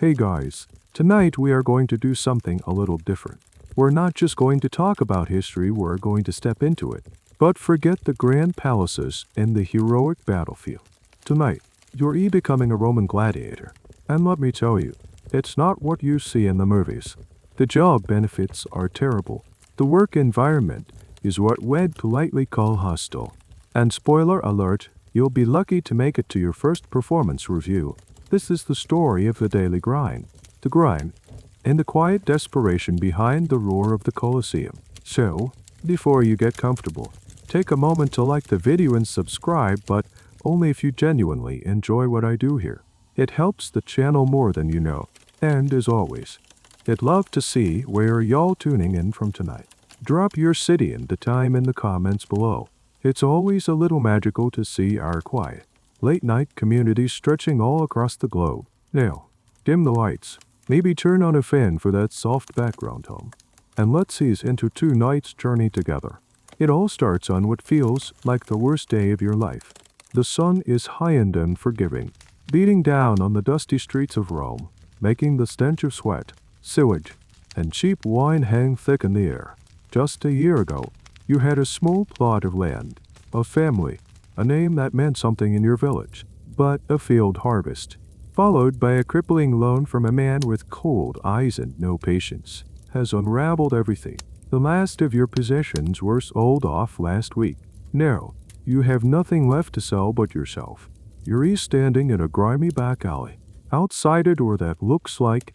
Hey guys, tonight we are going to do something a little different. We're not just going to talk about history, we're going to step into it. But forget the grand palaces and the heroic battlefield. Tonight, you're becoming a Roman gladiator. And let me tell you, it's not what you see in the movies. The job benefits are terrible. The work environment is what we'd politely call hostile. And spoiler alert, you'll be lucky to make it to your first performance review. This is the story of the daily grind. The grind, and the quiet desperation behind the roar of the Colosseum. So, before you get comfortable, take a moment to like the video and subscribe, but only if you genuinely enjoy what I do here. It helps the channel more than you know. And as always, I'd love to see where y'all tuning in from tonight. Drop your city and the time in the comments below. It's always a little magical to see our quiet, late-night community stretching all across the globe. Now, dim the lights. Maybe turn on a fan for that soft background hum. And let's ease into tonight's journey together. It all starts on what feels like the worst day of your life. The sun is high and unforgiving, beating down on the dusty streets of Rome, making the stench of sweat, sewage, and cheap wine hang thick in the air. Just a year ago, you had a small plot of land, a family, a name that meant something in your village, but a failed harvest, followed by a crippling loan from a man with cold eyes and no patience, has unraveled everything. The last of your possessions were sold off last week. Now, you have nothing left to sell but yourself. You're standing in a grimy back alley, outside a door that looks like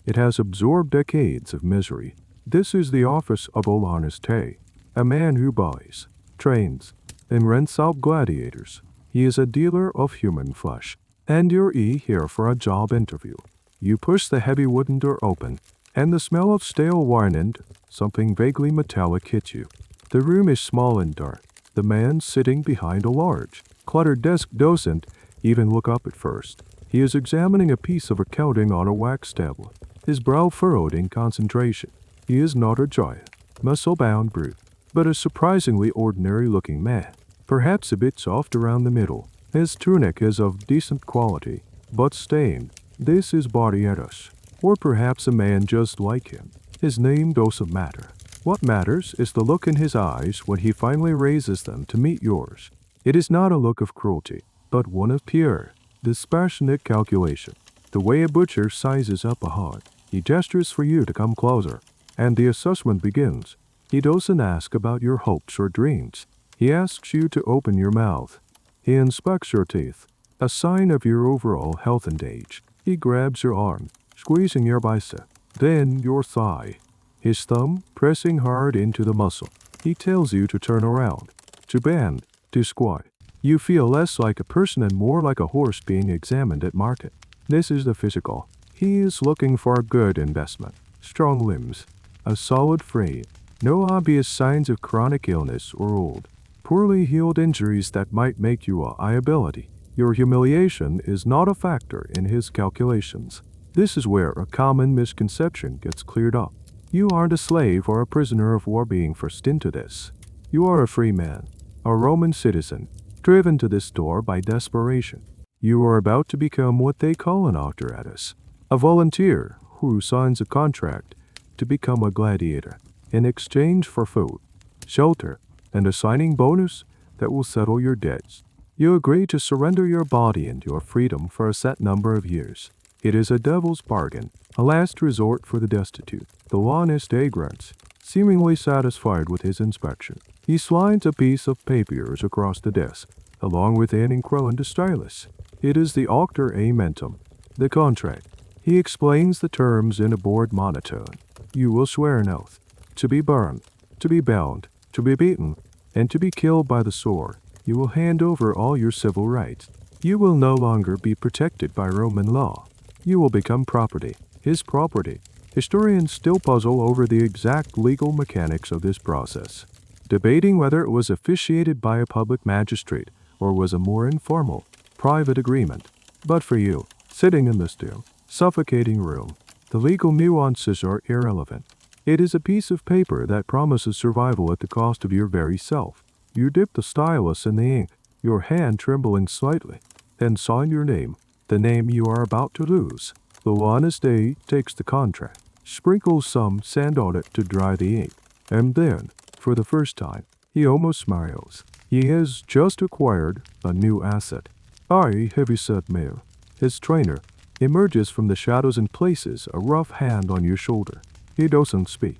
it has absorbed decades of misery. This is the office of Honest, a man who buys, trains, and rents out gladiators. He is a dealer of human flesh. And you're here for a job interview. You push the heavy wooden door open, and the smell of stale wine and something vaguely metallic hits you. The room is small and dark. The man sitting behind a large, cluttered desk doesn't even look up at first. He is examining a piece of accounting on a wax tablet, his brow furrowed in concentration. He is not a giant, muscle-bound brute, but a surprisingly ordinary-looking man, perhaps a bit soft around the middle. His tunic is of decent quality, but stained. This is gladiators, or perhaps a man just like him. His name doesn't matter. What matters is the look in his eyes when he finally raises them to meet yours. It is not a look of cruelty, but one of pure, dispassionate calculation. The way a butcher sizes up a hog. He gestures for you to come closer, and the assessment begins. He doesn't ask about your hopes or dreams. He asks you to open your mouth. He inspects your teeth, a sign of your overall health and age. He grabs your arm, squeezing your bicep, then your thigh, his thumb pressing hard into the muscle. He tells you to turn around, to bend, to squat. You feel less like a person and more like a horse being examined at market. This is the physical. He is looking for a good investment. Strong limbs, a solid frame, no obvious signs of chronic illness or old. Poorly healed injuries that might make you a liability. Your humiliation is not a factor in his calculations. This is where a common misconception gets cleared up. You aren't a slave or a prisoner of war being forced into this. You are a free man, a Roman citizen, driven to this door by desperation. You are about to become what they call an octaratus, a volunteer who signs a contract to become a gladiator in exchange for food, shelter, and a signing bonus that will settle your debts. You agree to surrender your body and your freedom for a set number of years. It is a devil's bargain, a last resort for the destitute. The honest grunts, seemingly satisfied with his inspection. He slides a piece of papers across the desk, along with an ink and a stylus. It is the octar amentum, the contract. He explains the terms in a bored monotone. You will swear an oath, to be burned, to be bound, to be beaten, and to be killed by the sword. You will hand over all your civil rights. You will no longer be protected by Roman law. You will become property, his property. Historians still puzzle over the exact legal mechanics of this process, debating whether it was officiated by a public magistrate or was a more informal, private agreement. But for you, sitting in this still, suffocating room, the legal nuances are irrelevant. It is a piece of paper that promises survival at the cost of your very self. You dip the stylus in the ink, your hand trembling slightly, then sign your name, the name you are about to lose. The honest A takes the contract, sprinkles some sand on it to dry the ink, and then, for the first time, he almost smiles. He has just acquired a new asset. I, heavy-set male, his trainer, emerges from the shadows and places a rough hand on your shoulder. He doesn't speak,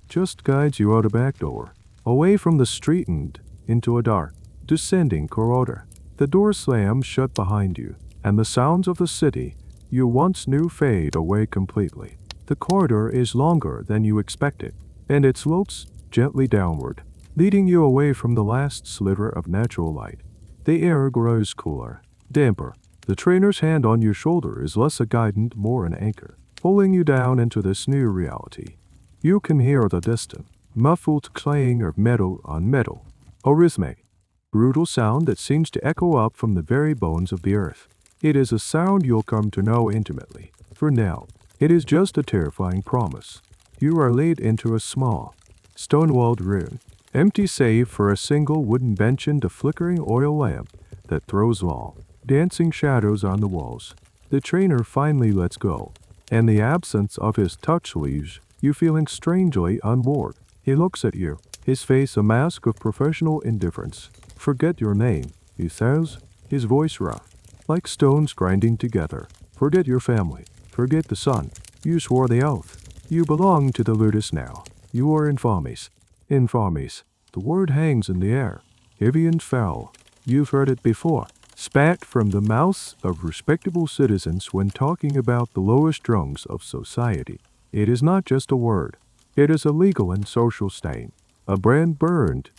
just guides you out a back door, away from the street and into a dark, descending corridor. The door slams shut behind you, and the sounds of the city you once knew fade away completely. The corridor is longer than you expected, and it slopes gently downward, leading you away from the last sliver of natural light. The air grows cooler, damper. The trainer's hand on your shoulder is less a guide and more an anchor, pulling you down into this new reality. You can hear the distant, muffled clang of metal on metal, a rhythmic, brutal sound that seems to echo up from the very bones of the earth. It is a sound you'll come to know intimately. For now, it is just a terrifying promise. You are laid into a small, stone-walled room, empty save for a single wooden bench and a flickering oil lamp that throws long, dancing shadows on the walls. The trainer finally lets go, and the absence of his touch leaves you feeling strangely unbored. He looks at you, his face a mask of professional indifference. "Forget your name," he says, his voice rough, like stones grinding together. "Forget your family. Forget the sun. You swore the oath. You belong to the Ludus now. You are infamies." Infamies. The word hangs in the air, heavy and foul. You've heard it before, spat from the mouths of respectable citizens when talking about the lowest rungs of society. It is not just a word. It is a legal and social stain, a brand burned,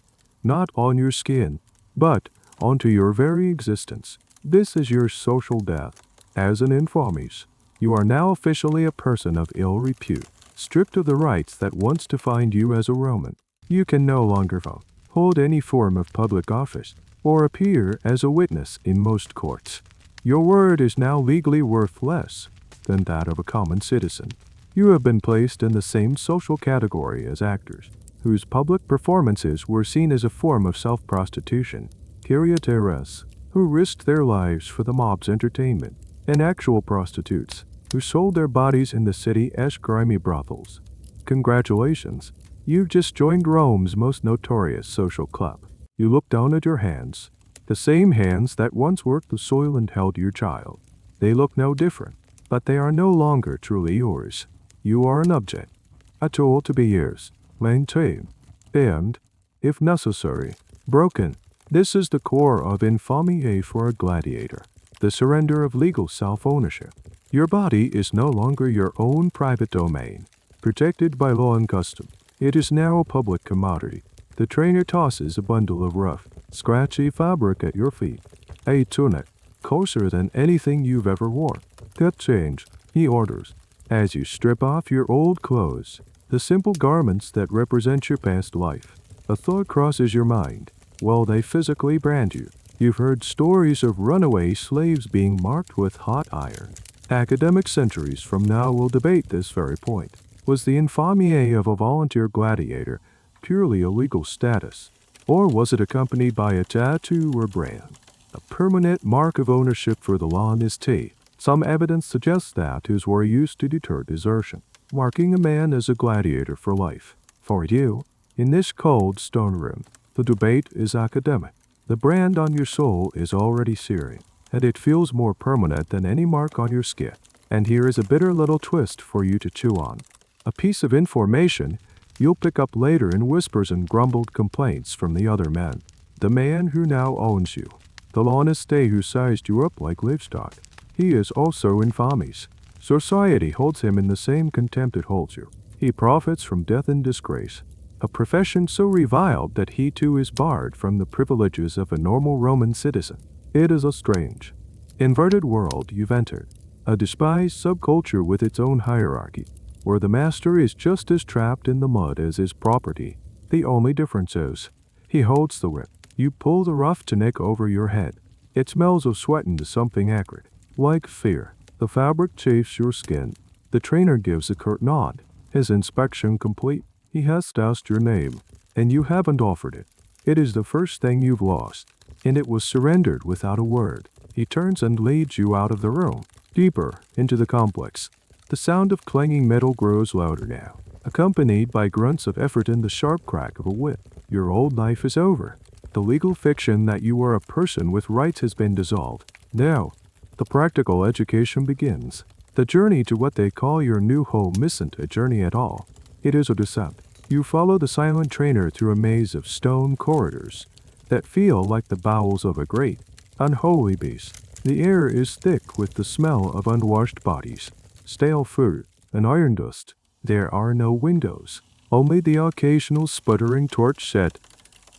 not on your skin, but onto your very existence. This is your social death. As an infamies, you are now officially a person of ill repute, stripped of the rights that once defined you as a Roman. You can no longer vote, hold any form of public office, or appear as a witness in most courts. Your word is now legally worth less than that of a common citizen. You have been placed in the same social category as actors, whose public performances were seen as a form of self-prostitution, gladiators, who risked their lives for the mob's entertainment, and actual prostitutes, who sold their bodies in the city as grimy brothels. Congratulations, you've just joined Rome's most notorious social club. You look down at your hands, the same hands that once worked the soil and held your child. They look no different, but they are no longer truly yours. You are an object, a tool to be used, maintained, and, if necessary, broken. This is the core of infamy for a gladiator, the surrender of legal self-ownership. Your body is no longer your own private domain, protected by law and custom. It is now a public commodity. The trainer tosses a bundle of rough, scratchy fabric at your feet, a tunic, coarser than anything you've ever worn. "That change," he orders, as you strip off your old clothes, the simple garments that represent your past life. A thought crosses your mind. Well, they physically brand you. You've heard stories of runaway slaves being marked with hot iron. Academic centuries from now will debate this very point. Was the infamy of a volunteer gladiator purely a legal status, or was it accompanied by a tattoo or brand, a permanent mark of ownership for the law in his teeth? Some evidence suggests tattoos were used to deter desertion, marking a man as a gladiator for life. For you, in this cold stone room, the debate is academic. The brand on your soul is already searing, and it feels more permanent than any mark on your skin. And here is a bitter little twist for you to chew on. A piece of information you'll pick up later in whispers and grumbled complaints from the other men. The man who now owns you, the honest day who sized you up like livestock, he is also infamies. Society holds him in the same contempt it holds you. He profits from death and disgrace, a profession so reviled that he too is barred from the privileges of a normal Roman citizen. It is a strange, inverted world you've entered, a despised subculture with its own hierarchy, where the master is just as trapped in the mud as his property. The only difference is, he holds the whip. You pull the rough tunic over your head. It smells of sweat into something acrid, like fear. The fabric chafes your skin. The trainer gives a curt nod. His inspection complete. He has asked your name, and you haven't offered it. It is the first thing you've lost, and it was surrendered without a word. He turns and leads you out of the room. deeper into the complex. The sound of clanging metal grows louder now, accompanied by grunts of effort and the sharp crack of a whip. Your old life is over. The legal fiction that you are a person with rights has been dissolved. Now, the practical education begins. The journey to what they call your new home isn't a journey at all. It is a descent. You follow the silent trainer through a maze of stone corridors that feel like the bowels of a great, unholy beast. The air is thick with the smell of unwashed bodies, stale food, and iron dust. There are no windows, only the occasional sputtering torch set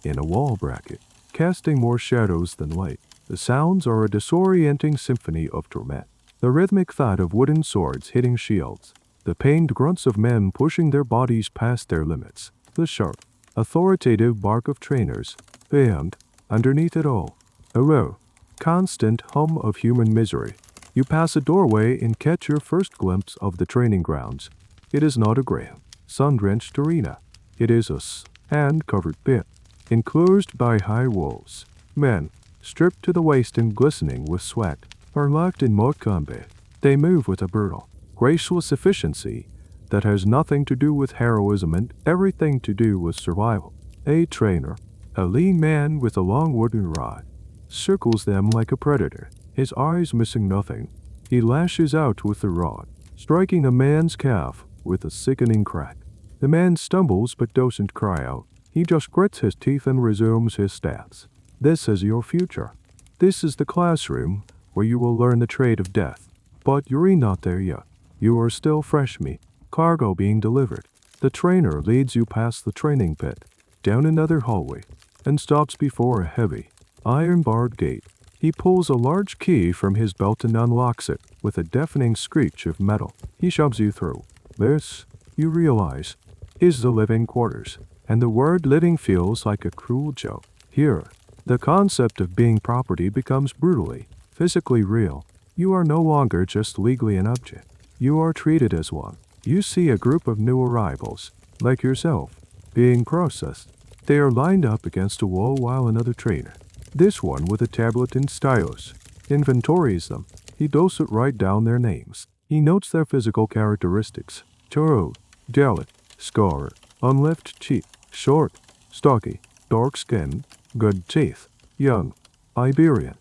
in a wall bracket, casting more shadows than light. The sounds are a disorienting symphony of torment. The rhythmic thud of wooden swords hitting shields, the pained grunts of men pushing their bodies past their limits, the sharp, authoritative bark of trainers, and, underneath it all, a low, constant hum of human misery. You pass a doorway and catch your first glimpse of the training grounds. It is not a grand, sun-drenched arena. It is a sand-covered pit, enclosed by high walls. Men, stripped to the waist and glistening with sweat, are locked in mock combat. They move with a brutal, graceless efficiency that has nothing to do with heroism and everything to do with survival. A trainer, a lean man with a long wooden rod, circles them like a predator, his eyes missing nothing. He lashes out with the rod, striking a man's calf with a sickening crack. The man stumbles but doesn't cry out. He just grits his teeth and resumes his stats. This is your future. This is the classroom where you will learn the trade of death. But you're not there yet. You are still fresh meat, cargo being delivered. The trainer leads you past the training pit, down another hallway, and stops before a heavy, iron-barred gate. He pulls a large key from his belt and unlocks it with a deafening screech of metal. He shoves you through. This, you realize, is the living quarters, and the word living feels like a cruel joke. Here, the concept of being property becomes brutally, physically real. You are no longer just legally an object. You are treated as one. You see a group of new arrivals, like yourself, being processed. They are lined up against a wall while another trainer, this one with a tablet and stylus, inventories them. He doesn't write down their names. He notes their physical characteristics. Tall, delicate, scarred, unleft cheek, short, stocky, dark skin, good teeth, young, Iberian,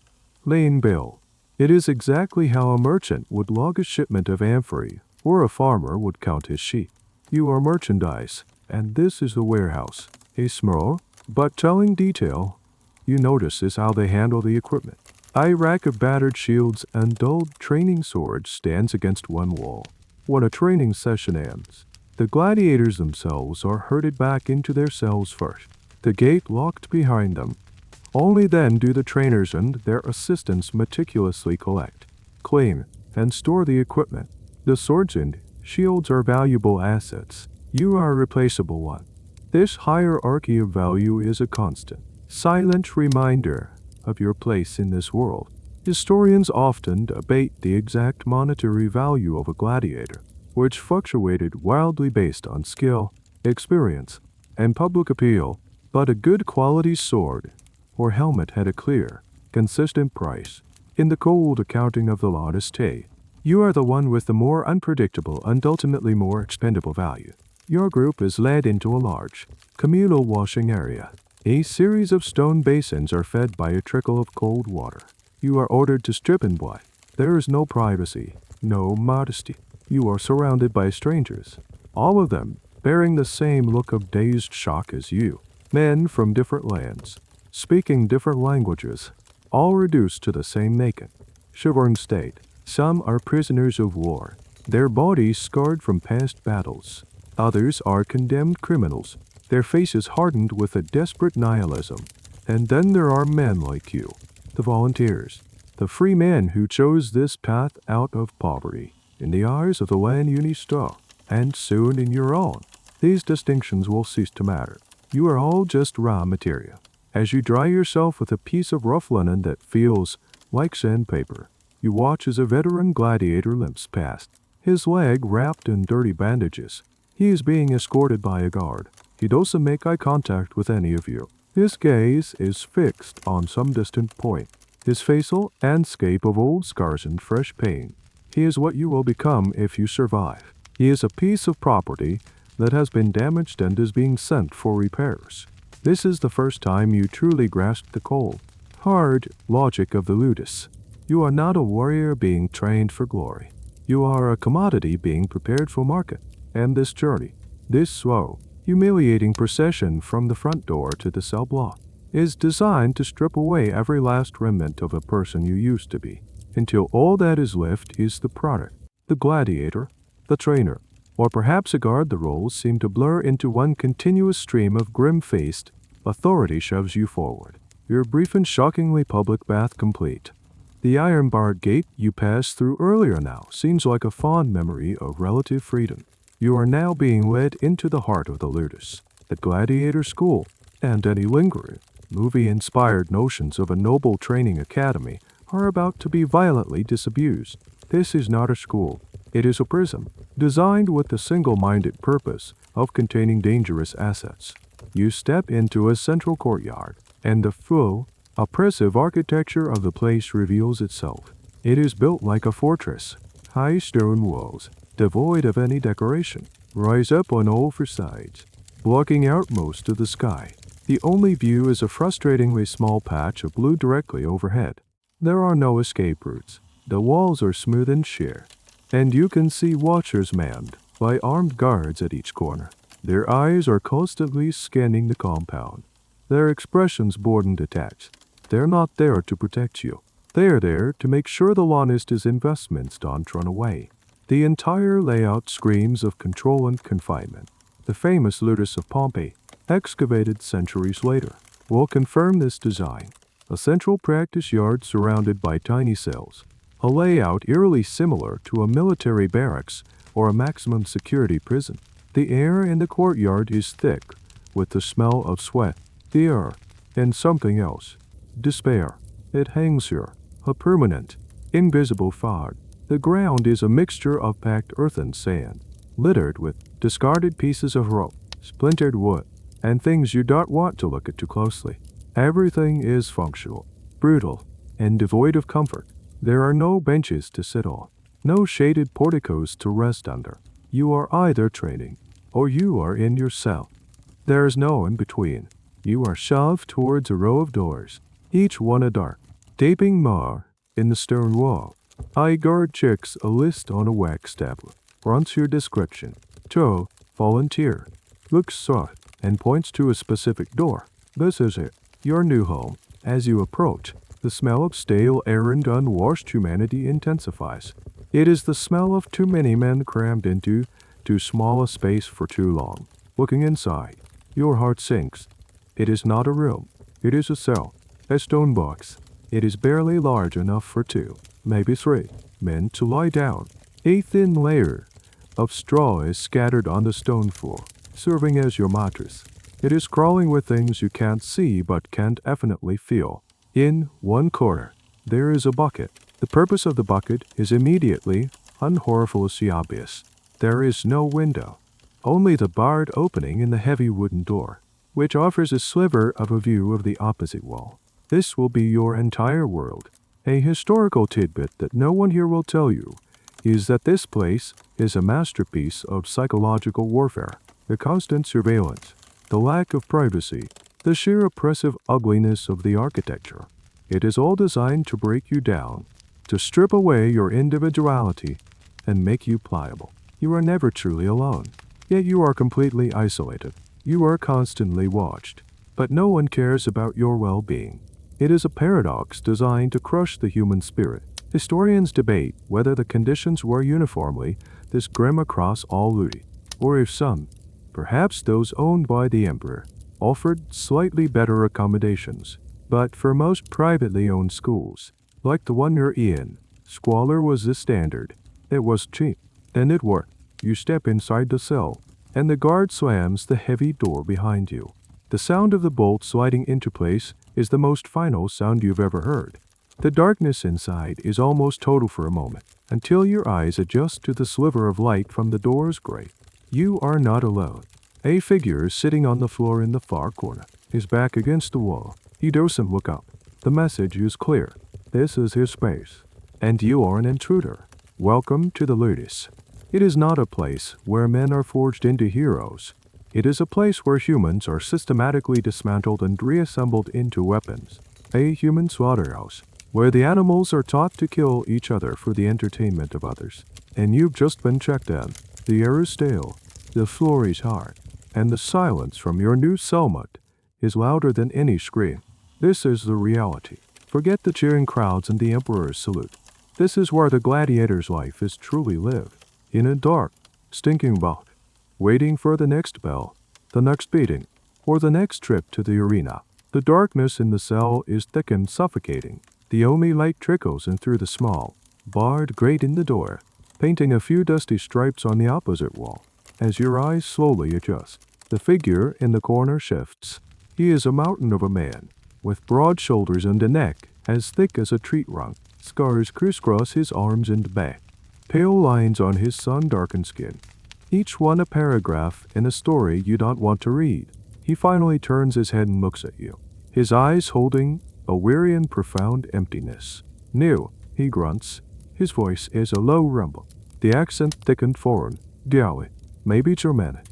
lean build. It is exactly how a merchant would log a shipment of amphory, or a farmer would count his sheep. You are merchandise, and this is the warehouse. A small, but telling detail you notice is how they handle the equipment. A rack of battered shields and dulled training swords stands against one wall. When a training session ends, the gladiators themselves are herded back into their cells first, the gate locked behind them. Only then do the trainers and their assistants meticulously collect, clean, and store the equipment. The swords and shields are valuable assets. You are a replaceable one. This hierarchy of value is a constant, silent reminder of your place in this world. Historians often debate the exact monetary value of a gladiator, which fluctuated wildly based on skill, experience, and public appeal, but a good quality sword or helmet had a clear, consistent price. In the cold accounting of the Laudiste, you are the one with the more unpredictable and ultimately more expendable value. Your group is led into a large, communal washing area. A series of stone basins are fed by a trickle of cold water. You are ordered to strip and wipe. There is no privacy, no modesty. You are surrounded by strangers, all of them bearing the same look of dazed shock as you. Men from different lands, speaking different languages, all reduced to the same naked, shivering state. Some are prisoners of war, their bodies scarred from past battles. Others are condemned criminals, their faces hardened with a desperate nihilism. And then there are men like you, the volunteers, the free men who chose this path out of poverty. In the eyes of the land Unista, and soon in your own, these distinctions will cease to matter. You are all just raw material. As you dry yourself with a piece of rough linen that feels like sandpaper, you watch as a veteran gladiator limps past, his leg wrapped in dirty bandages. He is being escorted by a guard. He doesn't make eye contact with any of you. His gaze is fixed on some distant point, his facial landscape of old scars and fresh pain. He is what you will become if you survive. He is a piece of property that has been damaged and is being sent for repairs. This is the first time you truly grasp the cold, hard logic of the ludus. You are not a warrior being trained for glory. You are a commodity being prepared for market. And this journey, this slow, humiliating procession from the front door to the cell block, is designed to strip away every last remnant of a person you used to be, until all that is left is the product, the gladiator, the trainer, or perhaps a guard. The roles seem to blur into one continuous stream of grim-faced authority shoves you forward. Your brief and shockingly public bath complete. The iron-barred gate you passed through earlier now seems like a fond memory of relative freedom. You are now being led into the heart of the ludus, the gladiator school, and any lingering, movie-inspired notions of a noble training academy are about to be violently disabused. This is not a school. It is a prison, designed with the single-minded purpose of containing dangerous assets. You step into a central courtyard, and the full, oppressive architecture of the place reveals itself. It is built like a fortress. High stone walls, devoid of any decoration, rise up on all four sides, blocking out most of the sky. The only view is a frustratingly small patch of blue directly overhead. There are no escape routes. The walls are smooth and sheer, and you can see watchers manned by armed guards at each corner. Their eyes are constantly scanning the compound, their expressions bored and detached. They're not there to protect you. They are there to make sure the honest investments don't run away. The entire layout screams of control and confinement. The famous ludus of Pompeii, excavated centuries later, will confirm this design. A central practice yard surrounded by tiny cells, a layout eerily similar to a military barracks or a maximum security prison. The air in the courtyard is thick with the smell of sweat, fear, and something else. Despair. It hangs here, a permanent, invisible fog. The ground is a mixture of packed earth and sand, littered with discarded pieces of rope, splintered wood, and things you don't want to look at too closely. Everything is functional, brutal, and devoid of comfort. There are no benches to sit on, no shaded porticos to rest under. You are either training, or you are in your cell. There is no in between. You are shoved towards a row of doors, each one a dark, gaping maw in the stone wall. I guard checks a list on a wax tablet, runs your description. Joe, volunteer, looks soft and points to a specific door. This is it, your new home. As you approach, the smell of stale air and unwashed humanity intensifies. It is the smell of too many men crammed into too small a space for too long. Looking inside, your heart sinks. It is not a room. It is a cell, a stone box. It is barely large enough for two, maybe three, men to lie down. A thin layer of straw is scattered on the stone floor, serving as your mattress. It is crawling with things you can't see but can definitely feel. In one corner, there is a bucket. The purpose of the bucket is immediately unhorrifilously obvious. There is no window, only the barred opening in the heavy wooden door, which offers a sliver of a view of the opposite wall. This will be your entire world. A historical tidbit that no one here will tell you is that this place is a masterpiece of psychological warfare. The constant surveillance, the lack of privacy, the sheer oppressive ugliness of the architecture. It is all designed to break you down, to strip away your individuality and make you pliable. You are never truly alone, yet you are completely isolated. You are constantly watched, but no one cares about your well-being. It is a paradox designed to crush the human spirit. Historians debate whether the conditions were uniformly this grim across all ludi, or if some, perhaps those owned by the emperor, offered slightly better accommodations. But for most privately owned schools, like the one you're in, squalor was the standard. It was cheap, and it worked. You step inside the cell, and the guard slams the heavy door behind you. The sound of the bolt sliding into place is the most final sound you've ever heard. The darkness inside is almost total for a moment, until your eyes adjust to the sliver of light from the door's grate. You are not alone. A figure is sitting on the floor in the far corner, his back against the wall. He doesn't look up. The message is clear. This is his space, and you are an intruder. Welcome to the Ludus. It is not a place where men are forged into heroes. It is a place where humans are systematically dismantled and reassembled into weapons. A human slaughterhouse, where the animals are taught to kill each other for the entertainment of others. And you've just been checked in. The air is stale, the floor is hard, and the silence from your new cellmate is louder than any scream. This is the reality. Forget the cheering crowds and the emperor's salute. This is where the gladiator's life is truly lived. In a dark, stinking vault, waiting for the next bell, the next beating, or the next trip to the arena. The darkness in the cell is thick and suffocating. The only light trickles in through the small, barred grate in the door, painting a few dusty stripes on the opposite wall. As your eyes slowly adjust, the figure in the corner shifts. He is a mountain of a man, with broad shoulders and a neck as thick as a treat rung. Scars crisscross his arms and back. Pale lines on his sun-darkened skin. Each one a paragraph in a story you don't want to read. He finally turns his head and looks at you, his eyes holding a weary and profound emptiness. "New," he grunts. His voice is a low rumble. The accent thick and foreign. "Galli, maybe Germanic.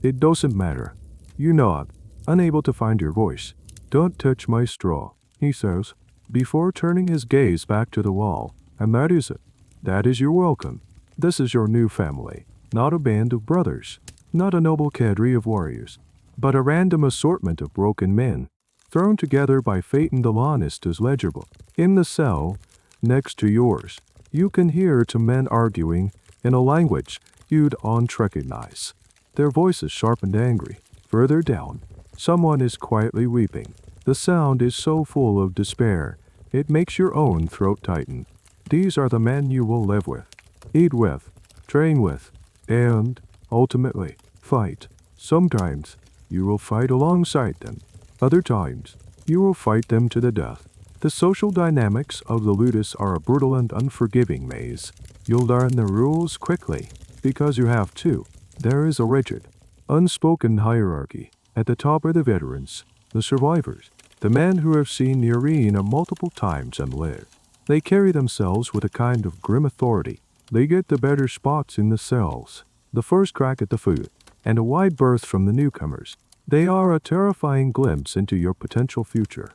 It doesn't matter." You nod, unable to find your voice. "Don't touch my straw," he says, before turning his gaze back to the wall. "And that is it. That is your welcome. This is your new family. Not a band of brothers, not a noble cadre of warriors, but a random assortment of broken men, thrown together by fate and the honest as legible. In the cell, next to yours, you can hear two men arguing in a language you'd recognize. Their voices sharp and angry. Further down, someone is quietly weeping. The sound is so full of despair, it makes your own throat tighten. These are the men you will live with, eat with, train with, and, ultimately, fight. Sometimes, you will fight alongside them. Other times, you will fight them to the death. The social dynamics of the Ludus are a brutal and unforgiving maze. You'll learn the rules quickly, because you have to. There is a rigid, unspoken hierarchy. At the top are the veterans, the survivors, the men who have seen the arena multiple times and lived. They carry themselves with a kind of grim authority. They get the better spots in the cells, the first crack at the food, and a wide berth from the newcomers. They are a terrifying glimpse into your potential future.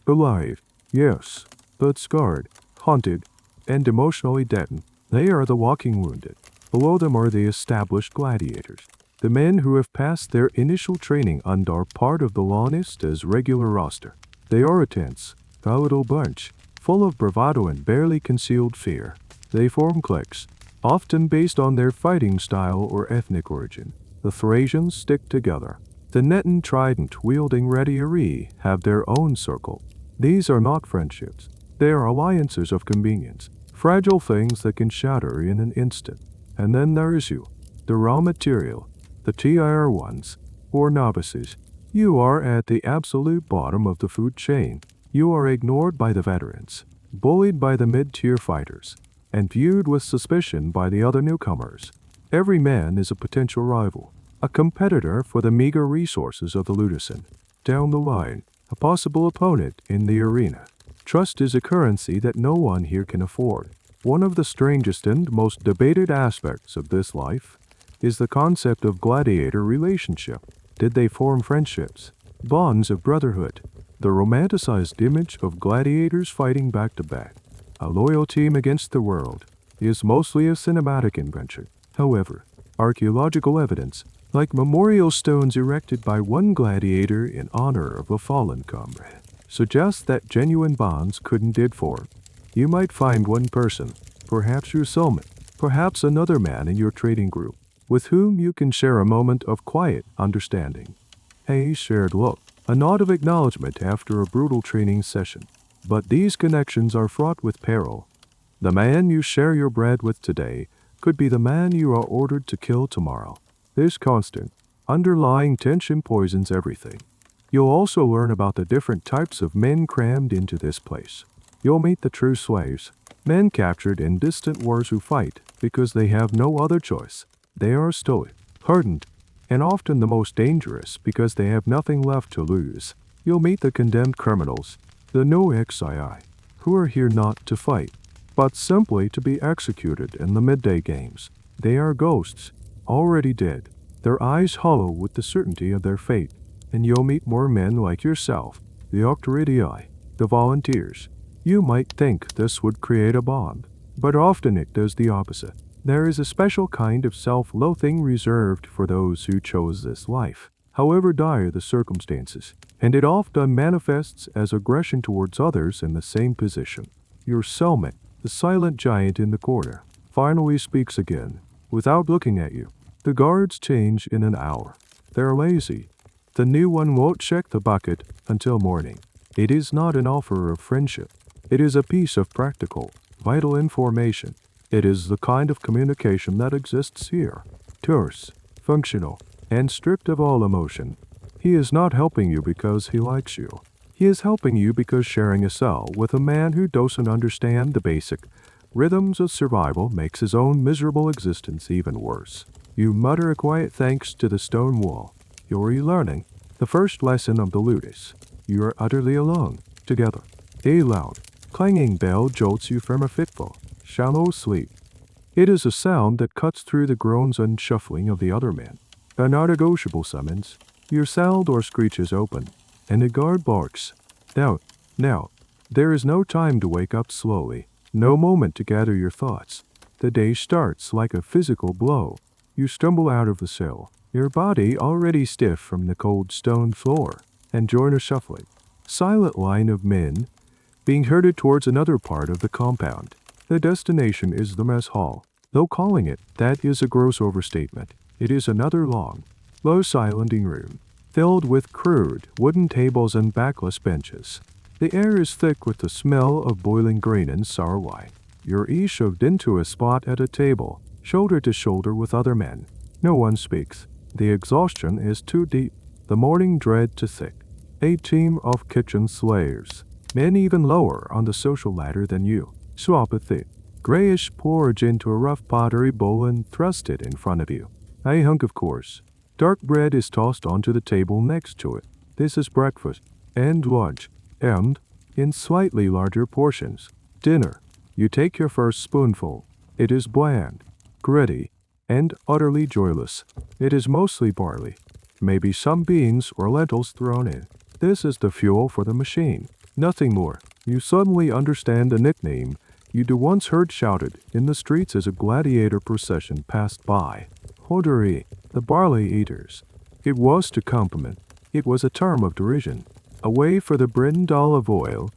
Alive, yes, but scarred, haunted, and emotionally deadened. They are the walking wounded. Below them are the established gladiators, the men who have passed their initial training and are part of the longest as regular roster. They are a tense, volatile bunch, full of bravado and barely concealed fear. They form cliques, often based on their fighting style or ethnic origin. The Thracians stick together. The Nettan trident-wielding retiarii have their own circle. These are not friendships. They are alliances of convenience, fragile things that can shatter in an instant. And then there is you, the raw material, the TIR ones, or novices. You are at the absolute bottom of the food chain. You are ignored by the veterans, bullied by the mid-tier fighters, and viewed with suspicion by the other newcomers. Every man is a potential rival, a competitor for the meager resources of the Ludusan. Down the line, a possible opponent in the arena. Trust is a currency that no one here can afford. One of the strangest and most debated aspects of this life is the concept of gladiator relationship. Did they form friendships, bonds of brotherhood? The romanticized image of gladiators fighting back to back, a loyal team against the world, is mostly a cinematic invention. However, archaeological evidence, like memorial stones erected by one gladiator in honor of a fallen comrade, suggests that genuine bonds couldn't did form. You might find one person, perhaps your cellmate, perhaps another man in your trading group, with whom you can share a moment of quiet understanding. A shared look, a nod of acknowledgement after a brutal training session. But these connections are fraught with peril. The man you share your bread with today could be the man you are ordered to kill tomorrow. This constant, underlying tension poisons everything. You'll also learn about the different types of men crammed into this place. You'll meet the true slaves, men captured in distant wars who fight because they have no other choice. They are stoic, hardened, and often the most dangerous because they have nothing left to lose. You'll meet the condemned criminals, the no XII, who are here not to fight, but simply to be executed in the midday games. They are ghosts, already dead, their eyes hollow with the certainty of their fate, and you'll meet more men like yourself, the Octoridii, the volunteers. You might think this would create a bond, but often it does the opposite. There is a special kind of self-loathing reserved for those who chose this life, however dire the circumstances, and it often manifests as aggression towards others in the same position. Your cellmate, the silent giant in the corner, finally speaks again, without looking at you. The guards change in an hour. They're lazy. The new one won't check the bucket until morning. It is not an offer of friendship. It is a piece of practical, vital information. It is the kind of communication that exists here, terse, functional, and stripped of all emotion. He is not helping you because he likes you. He is helping you because sharing a cell with a man who doesn't understand the basic rhythms of survival makes his own miserable existence even worse. You mutter a quiet thanks to the stone wall. You're relearning the first lesson of the ludus. You are utterly alone, together. A loud, clanging bell jolts you from a fitful, shallow sleep. It is a sound that cuts through the groans and shuffling of the other men. A non-negotiable summons. Your cell door screeches open, and the guard barks. Now, there is no time to wake up slowly, no moment to gather your thoughts. The day starts like a physical blow. You stumble out of the cell, your body already stiff from the cold stone floor, and join a shuffling, silent line of men being herded towards another part of the compound. The destination is the mess hall. Though calling it that is a gross overstatement. It is another long, low silencing room, filled with crude wooden tables and backless benches. The air is thick with the smell of boiling grain and sour wine. You're each shoved into a spot at a table, shoulder to shoulder with other men. No one speaks. The exhaustion is too deep, the morning dread too thick. A team of kitchen slayers, men even lower on the social ladder than you, swap a thick, grayish porridge into a rough pottery bowl and thrust it in front of you. A hunk of coarse, dark bread is tossed onto the table next to it. This is breakfast, and lunch, and, in slightly larger portions, dinner. You take your first spoonful. It is bland, gritty, and utterly joyless. It is mostly barley, maybe some beans or lentils thrown in. This is the fuel for the machine, nothing more. You suddenly understand a nickname you'd once heard shouted in the streets as a gladiator procession passed by. Hoderi, the barley eaters. It was to compliment. It was a term of derision, a way for the brind olive oil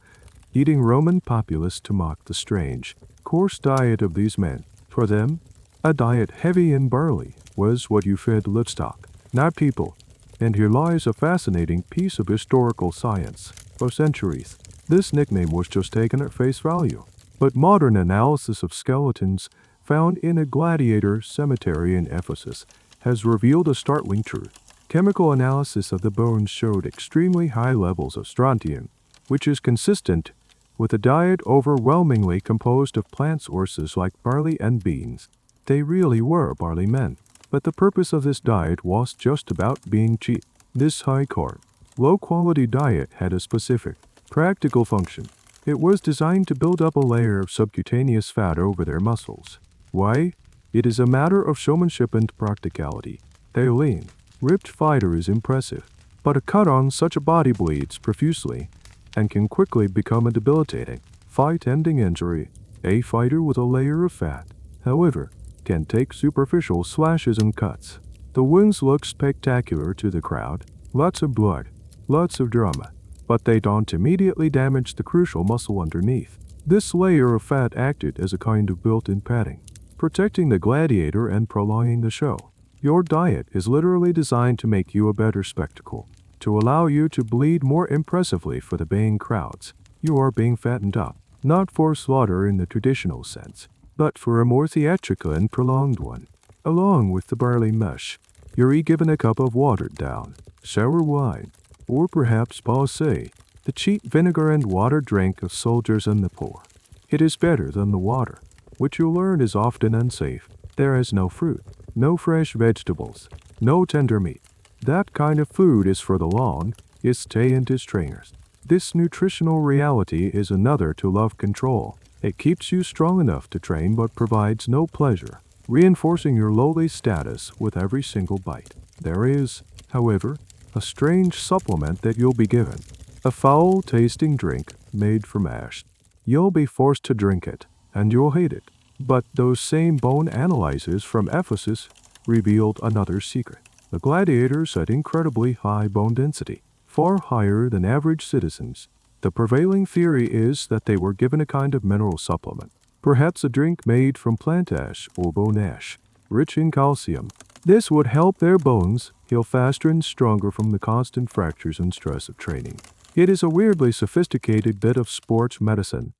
eating Roman populace to mock the strange, coarse diet of these men. For them, a diet heavy in barley was what you fed livestock, not people. And here lies a fascinating piece of historical science. For centuries, this nickname was just taken at face value. But modern analysis of skeletons found in a gladiator cemetery in Ephesus has revealed a startling truth. Chemical analysis of the bones showed extremely high levels of strontium, which is consistent with a diet overwhelmingly composed of plant sources like barley and beans. They really were barley men. But the purpose of this diet was just about being cheap. This high-carb, low-quality diet had a specific, practical function. It was designed to build up a layer of subcutaneous fat over their muscles. Why? It is a matter of showmanship and practicality. A lean, ripped fighter is impressive, but a cut on such a body bleeds profusely and can quickly become a debilitating, fight-ending injury. A fighter with a layer of fat, however, can take superficial slashes and cuts. The wounds look spectacular to the crowd, lots of blood, lots of drama, but they don't immediately damage the crucial muscle underneath. This layer of fat acted as a kind of built-in padding, protecting the gladiator and prolonging the show. Your diet is literally designed to make you a better spectacle, to allow you to bleed more impressively for the baying crowds. You are being fattened up, not for slaughter in the traditional sense, but for a more theatrical and prolonged one. Along with the barley mush, you're given a cup of watered-down, sour wine, or perhaps passé, the cheap vinegar and water drink of soldiers and the poor. It is better than the water, which you'll learn is often unsafe. There is no fruit, no fresh vegetables, no tender meat. That kind of food is for the long, is stay and his trainers. This nutritional reality is another to love control, It keeps you strong enough to train but provides no pleasure, reinforcing your lowly status with every single bite. There is, however, a strange supplement that you'll be given. A foul-tasting drink made from ash. You'll be forced to drink it, and you'll hate it. But those same bone analyzers from Ephesus revealed another secret. The gladiators had incredibly high bone density, far higher than average citizens. The prevailing theory is that they were given a kind of mineral supplement, perhaps a drink made from plant ash or bone ash, rich in calcium. This would help their bones heal faster and stronger from the constant fractures and stress of training. It is a weirdly sophisticated bit of sports medicine.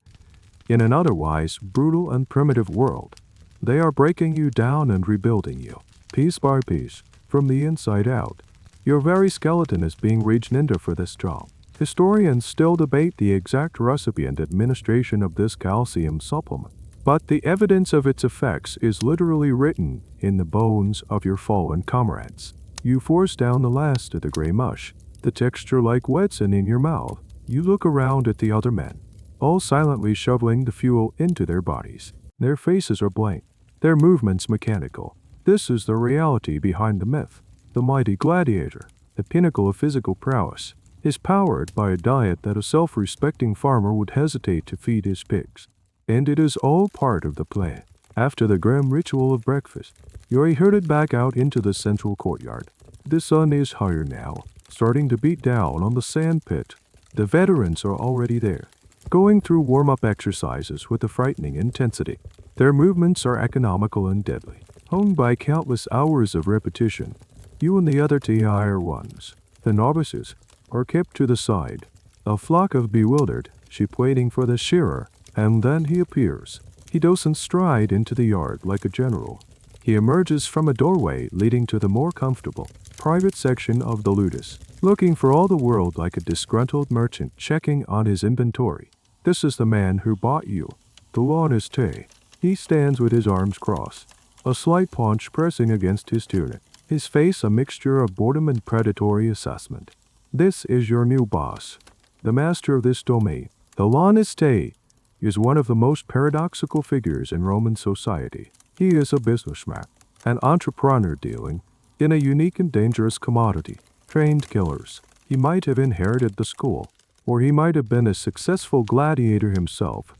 In an otherwise brutal and primitive world, they are breaking you down and rebuilding you, piece by piece, from the inside out. Your very skeleton is being reached into for this job. Historians still debate the exact recipe and administration of this calcium supplement, but the evidence of its effects is literally written in the bones of your fallen comrades. You force down the last of the gray mush, the texture like wetsin in your mouth. You look around at the other men, all silently shoveling the fuel into their bodies. Their faces are blank, their movements mechanical. This is the reality behind the myth. The mighty gladiator, the pinnacle of physical prowess, is powered by a diet that a self-respecting farmer would hesitate to feed his pigs. And it is all part of the play. After the grim ritual of breakfast, you're herded back out into the central courtyard. The sun is higher now, starting to beat down on the sand pit. The veterans are already there, going through warm-up exercises with a frightening intensity. Their movements are economical and deadly, honed by countless hours of repetition. You and the other tired ones, the novices, are kept to the side, a flock of bewildered sheep waiting for the shearer, and then he appears. He doesn't stride into the yard like a general. He emerges from a doorway leading to the more comfortable, private section of the ludus, looking for all the world like a disgruntled merchant checking on his inventory. This is the man who bought you, the Launiste. He stands with his arms crossed, a slight paunch pressing against his tunic, his face a mixture of boredom and predatory assessment. This is your new boss, the master of this domain. The Launiste is one of the most paradoxical figures in Roman society. He is a businessman, an entrepreneur dealing in a unique and dangerous commodity, trained killers. He might have inherited the school, or he might have been a successful gladiator himself,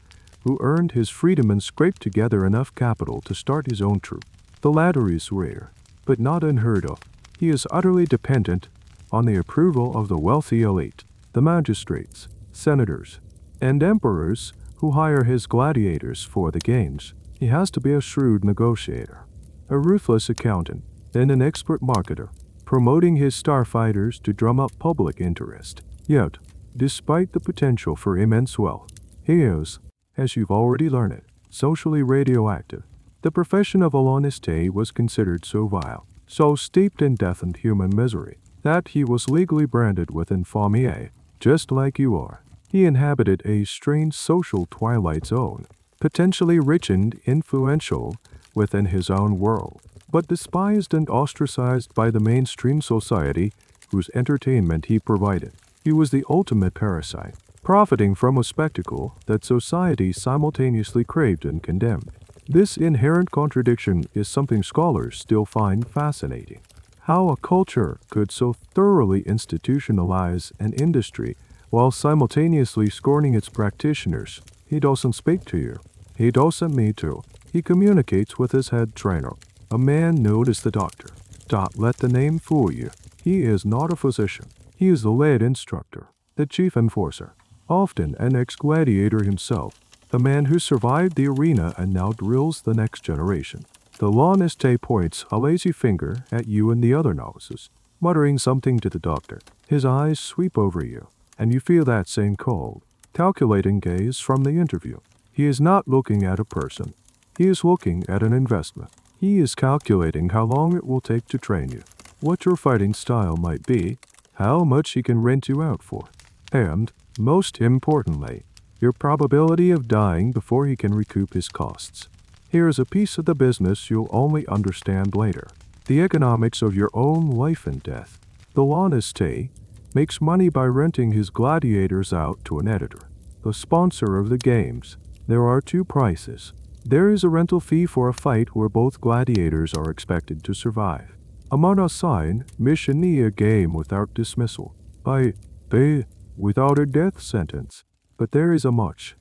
who earned his freedom and scraped together enough capital to start his own troupe. The latter is rare, but not unheard of. He is utterly dependent on the approval of the wealthy elite, the magistrates, senators, and emperors who hire his gladiators for the games. He has to be a shrewd negotiator, a ruthless accountant, and an expert marketer, promoting his starfighters to drum up public interest. Yet, despite the potential for immense wealth, he is, as you've already learned, socially radioactive. The profession of a Launiste was considered so vile, so steeped in death and human misery, that he was legally branded with infamy, just like you are. He inhabited a strange social twilight zone, potentially rich and influential within his own world, but despised and ostracized by the mainstream society whose entertainment he provided. He was the ultimate parasite, profiting from a spectacle that society simultaneously craved and condemned. This inherent contradiction is something scholars still find fascinating. How a culture could so thoroughly institutionalize an industry while simultaneously scorning its practitioners. He doesn't speak to you. He doesn't need to. He communicates with his head trainer, a man known as the doctor. Don't let the name fool you. He is not a physician. He is the lead instructor, the chief enforcer, often an ex-gladiator himself, a man who survived the arena and now drills the next generation. The Launiste points a lazy finger at you and the other novices, muttering something to the doctor. His eyes sweep over you, and you feel that same cold, calculating gaze from the interview. He is not looking at a person. He is looking at an investment. He is calculating how long it will take to train you, what your fighting style might be, how much he can rent you out for, and, most importantly, your probability of dying before he can recoup his costs. Here is a piece of the business you'll only understand later, the economics of your own life and death. The Launiste makes money by renting his gladiators out to an editor, the sponsor of the games. There are two prices. There is a rental fee for a fight where both gladiators are expected to survive. A mana sign, mission a game without dismissal. By pay without a death sentence. But there is a much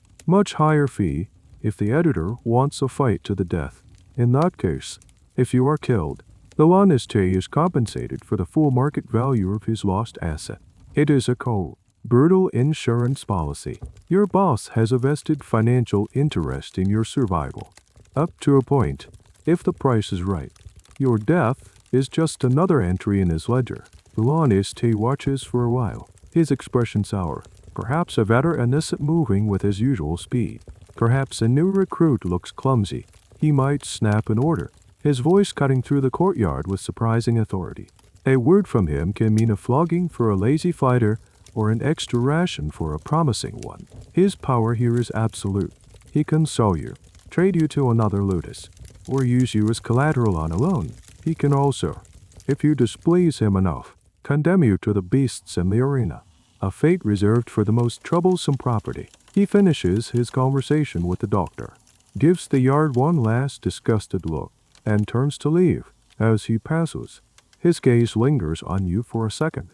higher fee if the editor wants a fight to the death. In that case, if you are killed, the Laniste is compensated for the full market value of his lost asset. It is a cold, brutal insurance policy. Your boss has a vested financial interest in your survival. Up to a point, if the price is right. Your death is just another entry in his ledger. The Laniste watches for a while, his expression sour. Perhaps a veteran isn't moving with his usual speed. Perhaps a new recruit looks clumsy. He might snap an order, his voice cutting through the courtyard with surprising authority. A word from him can mean a flogging for a lazy fighter or an extra ration for a promising one. His power here is absolute. He can sell you, trade you to another ludus, or use you as collateral on a loan. He can also, if you displease him enough, condemn you to the beasts in the arena, a fate reserved for the most troublesome property. He finishes his conversation with the doctor, gives the yard one last disgusted look, and turns to leave. As he passes, his gaze lingers on you for a second.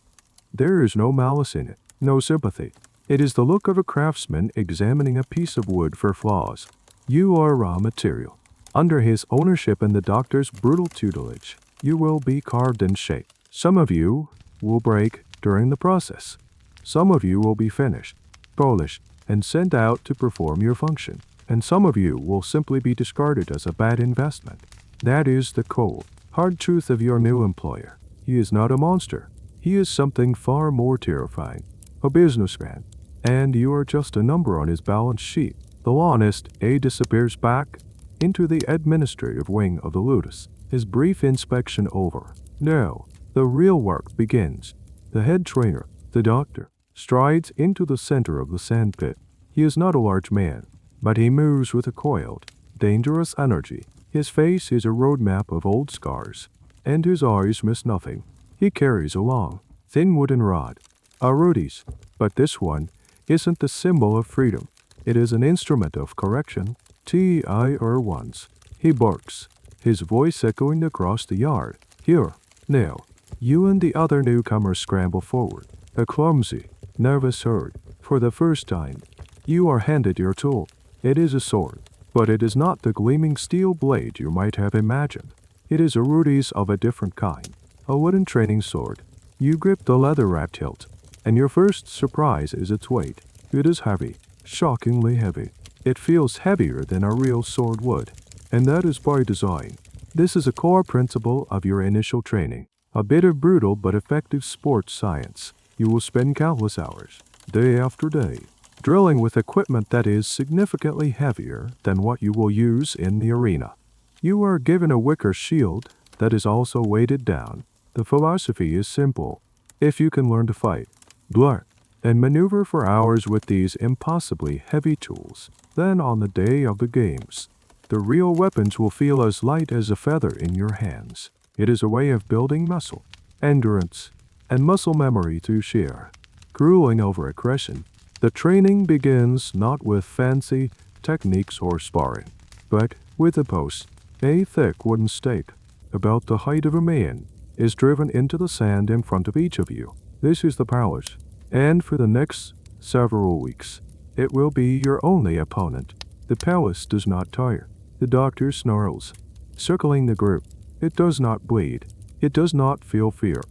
There is no malice in it, no sympathy. It is the look of a craftsman examining a piece of wood for flaws. You are raw material. Under his ownership and the doctor's brutal tutelage, you will be carved and shaped. Some of you will break during the process. Some of you will be finished, polished, and sent out to perform your function. And some of you will simply be discarded as a bad investment. That is the cold, hard truth of your new employer. He is not a monster. He is something far more terrifying, a businessman, and you are just a number on his balance sheet. The Laniste disappears back into the administrative wing of the ludus, his brief inspection over. Now, the real work begins. The head trainer, the doctor, strides into the center of the sandpit. He is not a large man, but he moves with a coiled, dangerous energy. His face is a roadmap of old scars, and his eyes miss nothing. He carries a long, thin wooden rod, a rudy's, but this one isn't the symbol of freedom. It is an instrument of correction. T.I.R. once. He barks, his voice echoing across the yard. Here, now. You and the other newcomers scramble forward, a clumsy, nervous herd. For the first time, you are handed your tool. It is a sword, but it is not the gleaming steel blade you might have imagined. It is a rudy's of a different kind, a wooden training sword. You grip the leather-wrapped hilt, and your first surprise is its weight. It is heavy, shockingly heavy. It feels heavier than a real sword would, and that is by design. This is a core principle of your initial training, a bit of brutal but effective sports science. You will spend countless hours, day after day, drilling with equipment that is significantly heavier than what you will use in the arena. You are given a wicker shield that is also weighted down. The philosophy is simple. If you can learn to fight, blunt, and maneuver for hours with these impossibly heavy tools, then on the day of the games, the real weapons will feel as light as a feather in your hands. It is a way of building muscle, endurance, and muscle memory through sheer, grueling over aggression. The training begins not with fancy techniques or sparring, but with a post. A thick wooden stake, about the height of a man, is driven into the sand in front of each of you. This is the palace, and for the next several weeks, it will be your only opponent. The palace does not tire. The doctor snarls, circling the group. It does not bleed. It does not feel fear.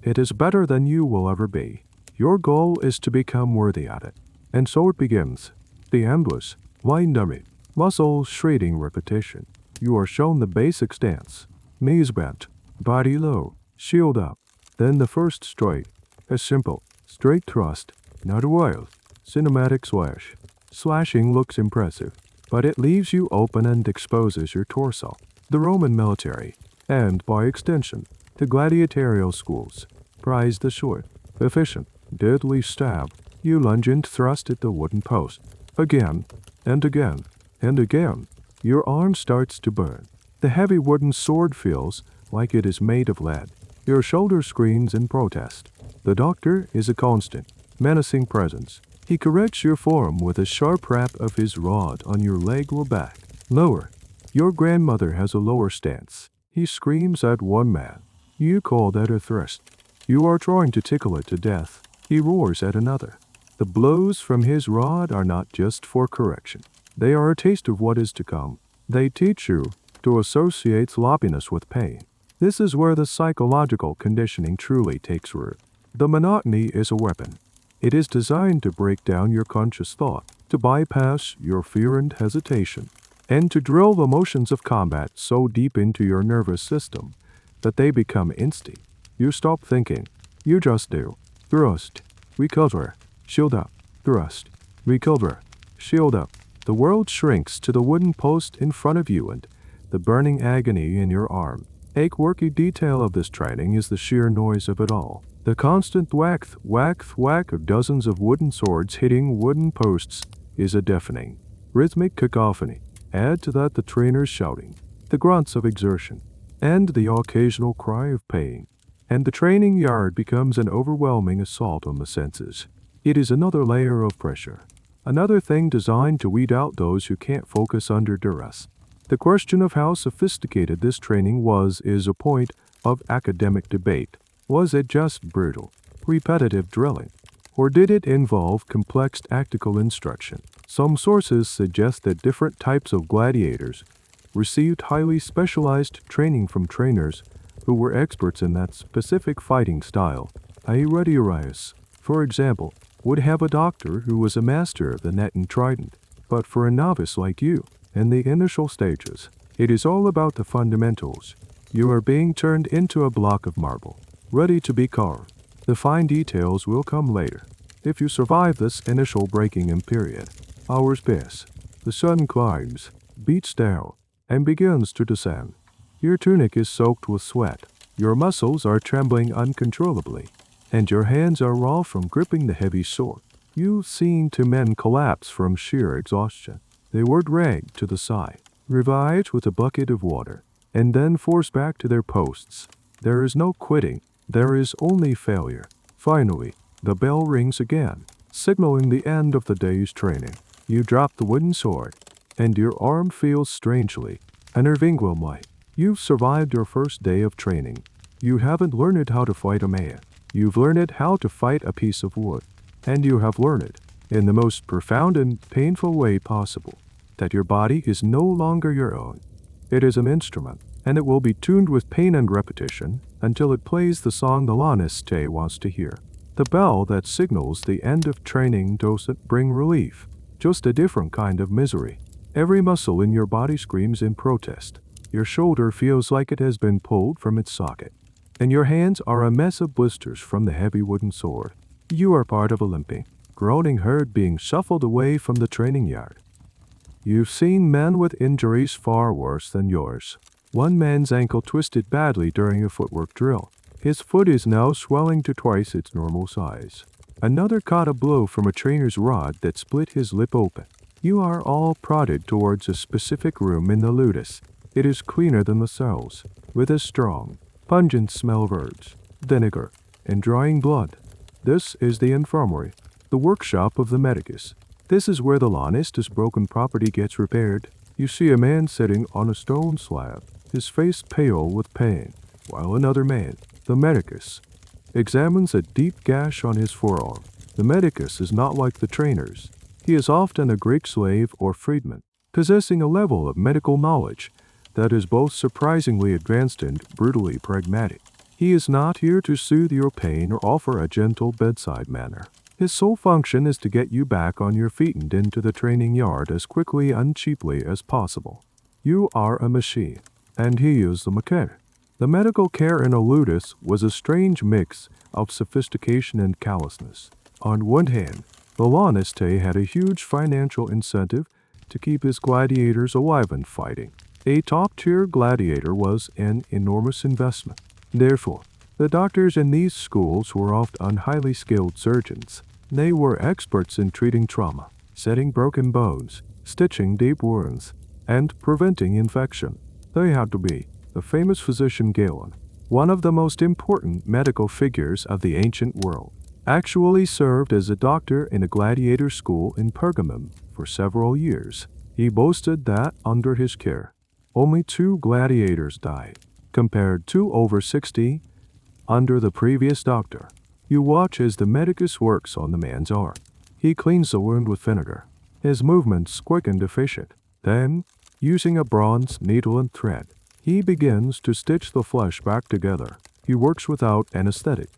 It is better than you will ever be. Your goal is to become worthy at it. And so it begins. The endless, winding, muscle-shredding repetition. You are shown the basic stance. Knees bent, body low, shield up. Then the first strike. A simple, straight thrust, not a wild, cinematic slash. Slashing looks impressive, but it leaves you open and exposes your torso. The Roman military, and by extension, the gladiatorial schools, prize the short, efficient, deadly stab. You lunge and thrust at the wooden post. Again, and again, and again. Your arm starts to burn. The heavy wooden sword feels like it is made of lead. Your shoulder screams in protest. The doctor is a constant, menacing presence. He corrects your form with a sharp rap of his rod on your leg or back. Lower. Your grandmother has a lower stance. He screams at one man. You call that a thrust. You are trying to tickle it to death. He roars at another. The blows from his rod are not just for correction. They are a taste of what is to come. They teach you to associate sloppiness with pain. This is where the psychological conditioning truly takes root. The monotony is a weapon. It is designed to break down your conscious thought, to bypass your fear and hesitation, and to drill the motions of combat so deep into your nervous system that they become instinct. You stop thinking. You just do. Thrust. Recover. Shield up. Thrust. Recover. Shield up. The world shrinks to the wooden post in front of you and the burning agony in your arm. A quirky detail of this training is the sheer noise of it all. The constant whack, whack, whack of dozens of wooden swords hitting wooden posts is a deafening, rhythmic cacophony. Add to that the trainers shouting, the grunts of exertion, and the occasional cry of pain, and the training yard becomes an overwhelming assault on the senses. It is another layer of pressure, another thing designed to weed out those who can't focus under duress. The question of how sophisticated this training was is a point of academic debate. Was it just brutal, repetitive drilling, or did it involve complex tactical instruction? Some sources suggest that different types of gladiators received highly specialized training from trainers who were experts in that specific fighting style. A gladiator, for example, would have a doctor who was a master of the net and trident, but for a novice like you, in the initial stages, it is all about the fundamentals. You are being turned into a block of marble, ready to be carved. The fine details will come later. If you survive this initial breaking-in period, hours pass. The sun climbs, beats down, and begins to descend. Your tunic is soaked with sweat. Your muscles are trembling uncontrollably, and your hands are raw from gripping the heavy sword. You've seen two men collapse from sheer exhaustion. They were dragged to the side, revived with a bucket of water, and then forced back to their posts. There is no quitting. There is only failure. Finally, the bell rings again, signaling the end of the day's training. You drop the wooden sword, and your arm feels strangely, unnervingly. You've survived your first day of training. You haven't learned how to fight a man. You've learned how to fight a piece of wood. And you have learned, in the most profound and painful way possible, that your body is no longer your own. It is an instrument, and it will be tuned with pain and repetition until it plays the song the laniste wants to hear. The bell that signals the end of training doesn't bring relief, just a different kind of misery. Every muscle in your body screams in protest. Your shoulder feels like it has been pulled from its socket, and your hands are a mess of blisters from the heavy wooden sword. You are part of a limping, groaning herd being shuffled away from the training yard. You've seen men with injuries far worse than yours. One man's ankle twisted badly during a footwork drill. His foot is now swelling to twice its normal size. Another caught a blow from a trainer's rod that split his lip open. You are all prodded towards a specific room in the ludus. It is cleaner than the cells, with a strong, pungent smell of herbs, vinegar, and drying blood. This is the infirmary, the workshop of the medicus. This is where the laniste's broken property gets repaired. You see a man sitting on a stone slab, his face pale with pain, while another man, the medicus, examines a deep gash on his forearm. The medicus is not like the trainers. He is often a Greek slave or freedman, possessing a level of medical knowledge that is both surprisingly advanced and brutally pragmatic. He is not here to soothe your pain or offer a gentle bedside manner. His sole function is to get you back on your feet and into the training yard as quickly and cheaply as possible. You are a machine, and he is the mechanic. The medical care in Ludus was a strange mix of sophistication and callousness. On one hand, the laniste had a huge financial incentive to keep his gladiators alive and fighting. A top-tier gladiator was an enormous investment. Therefore, the doctors in these schools were often highly skilled surgeons. They were experts in treating trauma, setting broken bones, stitching deep wounds, and preventing infection. They had to be the famous physician Galen, one of the most important medical figures of the ancient world. actually served as a doctor in a gladiator school in Pergamum for several years. He boasted that, under his care, only 2 gladiators died, compared to over 60 under the previous doctor. You watch as the medicus works on the man's arm. He cleans the wound with vinegar. His movements quick and efficient. Then, using a bronze needle and thread, he begins to stitch the flesh back together. He works without anesthetic.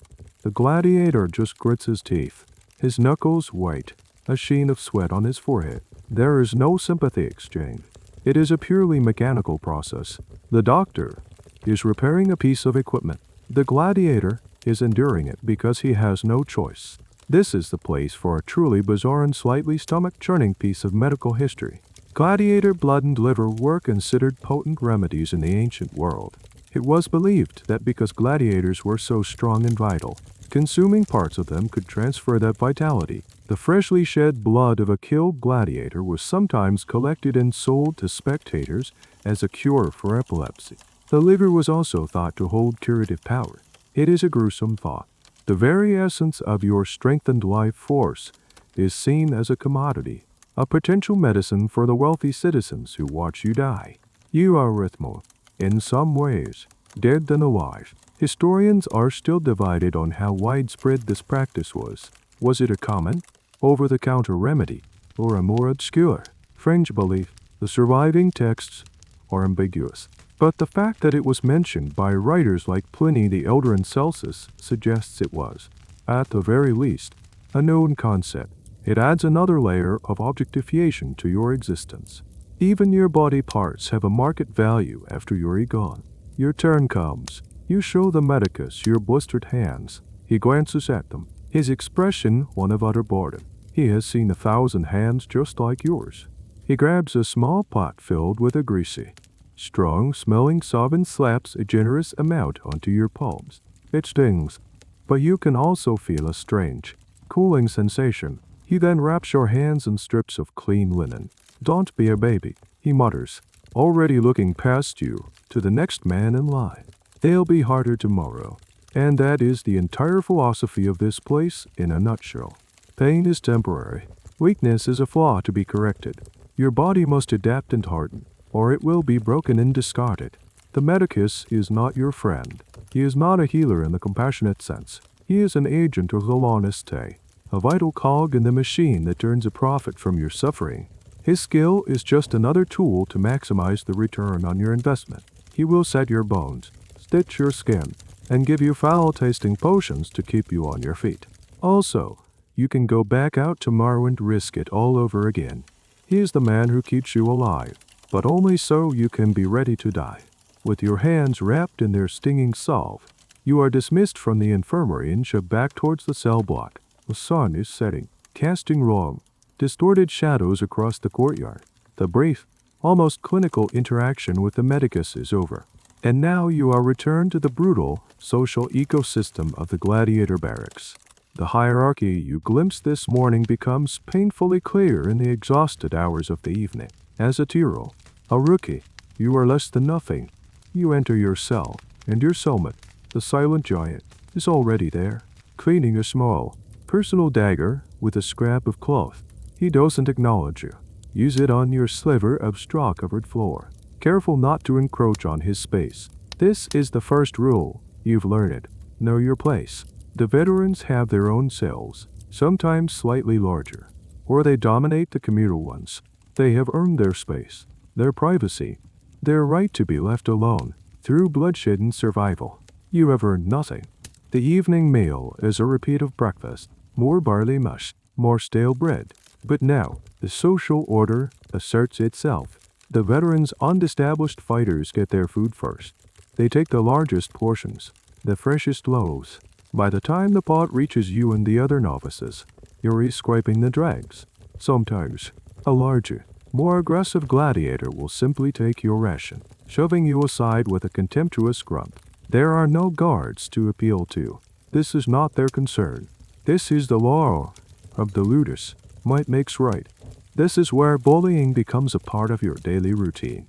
The gladiator just grits his teeth, his knuckles white, a sheen of sweat on his forehead. There is no sympathy exchange. It is a purely mechanical process. The doctor is repairing a piece of equipment. The gladiator is enduring it because he has no choice. This is the place for a truly bizarre and slightly stomach-churning piece of medical history. Gladiator blood and liver were considered potent remedies in the ancient world. It was believed that because gladiators were so strong and vital, consuming parts of them could transfer that vitality. The freshly shed blood of a killed gladiator was sometimes collected and sold to spectators as a cure for epilepsy. The liver was also thought to hold curative power. It is a gruesome thought. The very essence of your strengthened life force is seen as a commodity, a potential medicine for the wealthy citizens who watch you die. You are worth more, in some ways, dead than alive. Historians are still divided on how widespread this practice was. Was it a common, over-the-counter remedy, or a more obscure, fringe belief? The surviving texts are ambiguous, but the fact that it was mentioned by writers like Pliny the Elder and Celsus suggests it was, at the very least, a known concept. It adds another layer of objectification to your existence. Even your body parts have a market value after you're gone. Your turn comes. You show the medicus your blistered hands. He glances at them, his expression one of utter boredom. He has seen 1,000 hands just like yours. He grabs a small pot filled with a greasy, strong-smelling solve and slaps a generous amount onto your palms. It stings, but you can also feel a strange, cooling sensation. He then wraps your hands in strips of clean linen. "Don't be a baby," he mutters, already looking past you to the next man in line. "They'll be harder tomorrow." And that is the entire philosophy of this place in a nutshell. Pain is temporary. Weakness is a flaw to be corrected. Your body must adapt and harden, or it will be broken and discarded. The medicus is not your friend. He is not a healer in the compassionate sense. He is an agent of the l'honnêteté, a vital cog in the machine that turns a profit from your suffering. His skill is just another tool to maximize the return on your investment. He will set your bones, stitch your skin, and give you foul-tasting potions to keep you on your feet. Also, you can go back out tomorrow and risk it all over again. He is the man who keeps you alive, but only so you can be ready to die. With your hands wrapped in their stinging salve, you are dismissed from the infirmary and shoved back towards the cell block. The sun is setting, casting long, distorted shadows across the courtyard. The brief, almost clinical interaction with the medicus is over. And now you are returned to the brutal, social ecosystem of the gladiator barracks. The hierarchy you glimpsed this morning becomes painfully clear in the exhausted hours of the evening. As a Tyrol, a rookie, you are less than nothing. You enter your cell, and your cellmate, the silent giant, is already there, cleaning a small, personal dagger with a scrap of cloth. He doesn't acknowledge you. Use it on your sliver of straw-covered floor, careful not to encroach on his space. This is the first rule. You've learned it. Know your place. The veterans have their own cells, sometimes slightly larger, or they dominate the communal ones. They have earned their space, their privacy, their right to be left alone. Through bloodshed and survival, you have earned nothing. The evening meal is a repeat of breakfast, more barley mush, more stale bread. But now, the social order asserts itself. The veterans' undestablished fighters get their food first. They take the largest portions, the freshest loaves. By the time the pot reaches you and the other novices, you're scraping the dregs. Sometimes, a larger, more aggressive gladiator will simply take your ration, shoving you aside with a contemptuous grunt. There are no guards to appeal to. This is not their concern. This is the law of the ludus. Might makes right. This is where bullying becomes a part of your daily routine.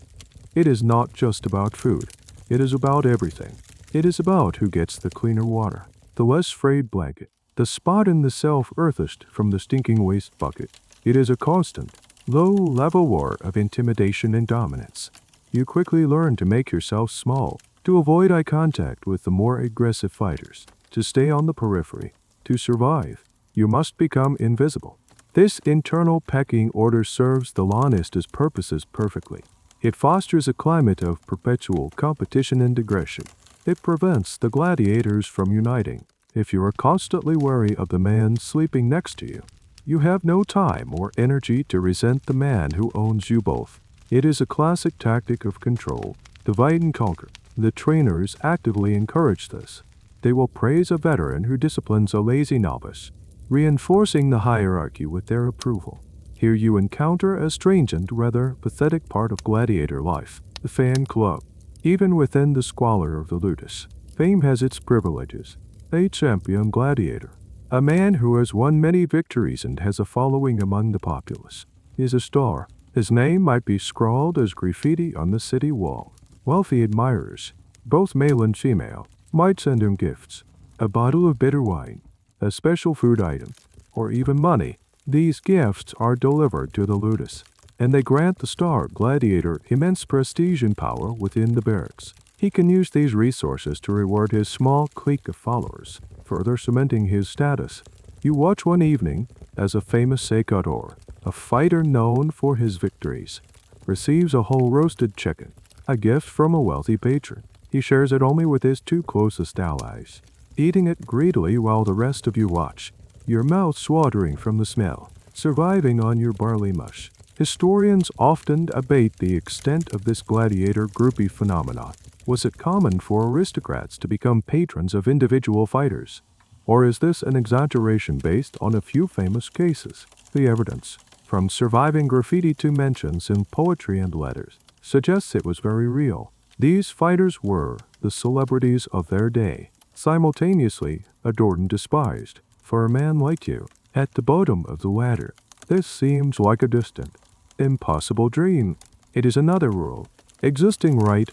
It is not just about food. It is about everything. It is about who gets the cleaner water, the less frayed blanket, The spot in the self-earthest from the stinking waste bucket. It is a constant, low-level war of intimidation and dominance. You quickly learn to make yourself small, to avoid eye contact with the more aggressive fighters, to stay on the periphery. To survive, you must become invisible. This internal pecking order serves the Lanista's purposes perfectly. It fosters a climate of perpetual competition and aggression. It prevents the gladiators from uniting. If you are constantly wary of the man sleeping next to you, you have no time or energy to resent the man who owns you both. It is a classic tactic of control, divide and conquer. The trainers actively encourage this. They will praise a veteran who disciplines a lazy novice, reinforcing the hierarchy with their approval. Here you encounter a strange and rather pathetic part of gladiator life, the fan club. Even within the squalor of the ludus, fame has its privileges. A champion gladiator, a man who has won many victories and has a following among the populace, is a star. His name might be scrawled as graffiti on the city wall. Wealthy admirers, both male and female, might send him gifts, a bottle of bitter wine, a special food item, or even money. These gifts are delivered to the ludus, and they grant the star gladiator immense prestige and power within the barracks. He can use these resources to reward his small clique of followers, further cementing his status. You watch one evening as a famous secador, a fighter known for his victories, receives a whole roasted chicken, a gift from a wealthy patron. He shares it only with his two closest allies, eating it greedily while the rest of you watch, your mouth swatering from the smell, surviving on your barley mush. Historians often debate the extent of this gladiator groupie phenomenon. Was it common for aristocrats to become patrons of individual fighters? Or is this an exaggeration based on a few famous cases? The evidence, from surviving graffiti to mentions in poetry and letters, suggests it was very real. These fighters were the celebrities of their day, simultaneously adored and despised. For a man like you, at the bottom of the ladder, this seems like a distant, impossible dream. It is another rule, existing right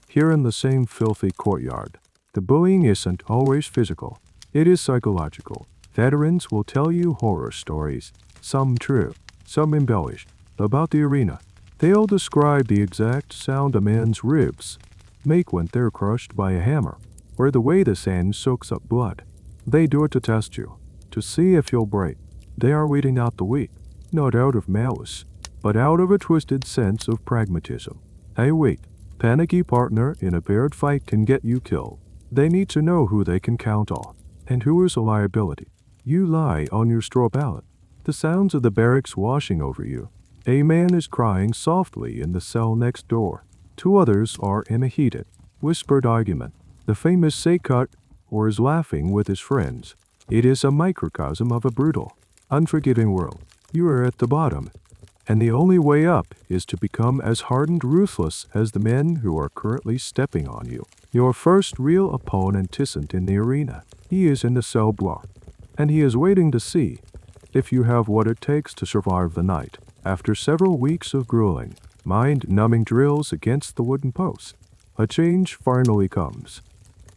here in the same filthy courtyard. The bullying isn't always physical, it is psychological. Veterans will tell you horror stories, some true, some embellished, about the arena. They'll describe the exact sound a man's ribs make when they're crushed by a hammer, or the way the sand soaks up blood. They do it to test you, to see if you'll break. They are weeding out the weak, not out of malice, but out of a twisted sense of pragmatism. Hey wait, panicky partner in a paired fight can get you killed. They need to know who they can count on, and who is a liability. You lie on your straw pallet, the sounds of the barracks washing over you. A man is crying softly in the cell next door. Two others are in a heated, whispered argument. The famous Saycut or is laughing with his friends. It is a microcosm of a brutal, unforgiving world. You are at the bottom, and the only way up is to become as hardened ruthless as the men who are currently stepping on you. Your first real opponent isn't in the arena. He is in the cell block, and he is waiting to see if you have what it takes to survive the night. After several weeks of grueling, mind-numbing drills against the wooden post, a change finally comes.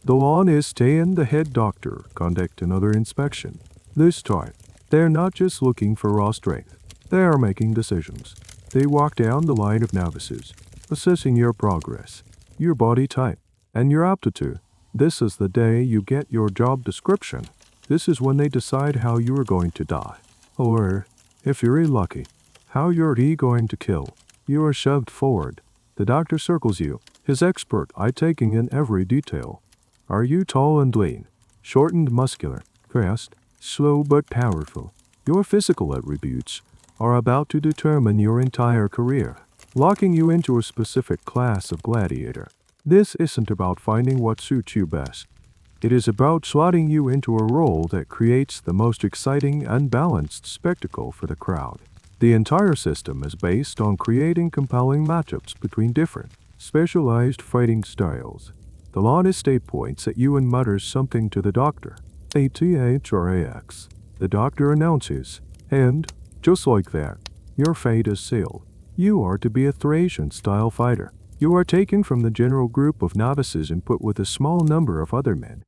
The Lanista and the head doctor conduct another inspection. This time, they're not just looking for raw strength. They are making decisions. They walk down the line of novices, assessing your progress, your body type, and your aptitude. This is the day you get your job description. This is when they decide how you are going to die. Or, if you're lucky, how you're going to kill. You are shoved forward. The doctor circles you, his expert eye taking in every detail. Are you tall and lean, short and muscular, fast, slow but powerful? Your physical attributes are about to determine your entire career, locking you into a specific class of gladiator. This isn't about finding what suits you best. It is about slotting you into a role that creates the most exciting, unbalanced spectacle for the crowd. The entire system is based on creating compelling matchups between different, specialized fighting styles. The Lanista points at you and mutters something to the doctor. ATHRAX. The doctor announces, and, just like that, your fate is sealed. You are to be a Thracian-style fighter. You are taken from the general group of novices and put with a small number of other men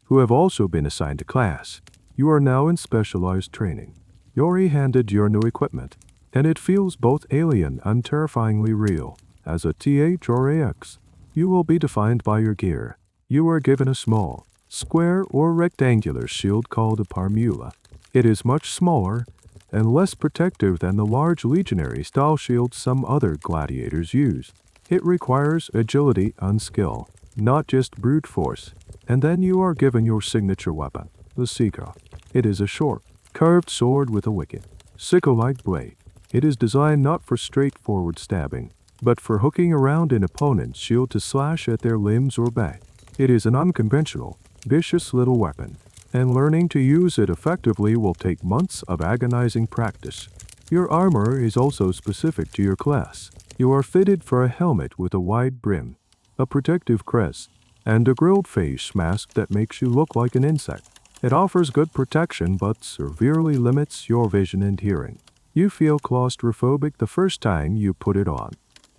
who have also been assigned a class. You are now in specialized training. You're handed your new equipment, and it feels both alien and terrifyingly real. As a THRAX, you will be defined by your gear. You are given a small, square or rectangular shield called a parmula. It is much smaller and less protective than the large legionary-style shields some other gladiators use. It requires agility and skill, not just brute force. And then you are given your signature weapon, the Sika. It is a short, curved sword with a wicked, sickle-like blade. It is designed not for straightforward stabbing, but for hooking around an opponent's shield to slash at their limbs or back. It is an unconventional, vicious little weapon, and learning to use it effectively will take months of agonizing practice. Your armor is also specific to your class. You are fitted for a helmet with a wide brim, a protective crest, and a grilled face mask that makes you look like an insect. It offers good protection but severely limits your vision and hearing. You feel claustrophobic the first time you put it on.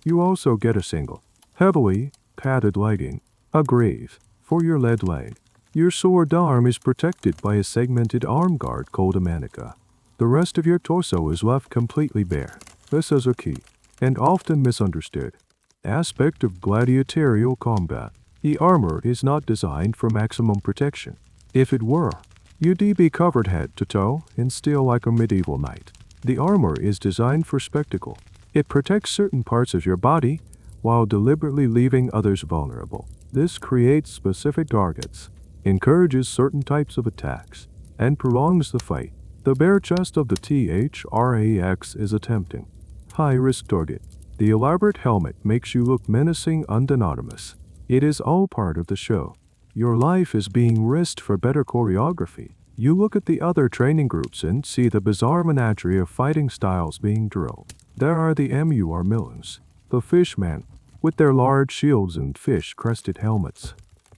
You also get a single, heavily padded legging, a greave, for your lead leg. Your sword arm is protected by a segmented arm guard called a manica. The rest of your torso is left completely bare. This is a key, and often misunderstood, aspect of gladiatorial combat. The armor is not designed for maximum protection. If it were, you'd be covered head to toe in steel like a medieval knight. The armor is designed for spectacle. It protects certain parts of your body while deliberately leaving others vulnerable. This creates specific targets, encourages certain types of attacks, and prolongs the fight. The bare chest of the THRAX is a tempting, high-risk target. The elaborate helmet makes you look menacing and anonymous. It is all part of the show. Your life is being risked for better choreography. You look at the other training groups and see the bizarre menagerie of fighting styles being drilled. There are the MUR-Millers, the fishmen, with their large shields and fish-crested helmets,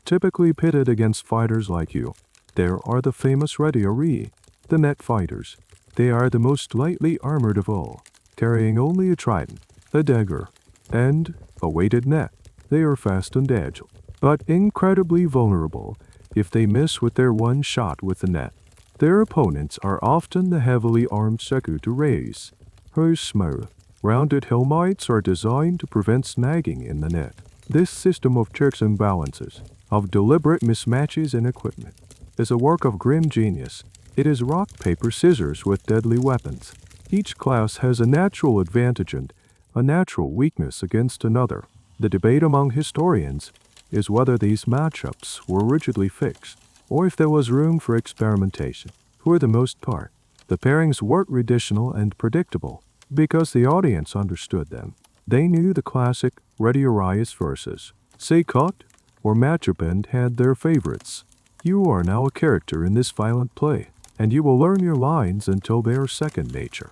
typically pitted against fighters like you. There are the famous restorative, the net fighters. They are the most lightly armored of all, carrying only a trident, a dagger, and a weighted net. They are fast and agile, but incredibly vulnerable if they miss with their one shot with the net. Their opponents are often the heavily armed secutaries, whose smooth, rounded helmets are designed to prevent snagging in the net. This system of checks and balances, of deliberate mismatches in equipment, is a work of grim genius. It is rock, paper, scissors with deadly weapons. Each class has a natural advantage and a natural weakness against another. The debate among historians is whether these matchups were rigidly fixed, or if there was room for experimentation. For the most part, the pairings were traditional and predictable, because the audience understood them. They knew the classic restorative verses. Say cut or matchup and had their favorites. You are now a character in this violent play, and you will learn your lines until they are second nature.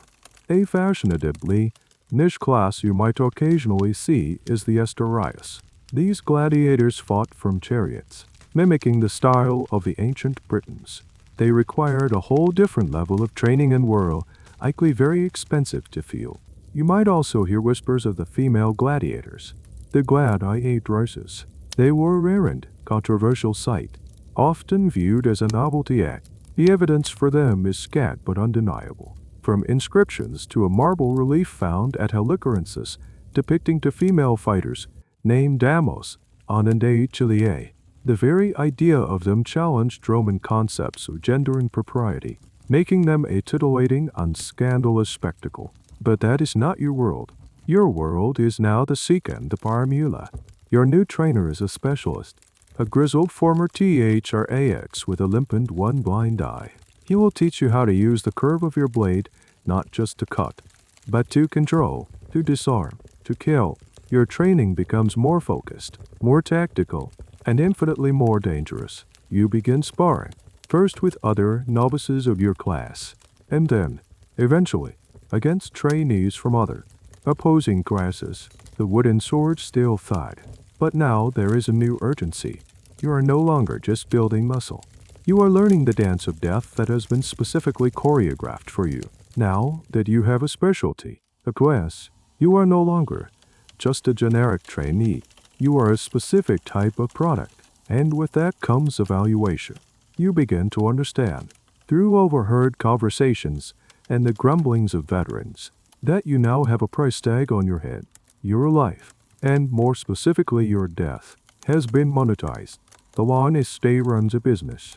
A fashionably niche class you might occasionally see is the restorative. These gladiators fought from chariots, mimicking the style of the ancient Britons. They required a whole different level of training and were likely very expensive to field. You might also hear whispers of the female gladiators, the gladiatresses. They were a rare and controversial sight, often viewed as a novelty act. The evidence for them is scant but undeniable, from inscriptions to a marble relief found at Halicarnassus depicting two female fighters named Damos, Anande Chiliae. The very idea of them challenged Roman concepts of gender and propriety, making them a titillating and scandalous spectacle. But that is not your world. Your world is now the Sika and the Parmula. Your new trainer is a specialist, a grizzled former THRAX with a limp and one blind eye. He will teach you how to use the curve of your blade not just to cut, but to control, to disarm, to kill. Your training becomes more focused, more tactical, and infinitely more dangerous. You begin sparring, first with other novices of your class, and then, eventually, against trainees from other, opposing classes. The wooden sword still thud, but now there is a new urgency. You are no longer just building muscle. You are learning the dance of death that has been specifically choreographed for you. Now that you have a specialty, a class, you are no longer just a generic trainee. You are a specific type of product, and with that comes evaluation. You begin to understand through overheard conversations and the grumblings of veterans, that you now have a price tag on your head. Your life, and more specifically your death, has been monetized. The honest day runs a business,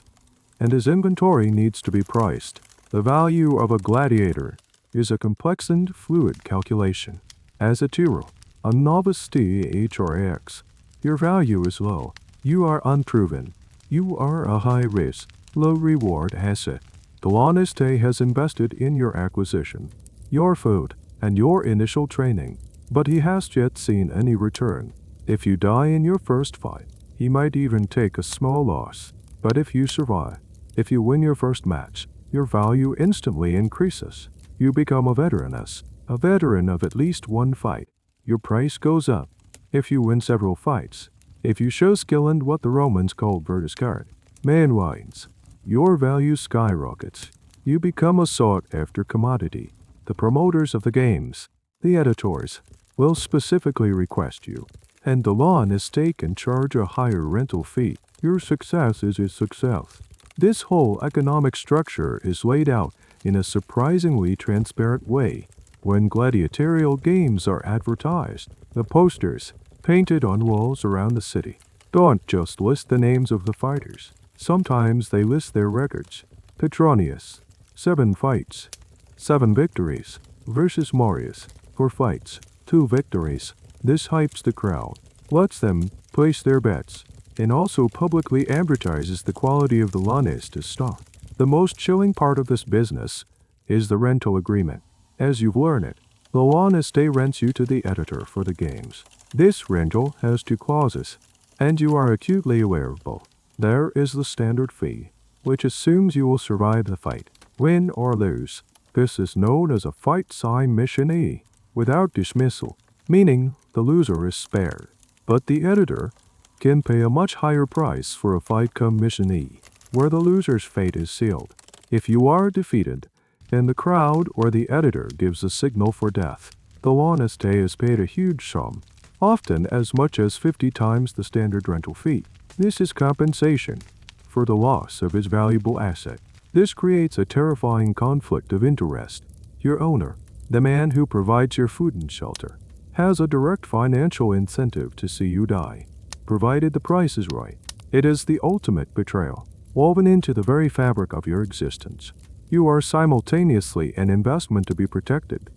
and his inventory needs to be priced. The value of a gladiator is a complex and fluid calculation. As a hero, a novice THRX, your value is low. You are unproven. You are a high-risk, low-reward asset. The honest day has invested in your acquisition, your food, and your initial training, but he has yet seen any return. If you die in your first fight, he might even take a small loss. But if you survive, if you win your first match, your value instantly increases. You become a veteraness, a veteran of at least one fight. Your price goes up. If you win several fights, if you show skill in what the Romans called vertiscard, man wines, your value skyrockets. You become a sought-after commodity. The promoters of the games, the editors, will specifically request you, and the honest can charge a higher rental fee. Your success is his success. This whole economic structure is laid out in a surprisingly transparent way. When gladiatorial games are advertised, the posters, painted on walls around the city, don't just list the names of the fighters. Sometimes they list their records. Petronius, 7 fights, 7 victories, versus Marius, 4 fights, 2 victories. This hypes the crowd, lets them place their bets, and also publicly advertises the quality of the honest stock. The most chilling part of this business is the rental agreement. As you've learned it, the honest rents you to the editor for the games. This rental has 2 clauses, and you are acutely aware of both. There is the standard fee, which assumes you will survive the fight, win or lose. This is known as a fight sign mission E, without dismissal, meaning the loser is spared. But the editor can pay a much higher price for a fight come mission E, where the loser's fate is sealed. If you are defeated, and the crowd or the editor gives a signal for death, the honest is paid a huge sum, often as much as 50 times the standard rental fee. This is compensation for the loss of his valuable asset. This creates a terrifying conflict of interest. Your owner, the man who provides your food and shelter, has a direct financial incentive to see you die, provided the price is right. It is the ultimate betrayal, woven into the very fabric of your existence. You are simultaneously an investment to be protected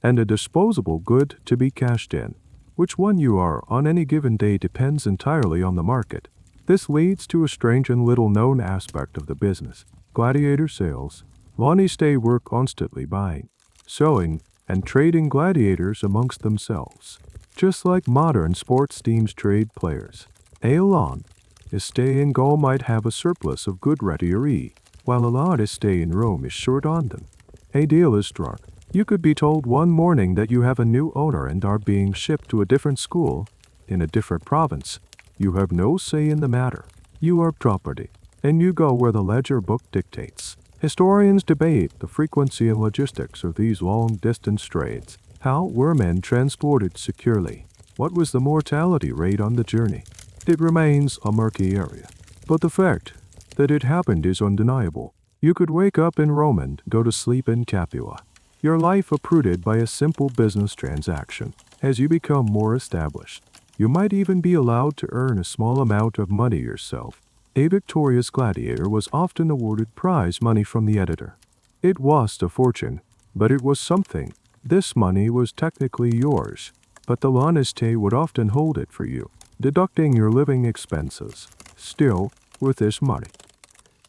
and a disposable good to be cashed in. Which one you are on any given day depends entirely on the market. This leads to a strange and little-known aspect of the business. Gladiator sales. Honest were constantly buying, selling, and trading gladiators amongst themselves, just like modern sports teams trade players. Aelon, Estée in Gaul might have a surplus of good retiree, while a lot Estée in Rome is short on them. A deal is struck. You could be told one morning that you have a new owner and are being shipped to a different school in a different province. You have no say in the matter. You are property, and you go where the ledger book dictates. Historians debate the frequency and logistics of these long-distance trades. How were men transported securely? What was the mortality rate on the journey? It remains a murky area, but the fact that it happened is undeniable. You could wake up in Rome and go to sleep in Capua. Your life uprooted by a simple business transaction. As you become more established, you might even be allowed to earn a small amount of money yourself. A victorious gladiator was often awarded prize money from the editor. It was a fortune, but it was something. This money was technically yours, but the honeste would often hold it for you, deducting your living expenses. Still, with this money,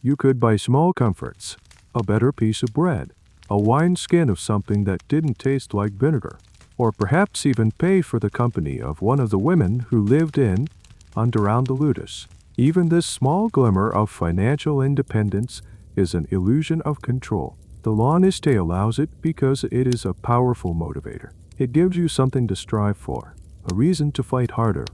you could buy small comforts, a better piece of bread, a wineskin of something that didn't taste like vinegar, or perhaps even pay for the company of one of the women who lived in and around the ludus. Even this small glimmer of financial independence is an illusion of control. The honeste allows it because it is a powerful motivator. It gives you something to strive for, a reason to fight harder.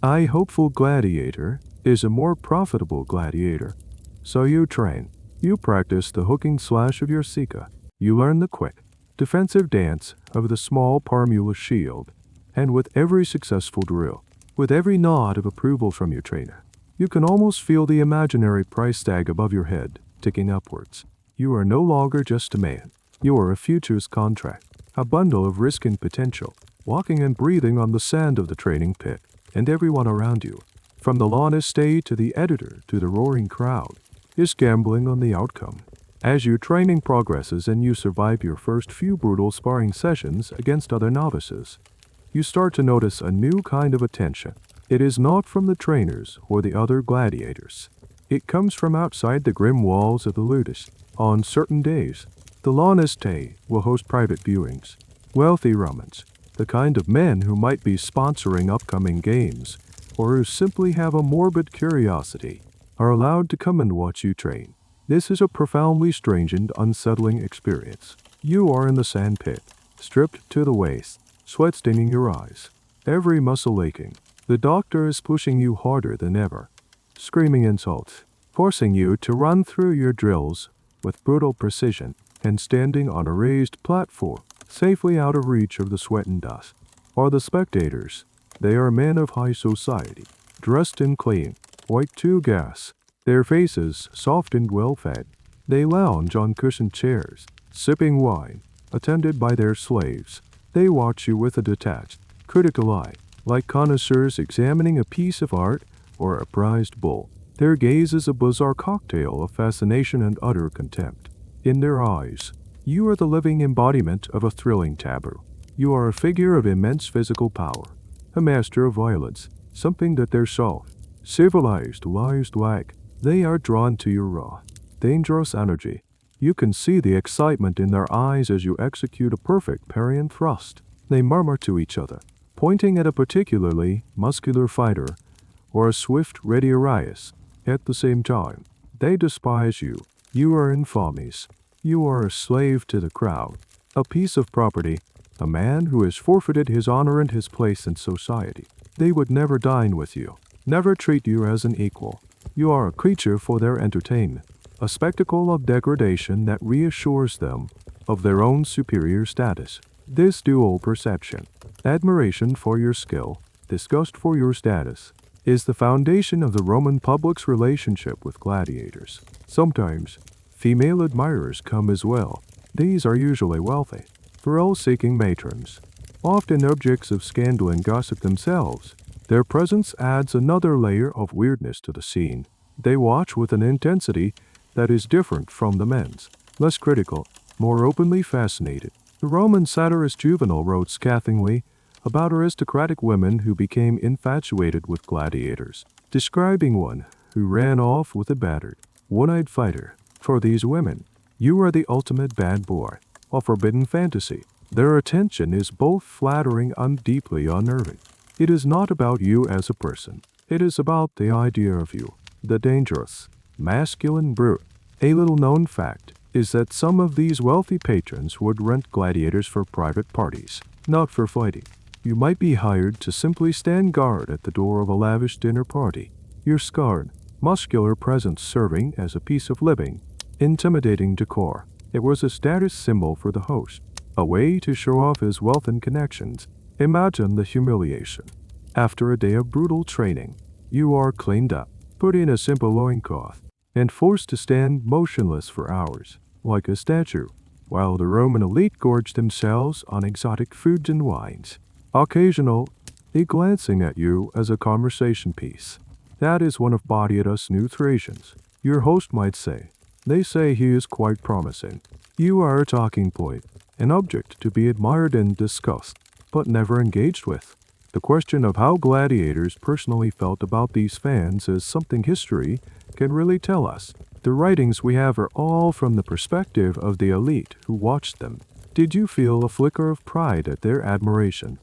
A hopeful gladiator is a more profitable gladiator. So you train. You practice the hooking slash of your sika. You learn the quick, defensive dance of the small parmula shield, and with every successful drill, with every nod of approval from your trainer, you can almost feel the imaginary price tag above your head ticking upwards. You are no longer just a man. You are a future's contract, a bundle of risk and potential, walking and breathing on the sand of the training pit, and everyone around you, from the lawn estate to the editor to the roaring crowd, is gambling on the outcome. As your training progresses and you survive your first few brutal sparring sessions against other novices, you start to notice a new kind of attention. It is not from the trainers or the other gladiators. It comes from outside the grim walls of the ludus. On certain days, the lawn estate will host private viewings. Wealthy Romans, the kind of men who might be sponsoring upcoming games, or who simply have a morbid curiosity, are allowed to come and watch you train. This is a profoundly strange and unsettling experience. You are in the sand pit, stripped to the waist, sweat staining your eyes, every muscle aching. The doctor is pushing you harder than ever, screaming insults, forcing you to run through your drills with brutal precision, and standing on a raised platform, safely out of reach of the sweat and dust, are the spectators. They are men of high society, dressed in clean, white gas, their faces soft and well-fed. They lounge on cushioned chairs, sipping wine, attended by their slaves. They watch you with a detached, critical eye, like connoisseurs examining a piece of art or a prized bull. Their gaze is a bizarre cocktail of fascination and utter contempt. In their eyes, you are the living embodiment of a thrilling taboo. You are a figure of immense physical power, a master of violence, something that their soft, civilized lives lack. They are drawn to your raw, dangerous energy. You can see the excitement in their eyes as you execute a perfect parry and thrust. They murmur to each other, pointing at a particularly muscular fighter or a swift ready Arias. At the same time, they despise you. You are infamies. You are a slave to the crowd, a piece of property, a man who has forfeited his honor and his place in society. They would never dine with you, never treat you as an equal. You are a creature for their entertainment, a spectacle of degradation that reassures them of their own superior status. This dual perception, admiration for your skill, disgust for your status, is the foundation of the Roman public's relationship with gladiators. Sometimes, female admirers come as well. These are usually wealthy, thrill-seeking matrons, often objects of scandal and gossip themselves. Their presence adds another layer of weirdness to the scene. They watch with an intensity that is different from the men's, less critical, more openly fascinated. The Roman satirist Juvenal wrote scathingly about aristocratic women who became infatuated with gladiators, describing one who ran off with a battered, one-eyed fighter. For these women, you are the ultimate bad boy, a forbidden fantasy. Their attention is both flattering and deeply unnerving. It is not about you as a person. It is about the idea of you, the dangerous, masculine brute. A little-known fact is that some of these wealthy patrons would rent gladiators for private parties, not for fighting. You might be hired to simply stand guard at the door of a lavish dinner party, your scarred, muscular presence serving as a piece of living, intimidating decor. It was a status symbol for the host, a way to show off his wealth and connections. Imagine the humiliation. After a day of brutal training, you are cleaned up, put in a simple loincloth, and forced to stand motionless for hours, like a statue, while the Roman elite gorged themselves on exotic foods and wines, occasionally glancing at you as a conversation piece. That is one of Badiada's new Thracians. Your host might say. They say he is quite promising. You are a talking point, an object to be admired and discussed, but never engaged with. The question of how gladiators personally felt about these fans is something history can really tell us. The writings we have are all from the perspective of the elite who watched them. Did you feel a flicker of pride at their admiration?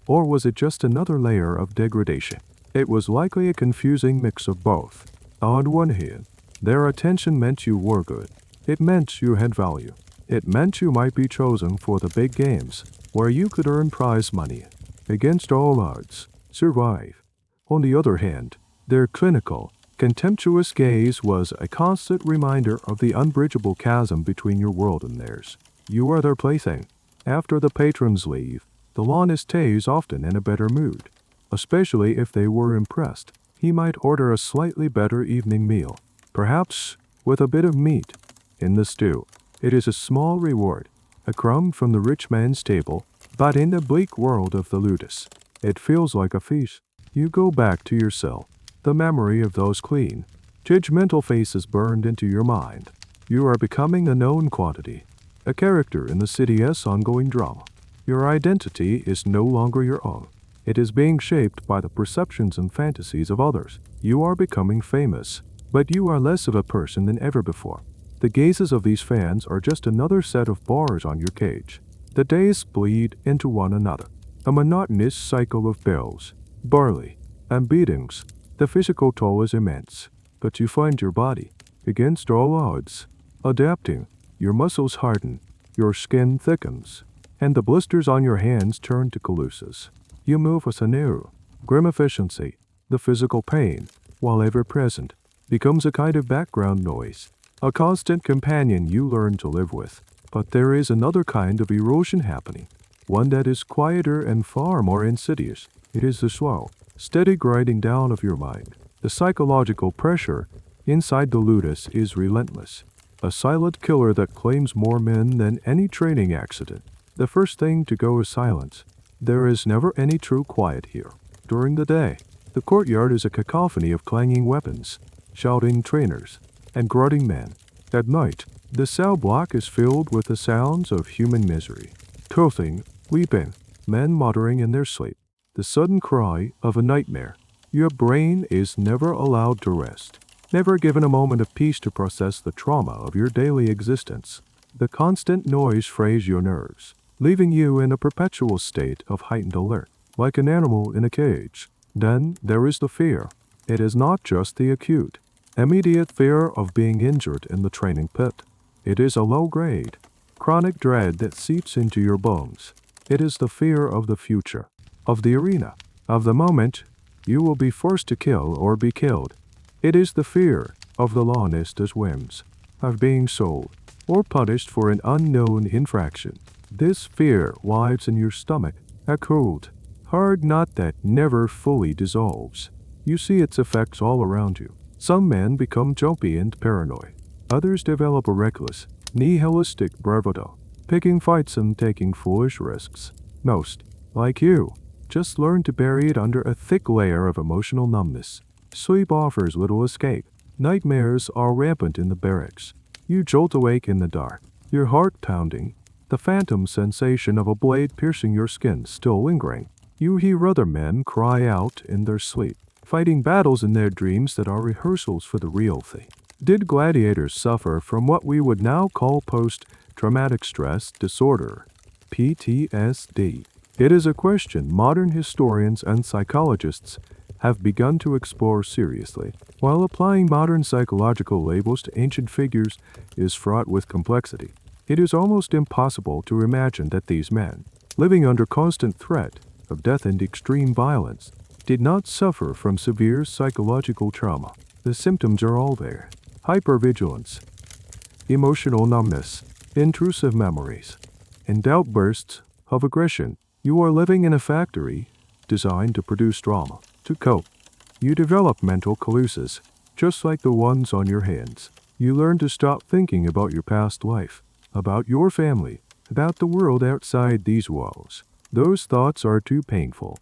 Or was it just another layer of degradation? It was likely a confusing mix of both. On one hand, their attention meant you were good. It meant you had value. It meant you might be chosen for the big games, where you could earn prize money, against all odds, survive. On the other hand, their clinical, contemptuous gaze was a constant reminder of the unbridgeable chasm between your world and theirs. You are their plaything. After the patrons leave, the lawniste is often in a better mood, especially if they were impressed. He might order a slightly better evening meal, perhaps with a bit of meat, In the stew, it is a small reward, a crumb from the rich man's table, but in the bleak world of the ludus, it feels like a feast. You go back to your cell, the memory of those clean, judgmental faces burned into your mind. You are becoming a known quantity, a character in the city's ongoing drama. Your identity is no longer your own. It is being shaped by the perceptions and fantasies of others. You are becoming famous, but you are less of a person than ever before. The gazes of these fans are just another set of bars on your cage. The days bleed into one another, a monotonous cycle of bells, barley, and beatings. The physical toll is immense, but you find your body, against all odds, adapting. Your muscles harden, your skin thickens, and the blisters on your hands turn to calluses. You move with a new, grim efficiency. The physical pain, while ever present, becomes a kind of background noise, a constant companion you learn to live with. But there is another kind of erosion happening, one that is quieter and far more insidious. It is the slow, steady grinding down of your mind. The psychological pressure inside the ludus is relentless, a silent killer that claims more men than any training accident. The first thing to go is silence. There is never any true quiet here. During the day, the courtyard is a cacophony of clanging weapons, shouting trainers, and grunting men. At night, the cell block is filled with the sounds of human misery. Coughing, weeping, men muttering in their sleep. The sudden cry of a nightmare. Your brain is never allowed to rest, never given a moment of peace to process the trauma of your daily existence. The constant noise frays your nerves, leaving you in a perpetual state of heightened alert, like an animal in a cage. Then there is the fear. It is not just the acute, immediate fear of being injured in the training pit. It is a low-grade, chronic dread that seeps into your bones. It is the fear of the future, of the arena, of the moment you will be forced to kill or be killed. It is the fear of the lawless's whims, of being sold or punished for an unknown infraction. This fear lies in your stomach, a cold, hard knot that never fully dissolves. You see its effects all around you. Some men become jumpy and paranoid. Others develop a reckless, nihilistic bravado, picking fights and taking foolish risks. Most, like you, just learn to bury it under a thick layer of emotional numbness. Sleep offers little escape. Nightmares are rampant in the barracks. You jolt awake in the dark, your heart pounding, the phantom sensation of a blade piercing your skin still lingering. You hear other men cry out in their sleep, fighting battles in their dreams that are rehearsals for the real thing. Did gladiators suffer from what we would now call post-traumatic stress disorder, PTSD? It is a question modern historians and psychologists have begun to explore seriously. While applying modern psychological labels to ancient figures is fraught with complexity, it is almost impossible to imagine that these men, living under constant threat of death and extreme violence, did not suffer from severe psychological trauma. The symptoms are all there: hypervigilance, emotional numbness, intrusive memories, and outbursts of aggression. You are living in a factory designed to produce drama. To cope, you develop mental calluses, just like the ones on your hands. You learn to stop thinking about your past life, about your family, about the world outside these walls. Those thoughts are too painful.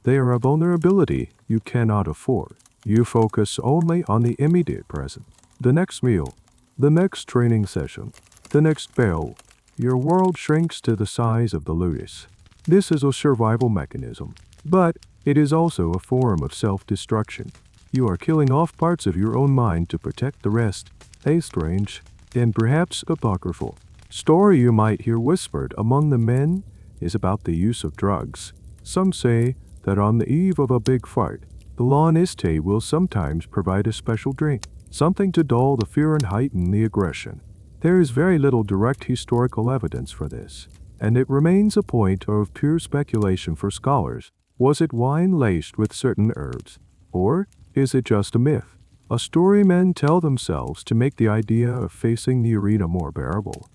They are a vulnerability you cannot afford. You focus only on the immediate present. The next meal, the next training session, the next bell. Your world shrinks to the size of the ludus. This is a survival mechanism, but it is also a form of self-destruction. You are killing off parts of your own mind to protect the rest. A strange, and perhaps apocryphal, story you might hear whispered among the men is about the use of drugs. Some say that on the eve of a big fight, the laniste will sometimes provide a special drink, something to dull the fear and heighten the aggression. There is very little direct historical evidence for this, and it remains a point of pure speculation for scholars. Was it wine laced with certain herbs, or is it just a myth? A story men tell themselves to make the idea of facing the arena more bearable.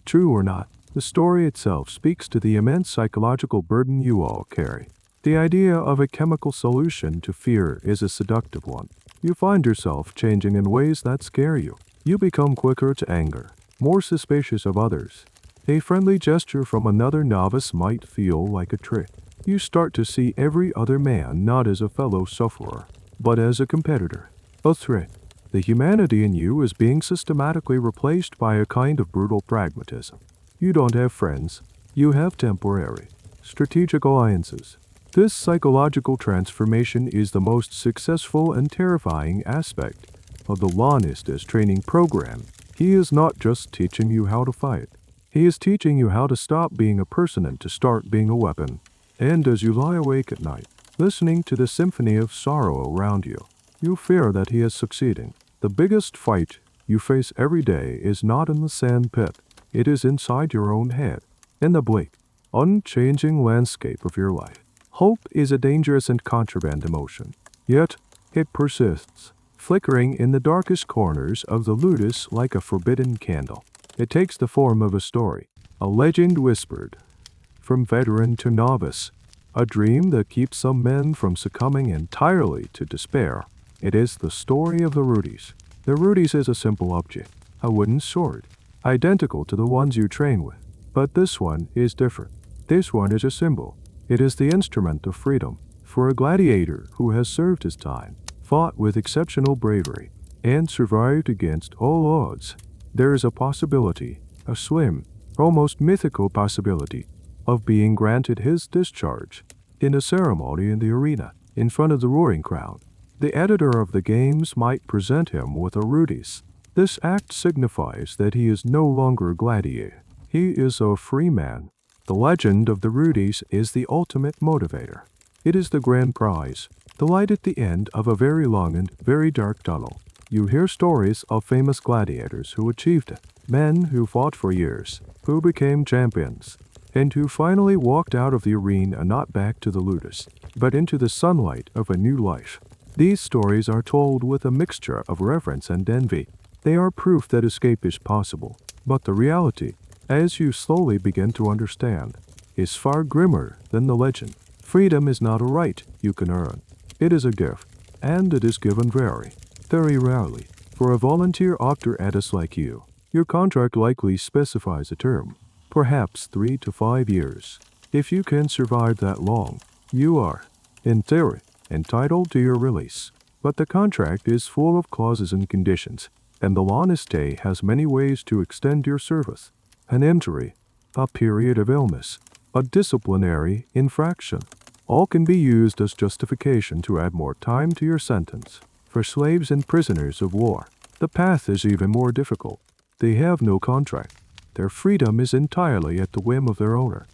True or not, the story itself speaks to the immense psychological burden you all carry. The idea of a chemical solution to fear is a seductive one. You find yourself changing in ways that scare you. You become quicker to anger, more suspicious of others. A friendly gesture from another novice might feel like a trick. You start to see every other man not as a fellow sufferer, but as a competitor, a threat. The humanity in you is being systematically replaced by a kind of brutal pragmatism. You don't have friends, you have temporary, strategic alliances. This psychological transformation is the most successful and terrifying aspect of the Lannister's training program. He is not just teaching you how to fight. He is teaching you how to stop being a person and to start being a weapon. And as you lie awake at night, listening to the symphony of sorrow around you, you fear that he is succeeding. The biggest fight you face every day is not in the sand pit. It is inside your own head, in the bleak, unchanging landscape of your life. Hope is a dangerous and contraband emotion, yet it persists, flickering in the darkest corners of the ludus like a forbidden candle. It takes the form of a story, a legend whispered, from veteran to novice, a dream that keeps some men from succumbing entirely to despair. It is the story of the Rudies. The Rudies is a simple object, a wooden sword, identical to the ones you train with. But this one is different. This one is a symbol. It is the instrument of freedom. For a gladiator who has served his time, fought with exceptional bravery, and survived against all odds, there is a possibility, a slim, almost mythical possibility, of being granted his discharge in a ceremony in the arena, in front of the roaring crowd. The editor of the games might present him with a Rudies. This act signifies that he is no longer a gladiator. He is a free man. The legend of the Rudies is the ultimate motivator. It is the grand prize, the light at the end of a very long and very dark tunnel. You hear stories of famous gladiators who achieved it, men who fought for years, who became champions, and who finally walked out of the arena not back to the ludus, but into the sunlight of a new life. These stories are told with a mixture of reverence and envy. They are proof that escape is possible, but the reality, as you slowly begin to understand, is far grimmer than the legend. Freedom is not a right you can earn. It is a gift, and it is given very, very rarely. For a volunteer octor-addis like you, your contract likely specifies a term, perhaps 3 to 5 years. If you can survive that long, you are, in theory, entitled to your release. But the contract is full of clauses and conditions, and the Lannister has many ways to extend your service. An injury, a period of illness, a disciplinary infraction, all can be used as justification to add more time to your sentence. For slaves and prisoners of war, the path is even more difficult. They have no contract. Their freedom is entirely at the whim of their owner.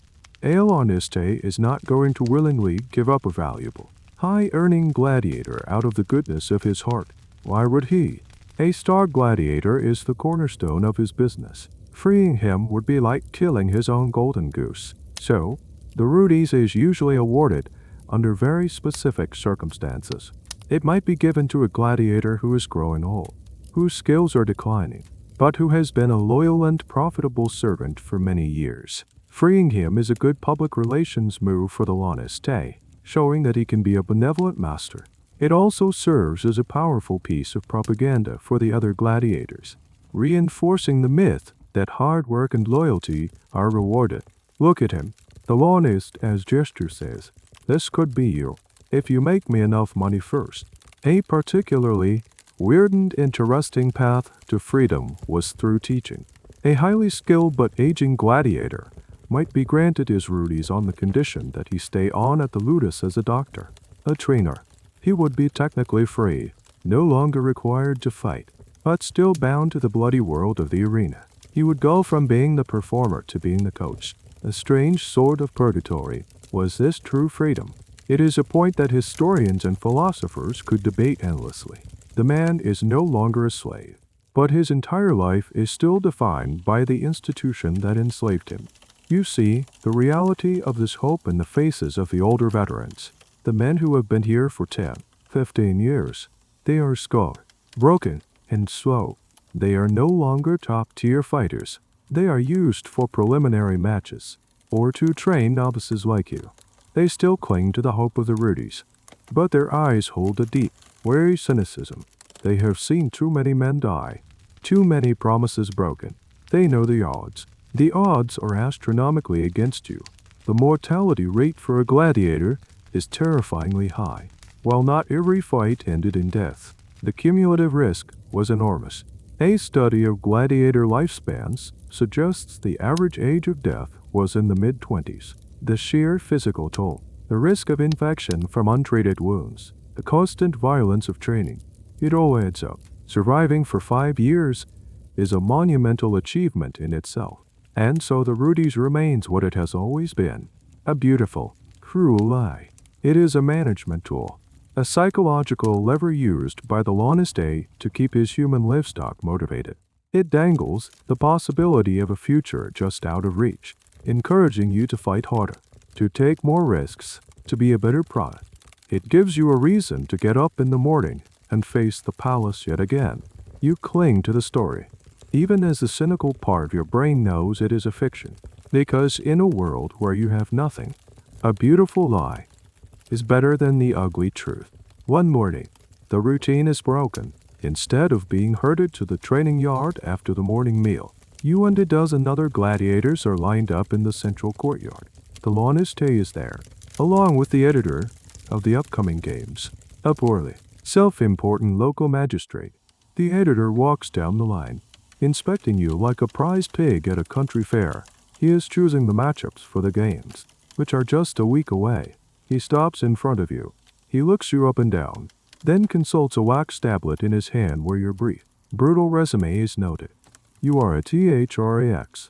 A Lannister is not going to willingly give up a valuable, high-earning gladiator out of the goodness of his heart. Why would he? A star gladiator is the cornerstone of his business. Freeing him would be like killing his own golden goose. So, the Rudies is usually awarded under very specific circumstances. It might be given to a gladiator who is growing old, whose skills are declining, but who has been a loyal and profitable servant for many years. Freeing him is a good public relations move for the Lannister, showing that he can be a benevolent master. It also serves as a powerful piece of propaganda for the other gladiators, reinforcing the myth that hard work and loyalty are rewarded. Look at him. The Lannister's gesture says, "This could be you, if you make me enough money first." A particularly weird and interesting path to freedom was through teaching. A highly skilled but aging gladiator might be granted his Rudies on the condition that he stay on at the ludus as a doctor, a trainer. He would be technically free, no longer required to fight, but still bound to the bloody world of the arena. He would go from being the performer to being the coach. A strange sort of purgatory. Was this true freedom? It is a point that historians and philosophers could debate endlessly. The man is no longer a slave, but his entire life is still defined by the institution that enslaved him. You see the reality of this hope in the faces of the older veterans, the men who have been here for 10, 15 years. They are scarred, broken, and slow. They are no longer top-tier fighters. They are used for preliminary matches, or to train novices like you. They still cling to the hope of the Rudies, but their eyes hold a deep, wary cynicism. They have seen too many men die, too many promises broken. They know the odds. The odds are astronomically against you. The mortality rate for a gladiator is terrifyingly high. While not every fight ended in death, the cumulative risk was enormous. A study of gladiator lifespans suggests the average age of death was in the mid-20s. The sheer physical toll, the risk of infection from untreated wounds, the constant violence of training, it all adds up. Surviving for 5 years is a monumental achievement in itself. And so the Rudy's remains what it has always been, a beautiful, cruel lie. It is a management tool, a psychological lever used by the Loniste to keep his human livestock motivated. It dangles the possibility of a future just out of reach, encouraging you to fight harder, to take more risks, to be a better product. It gives you a reason to get up in the morning and face the palace yet again. You cling to the story, even as the cynical part of your brain knows it is a fiction, because in a world where you have nothing, a beautiful lie is better than the ugly truth. One morning, the routine is broken. Instead of being herded to the training yard after the morning meal, you and a dozen other gladiators are lined up in the central courtyard. The Loniste is there, along with the editor of the upcoming games, a poorly self-important local magistrate. The editor walks down the line, inspecting you like a prize pig at a country fair. He is choosing the matchups for the games, which are just a week away. He stops in front of you. He looks you up and down, then consults a wax tablet in his hand where your brief, brutal resume is noted. You are a THRAX,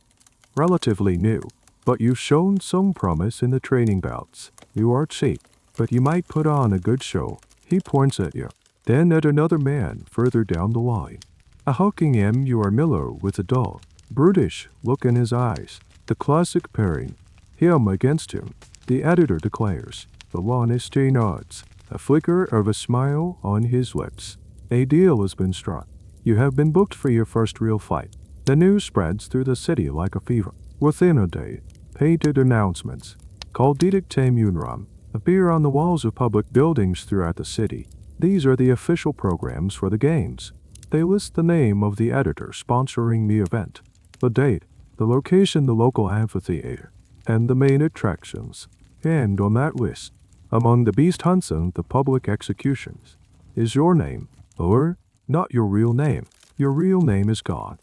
relatively new, but you've shown some promise in the training bouts. You are cheap, but you might put on a good show. He points at you, then at another man further down the line. A hulking M, you are Miller with a dull, brutish look in his eyes. The classic pairing, him against him. The editor declares. The Loniste nods, a flicker of a smile on his lips. A deal has been struck. You have been booked for your first real fight. The news spreads through the city like a fever. Within a day, painted announcements, called Didicte Munram, appear on the walls of public buildings throughout the city. These are the official programs for the games. They list the name of the editor sponsoring the event, the date, the location, the local amphitheater, and the main attractions. And on that list, among the beast hunts and the public executions, is your name, or not your real name. Your real name is gone.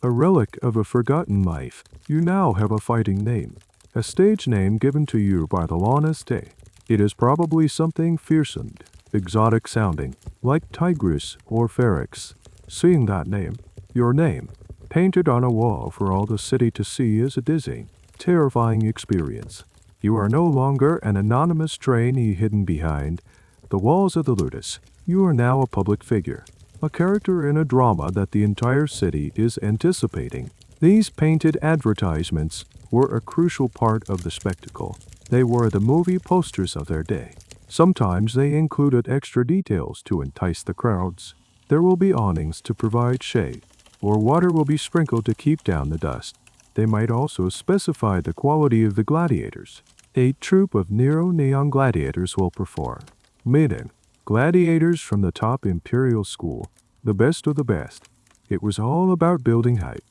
A relic of a forgotten life. You now have a fighting name, a stage name given to you by the Loniste. It is probably something fearsome, exotic sounding, like Tigris or Feryx. Seeing that name, your name, painted on a wall for all the city to see is a dizzying, terrifying experience. You are no longer an anonymous trainee hidden behind the walls of the Ludus. You are now a public figure, a character in a drama that the entire city is anticipating. These painted advertisements were a crucial part of the spectacle. They were the movie posters of their day. Sometimes they included extra details to entice the crowds. There will be awnings to provide shade, or water will be sprinkled to keep down the dust. They might also specify the quality of the gladiators. A troupe of neon gladiators will perform. Meaning, gladiators from the top imperial school, the best of the best. It was all about building hype.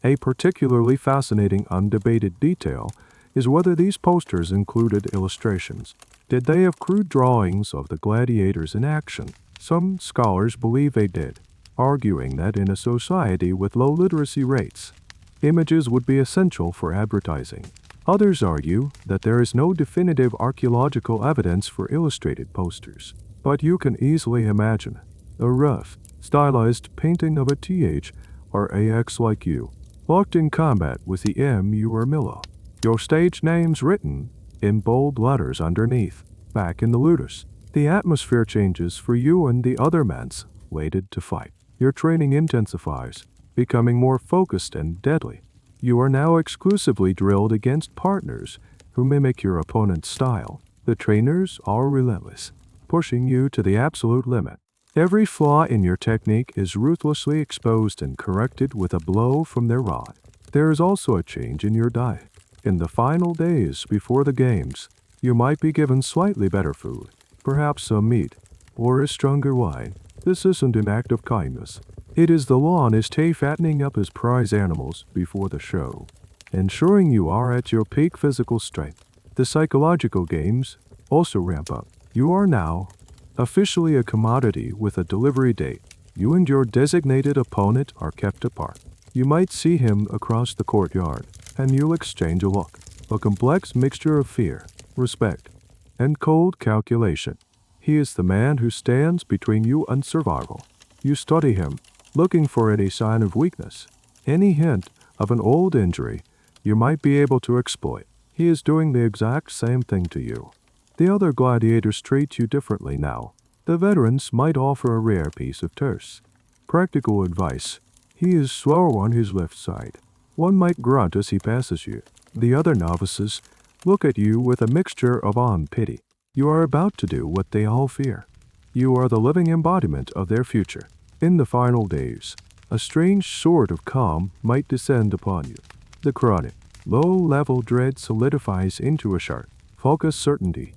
A particularly fascinating undebated detail is whether these posters included illustrations. Did they have crude drawings of the gladiators in action? Some scholars believe they did, arguing that in a society with low literacy rates, images would be essential for advertising. Others argue that there is no definitive archaeological evidence for illustrated posters, but you can easily imagine a rough, stylized painting of a TH or AX like you, locked in combat with the M you are Milla. Your stage name's written in bold letters underneath. Back in the Ludus, the atmosphere changes for you and the other mans waited to fight. Your training intensifies, becoming more focused and deadly. You are now exclusively drilled against partners who mimic your opponent's style. The trainers are relentless, pushing you to the absolute limit. Every flaw in your technique is ruthlessly exposed and corrected with a blow from their rod. There is also a change in your diet. In the final days before the games, you might be given slightly better food, perhaps some meat, or a stronger wine. This isn't an act of kindness. It is the lawn is fattening up his prize animals before the show, ensuring you are at your peak physical strength. The psychological games also ramp up. You are now officially a commodity with a delivery date. You and your designated opponent are kept apart. You might see him across the courtyard, and you'll exchange a look. A complex mixture of fear, respect, and cold calculation. He is the man who stands between you and survival. You study him, looking for any sign of weakness, any hint of an old injury you might be able to exploit. He is doing the exact same thing to you. The other gladiators treat you differently now. The veterans might offer a rare piece of terse, practical advice. He is slow on his left side. One might grunt as he passes you. The other novices look at you with a mixture of awe and pity. You are about to do what they all fear. You are the living embodiment of their future. In the final days, a strange sort of calm might descend upon you. The chronic, low-level dread solidifies into a sharp, focused certainty.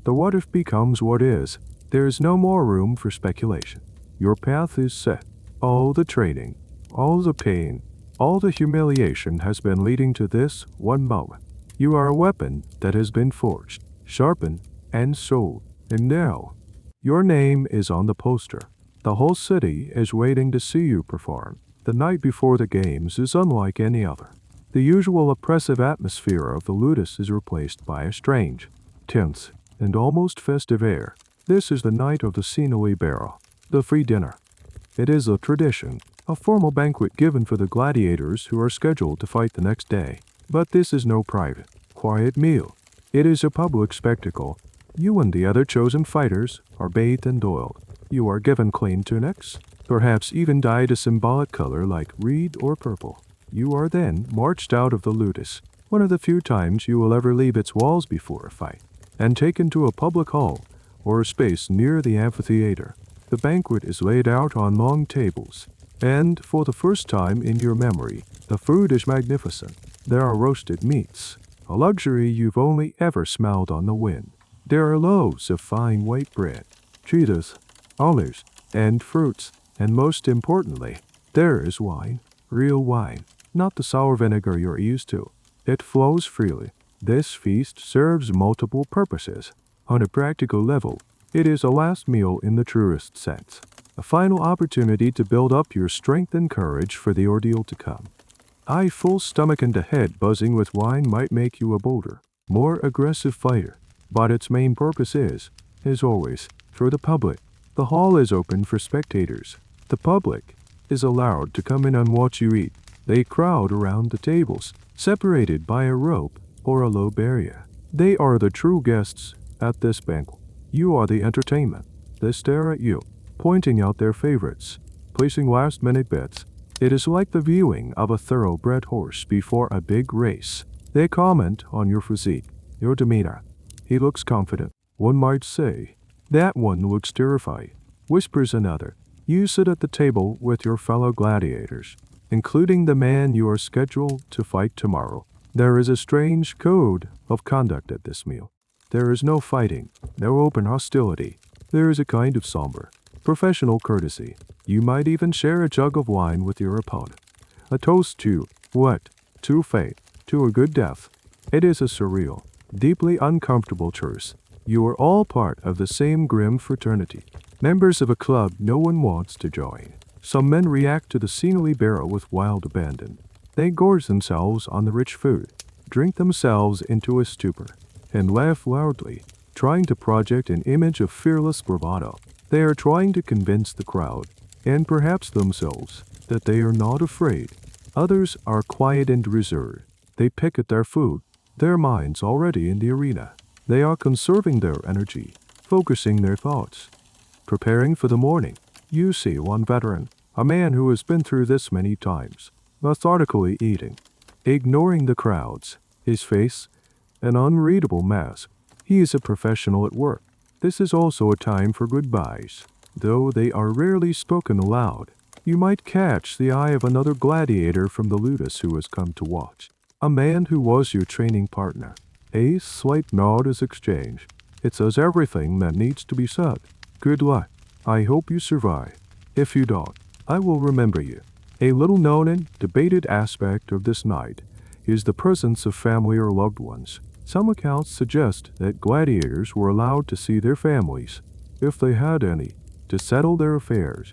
The what if becomes what is. There is no more room for speculation. Your path is set. All the training, all the pain, all the humiliation has been leading to this one moment. You are a weapon that has been forged, sharpened, and sold. And now, your name is on the poster. The whole city is waiting to see you perform. The night before the games is unlike any other. The usual oppressive atmosphere of the ludus is replaced by a strange, tense, and almost festive air. This is the night of the sine libera, the free dinner. It is a tradition, a formal banquet given for the gladiators who are scheduled to fight the next day. But this is no private, quiet meal. It is a public spectacle. You and the other chosen fighters are bathed and oiled. You are given clean tunics, perhaps even dyed a symbolic color like reed or purple. You are then marched out of the ludus, one of the few times you will ever leave its walls before a fight, and taken to a public hall or a space near the amphitheater. The banquet is laid out on long tables, and for the first time in your memory, the food is magnificent. There are roasted meats, a luxury you've only ever smelled on the wind. There are loaves of fine white bread, cheeses, olives, and fruits, and most importantly, there is wine, real wine, not the sour vinegar you're used to. It flows freely. This feast serves multiple purposes. On a practical level, it is a last meal in the truest sense, a final opportunity to build up your strength and courage for the ordeal to come. A full stomach and a head buzzing with wine might make you a bolder, more aggressive fighter, but its main purpose is, as always, for the public. The hall is open for spectators. The public is allowed to come in and watch you eat. They crowd around the tables, separated by a rope or a low barrier. They are the true guests at this banquet. You are the entertainment. They stare at you, pointing out their favorites, placing last-minute bets. It is like the viewing of a thoroughbred horse before a big race. They comment on your physique, your demeanor. He looks confident. One might say, that one looks terrified, whispers another. You sit at the table with your fellow gladiators, including the man you are scheduled to fight tomorrow. There is a strange code of conduct at this meal. There is no fighting, no open hostility. There is a kind of somber, professional courtesy. You might even share a jug of wine with your opponent. A toast to what? To fate, to a good death. It is a surreal, deeply uncomfortable truce. You are all part of the same grim fraternity, members of a club no one wants to join. Some men react to the sine libera with wild abandon. They gorge themselves on the rich food, drink themselves into a stupor, and laugh loudly, trying to project an image of fearless bravado. They are trying to convince the crowd, and perhaps themselves, that they are not afraid. Others are quiet and reserved. They pick at their food, their minds already in the arena. They are conserving their energy, focusing their thoughts, preparing for the morning. You see one veteran, a man who has been through this many times, methodically eating, ignoring the crowds, his face an unreadable mask. He is a professional at work. This is also a time for goodbyes, though they are rarely spoken aloud. You might catch the eye of another gladiator from the ludus who has come to watch, a man who was your training partner. A slight nod is exchanged. It says everything that needs to be said. Good luck. I hope you survive. If you don't, I will remember you. A little known and debated aspect of this night is the presence of family or loved ones. Some accounts suggest that gladiators were allowed to see their families, if they had any, to settle their affairs.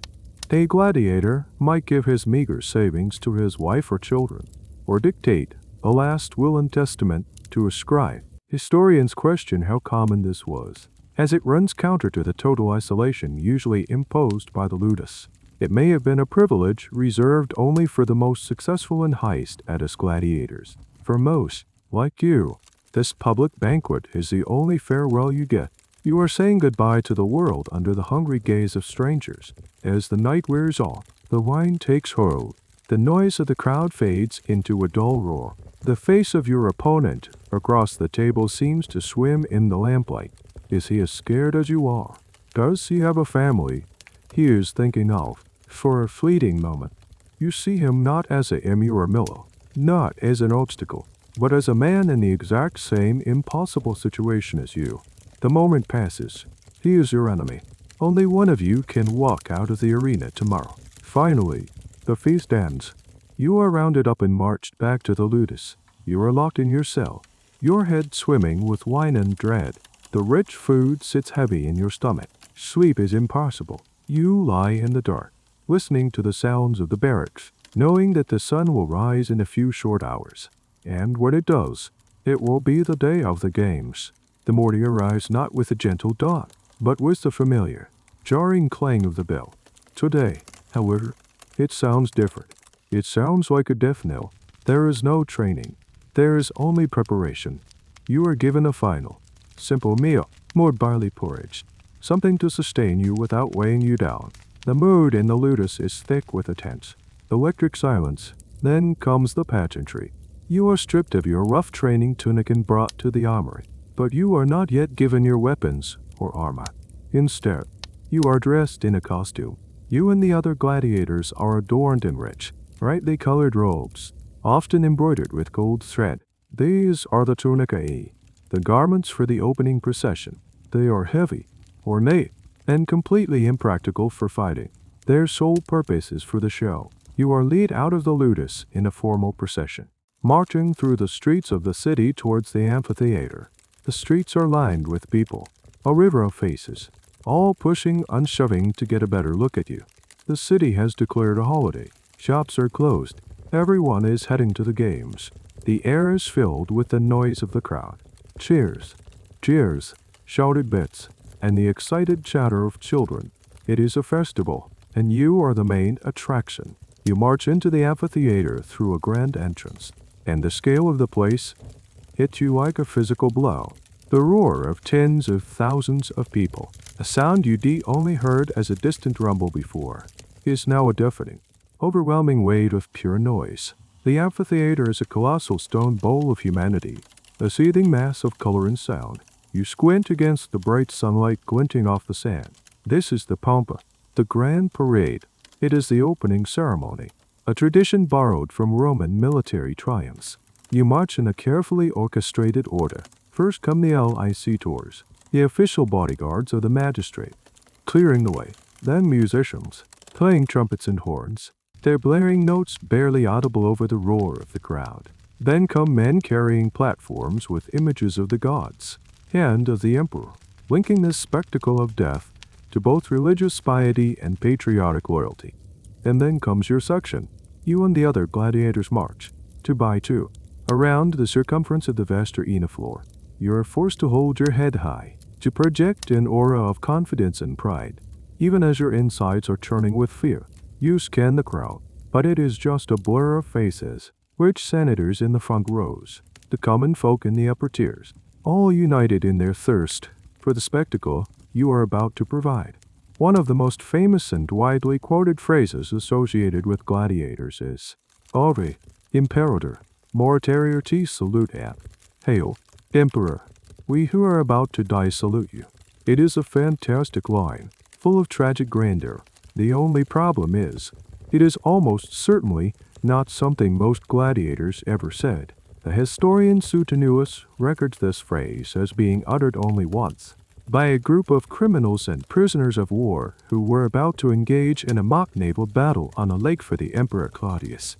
A gladiator might give his meager savings to his wife or children, or dictate a last will and testament to a scribe. Historians question how common this was, as it runs counter to the total isolation usually imposed by the ludus. It may have been a privilege reserved only for the most successful and highest Attis gladiators. For most, like you, this public banquet is the only farewell you get. You are saying goodbye to the world under the hungry gaze of strangers. As the night wears on, the wine takes hold. The noise of the crowd fades into a dull roar. The face of your opponent across the table seems to swim in the lamplight. Is he as scared as you are? Does he have a family he is thinking of? For a fleeting moment, you see him not as a Milo, not as an obstacle, but as a man in the exact same impossible situation as you. The moment passes. He is your enemy. Only one of you can walk out of the arena tomorrow. Finally, the feast ends. You are rounded up and marched back to the ludus. You are locked in your cell, your head swimming with wine and dread. The rich food sits heavy in your stomach. Sleep is impossible. You lie in the dark, listening to the sounds of the barracks, knowing that the sun will rise in a few short hours. And when it does, it will be the day of the games. The morning arrives not with a gentle dawn, but with the familiar, jarring clang of the bell. Today, however, it sounds different. It sounds like a death knell. There is no training. There is only preparation. You are given a final, simple meal, more barley porridge, something to sustain you without weighing you down. The mood in the ludus is thick with a tense, electric silence. Then comes the pageantry. You are stripped of your rough training tunic and brought to the armory, but you are not yet given your weapons or armor. Instead, you are dressed in a costume. You and the other gladiators are adorned in rich, brightly colored robes, often embroidered with gold thread. These are the tunicae, the garments for the opening procession. They are heavy, ornate, and completely impractical for fighting. Their sole purpose is for the show. You are led out of the ludus in a formal procession, marching through the streets of the city towards the amphitheater. The streets are lined with people, a river of faces, all pushing and shoving to get a better look at you. The city has declared a holiday. Shops are closed. Everyone is heading to the games. The air is filled with the noise of the crowd. Cheers, cheers, shouted bits, and the excited chatter of children. It is a festival, and you are the main attraction. You march into the amphitheater through a grand entrance, and the scale of the place hits you like a physical blow. The roar of tens of thousands of people, a sound you only heard as a distant rumble before, is now a deafening, overwhelming wave of pure noise. The amphitheater is a colossal stone bowl of humanity, a seething mass of color and sound. You squint against the bright sunlight glinting off the sand. This is the Pampa, the Grand Parade. It is the opening ceremony, a tradition borrowed from Roman military triumphs. You march in a carefully orchestrated order. First come the lictors, the official bodyguards of the magistrate, clearing the way. Then musicians, playing trumpets and horns, their blaring notes barely audible over the roar of the crowd. Then come men carrying platforms with images of the gods and of the emperor, linking this spectacle of death to both religious piety and patriotic loyalty. And then comes your section. You and the other gladiators march, 2 by 2, around the circumference of the vast arena floor. You are forced to hold your head high, to project an aura of confidence and pride, even as your insides are churning with fear. You scan the crowd, but it is just a blur of faces. Rich senators in the front rows, the common folk in the upper tiers, all united in their thirst for the spectacle you are about to provide. One of the most famous and widely quoted phrases associated with gladiators is, Ave, Imperator, mortarior te salutat. Hail, Emperor, we who are about to die salute you. It is a fantastic line, full of tragic grandeur. The only problem is, it is almost certainly not something most gladiators ever said. The historian Suetonius records this phrase as being uttered only once, by a group of criminals and prisoners of war who were about to engage in a mock naval battle on a lake for the Emperor Claudius.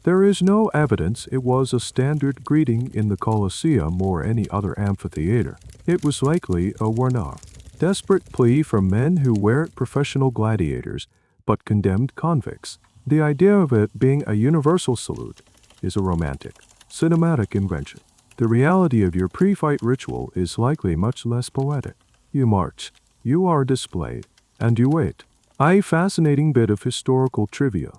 There is no evidence it was a standard greeting in the Colosseum or any other amphitheater. It was likely a worn-off, desperate plea from men who weren't professional gladiators but condemned convicts. The idea of it being a universal salute is a romantic, cinematic invention. The reality of your pre-fight ritual is likely much less poetic. You march, you are displayed, and you wait. A fascinating bit of historical trivia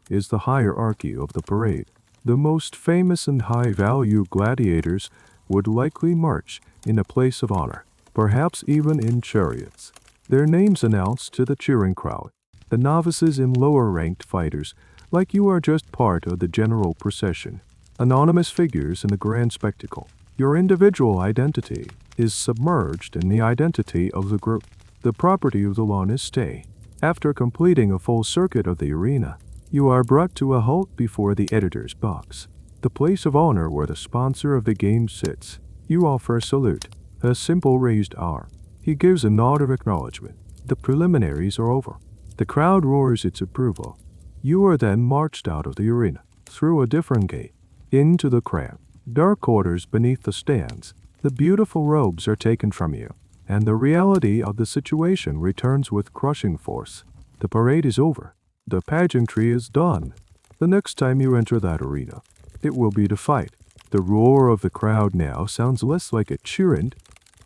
is the hierarchy of the parade. The most famous and high-value gladiators would likely march in a place of honor, perhaps even in chariots. Their names announced to the cheering crowd. The novices and lower-ranked fighters, like you, are just part of the general procession. Anonymous figures in the grand spectacle. Your individual identity is submerged in the identity of the group. The property of the lawn is stay. After completing a full circuit of the arena, you are brought to a halt before the editor's box, the place of honor where the sponsor of the game sits. You offer a salute, a simple raised arm. He gives a nod of acknowledgement. The preliminaries are over. The crowd roars its approval. You are then marched out of the arena, through a different gate, into the cramped, dark quarters beneath the stands. The beautiful robes are taken from you, and the reality of the situation returns with crushing force. The parade is over. The pageantry is done. The next time you enter that arena, it will be to fight. The roar of the crowd now sounds less like a cheerant,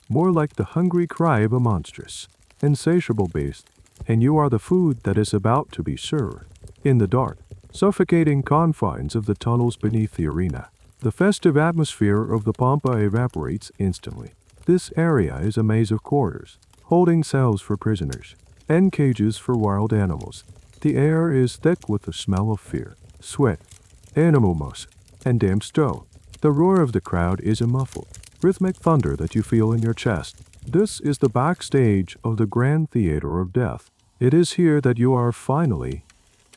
more like the hungry cry of a monstrous, insatiable beast, and you are the food that is about to be served. In the dark, suffocating confines of the tunnels beneath the arena, the festive atmosphere of the pampa evaporates instantly. This area is a maze of quarters, holding cells for prisoners, and cages for wild animals. The air is thick with the smell of fear, sweat, animal musk, and damp stone. The roar of the crowd is a muffled, rhythmic thunder that you feel in your chest. This is the backstage of the grand theater of death. It is here that you are finally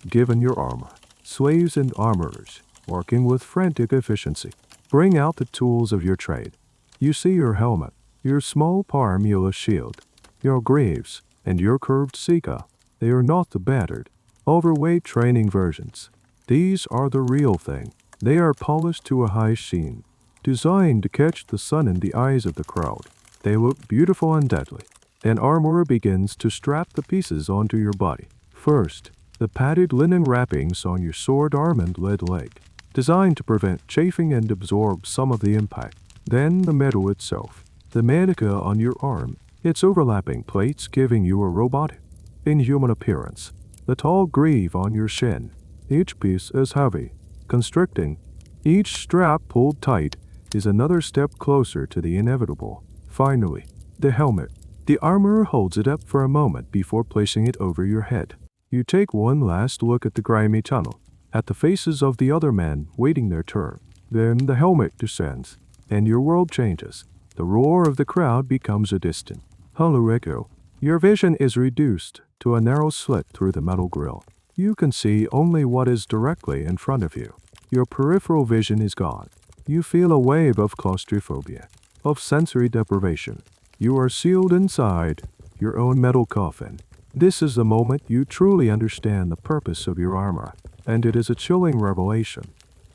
given your armor. Slaves and armorers, working with frantic efficiency, bring out the tools of your trade. You see your helmet, your small parmula shield, your greaves, and your curved sika. They are not the battered, overweight training versions. These are the real thing. They are polished to a high sheen, designed to catch the sun in the eyes of the crowd. They look beautiful and deadly. An armorer begins to strap the pieces onto your body. First, the padded linen wrappings on your sword arm and lead leg, designed to prevent chafing and absorb some of the impact. Then the metal itself, the manica on your arm, its overlapping plates giving you a robotic, inhuman appearance. The tall greave on your shin, each piece is heavy, constricting. Each strap pulled tight is another step closer to the inevitable. Finally, the helmet. The armorer holds it up for a moment before placing it over your head. You take one last look at the grimy tunnel, at the faces of the other men waiting their turn. Then the helmet descends, and your world changes. The roar of the crowd becomes a distant, hollow echo. Your vision is reduced to a narrow slit through the metal grill. You can see only what is directly in front of you. Your peripheral vision is gone. You feel a wave of claustrophobia, of sensory deprivation. You are sealed inside your own metal coffin. This is the moment you truly understand the purpose of your armor, and it is a chilling revelation.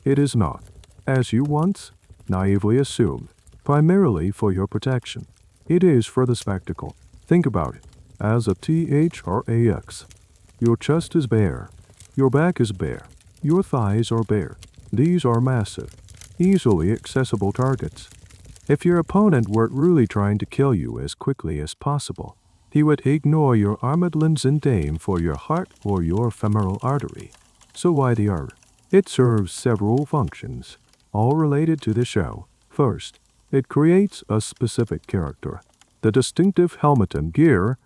It is not, as you once naively assumed, primarily for your protection. It is for the spectacle. Think about it as a THRAX. Your chest is bare. Your back is bare. Your thighs are bare. These are massive, easily accessible targets. If your opponent were really trying to kill you as quickly as possible, he would ignore your armored limbs and aim for your heart or your femoral artery. So why the armor? It serves several functions, all related to the show. First, it creates a specific character. The distinctive helmet and gear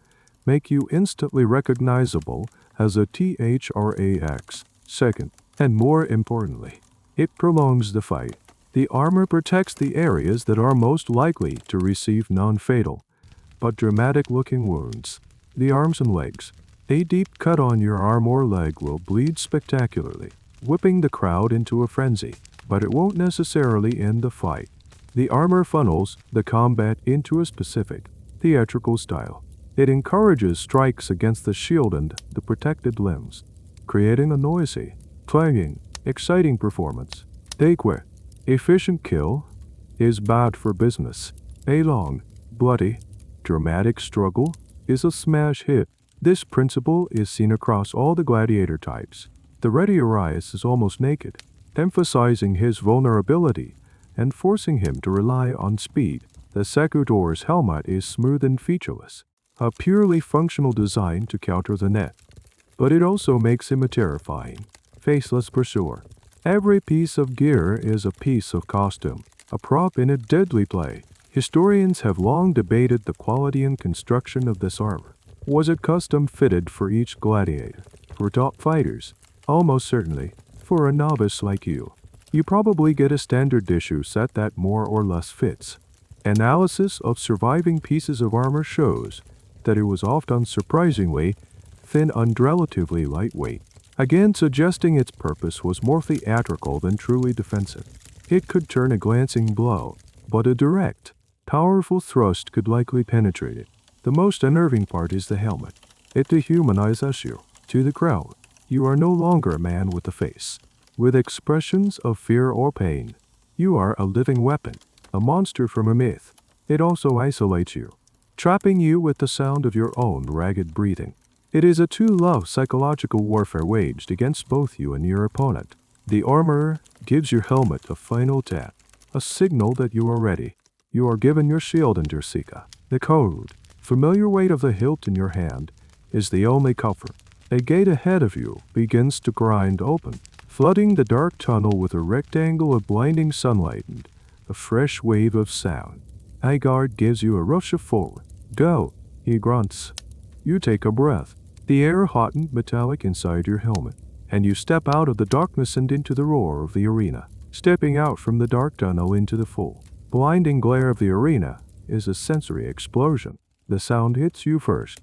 make you instantly recognizable as a THRAX. Second, and more importantly, it prolongs the fight. The armor protects the areas that are most likely to receive non-fatal, but dramatic-looking wounds. The arms and legs. A deep cut on your arm or leg will bleed spectacularly, whipping the crowd into a frenzy, but it won't necessarily end the fight. The armor funnels the combat into a specific, theatrical style. It encourages strikes against the shield and the protected limbs, creating a noisy, clanging, exciting performance. A quick, efficient kill is bad for business. A long, bloody, dramatic struggle is a smash hit. This principle is seen across all the gladiator types. The ready Arius is almost naked, emphasizing his vulnerability and forcing him to rely on speed. The Secutor's helmet is smooth and featureless, a purely functional design to counter the net. But it also makes him a terrifying, faceless pursuer. Every piece of gear is a piece of costume, a prop in a deadly play. Historians have long debated the quality and construction of this armor. Was it custom fitted for each gladiator? For top fighters? Almost certainly. For a novice like you, you probably get a standard issue set that more or less fits. Analysis of surviving pieces of armor shows that it was often surprisingly thin and relatively lightweight, again suggesting its purpose was more theatrical than truly defensive. It could turn a glancing blow, but a direct, powerful thrust could likely penetrate it. The most unnerving part is the helmet. It dehumanizes you. To the crowd, you are no longer a man with a face, with expressions of fear or pain. You are a living weapon, a monster from a myth. It also isolates you, trapping you with the sound of your own ragged breathing. It is a two-love psychological warfare waged against both you and your opponent. The armorer gives your helmet a final tap, a signal that you are ready. You are given your shield and your sika. The cold, familiar weight of the hilt in your hand is the only comfort. A gate ahead of you begins to grind open, flooding the dark tunnel with a rectangle of blinding sunlight and a fresh wave of sound. A guard gives you a rush of forward. Go, he grunts. You take a breath. The air hottened metallic inside your helmet, and you step out of the darkness and into the roar of the arena. Stepping out from the dark tunnel into the full, blinding glare of the arena is a sensory explosion. The sound hits you first.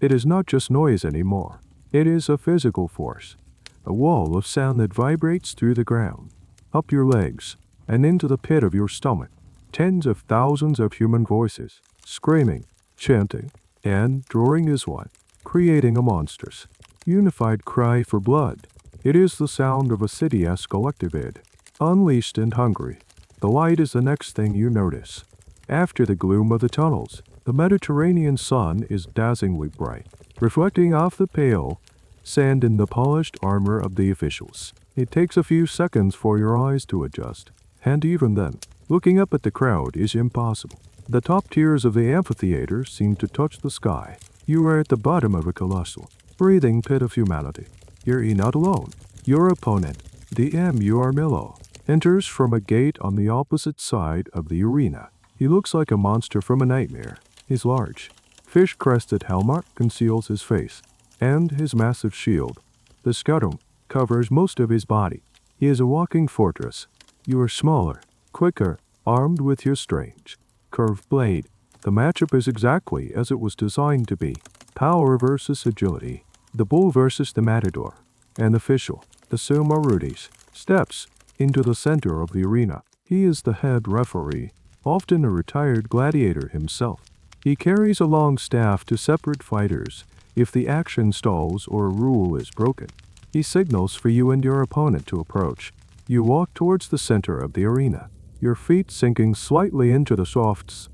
It is not just noise anymore. It is a physical force, a wall of sound that vibrates through the ground, up your legs, and into the pit of your stomach. Tens of thousands of human voices, screaming, chanting, and roaring as one, creating a monstrous, unified cry for blood. It is the sound of a city as collective id, unleashed and hungry. The light is the next thing you notice. After the gloom of the tunnels, the Mediterranean sun is dazzlingly bright, reflecting off the pale sand in the polished armor of the officials. It takes a few seconds for your eyes to adjust, and even then, looking up at the crowd is impossible. The top tiers of the amphitheater seem to touch the sky. You are at the bottom of a colossal, breathing pit of humanity. You're not alone. Your opponent, the Milo, enters from a gate on the opposite side of the arena. He looks like a monster from a nightmare. His large, fish-crested helmet conceals his face, and his massive shield, the scutum, covers most of his body. He is a walking fortress. You are smaller, quicker, armed with your strange, curved blade. The matchup is exactly as it was designed to be. Power versus agility. The bull versus the matador. An official, the Summa Rudis, steps into the center of the arena. He is the head referee, often a retired gladiator himself. He carries a long staff to separate fighters if the action stalls or a rule is broken. He signals for you and your opponent to approach. You walk towards the center of the arena, your feet sinking slightly into the softs,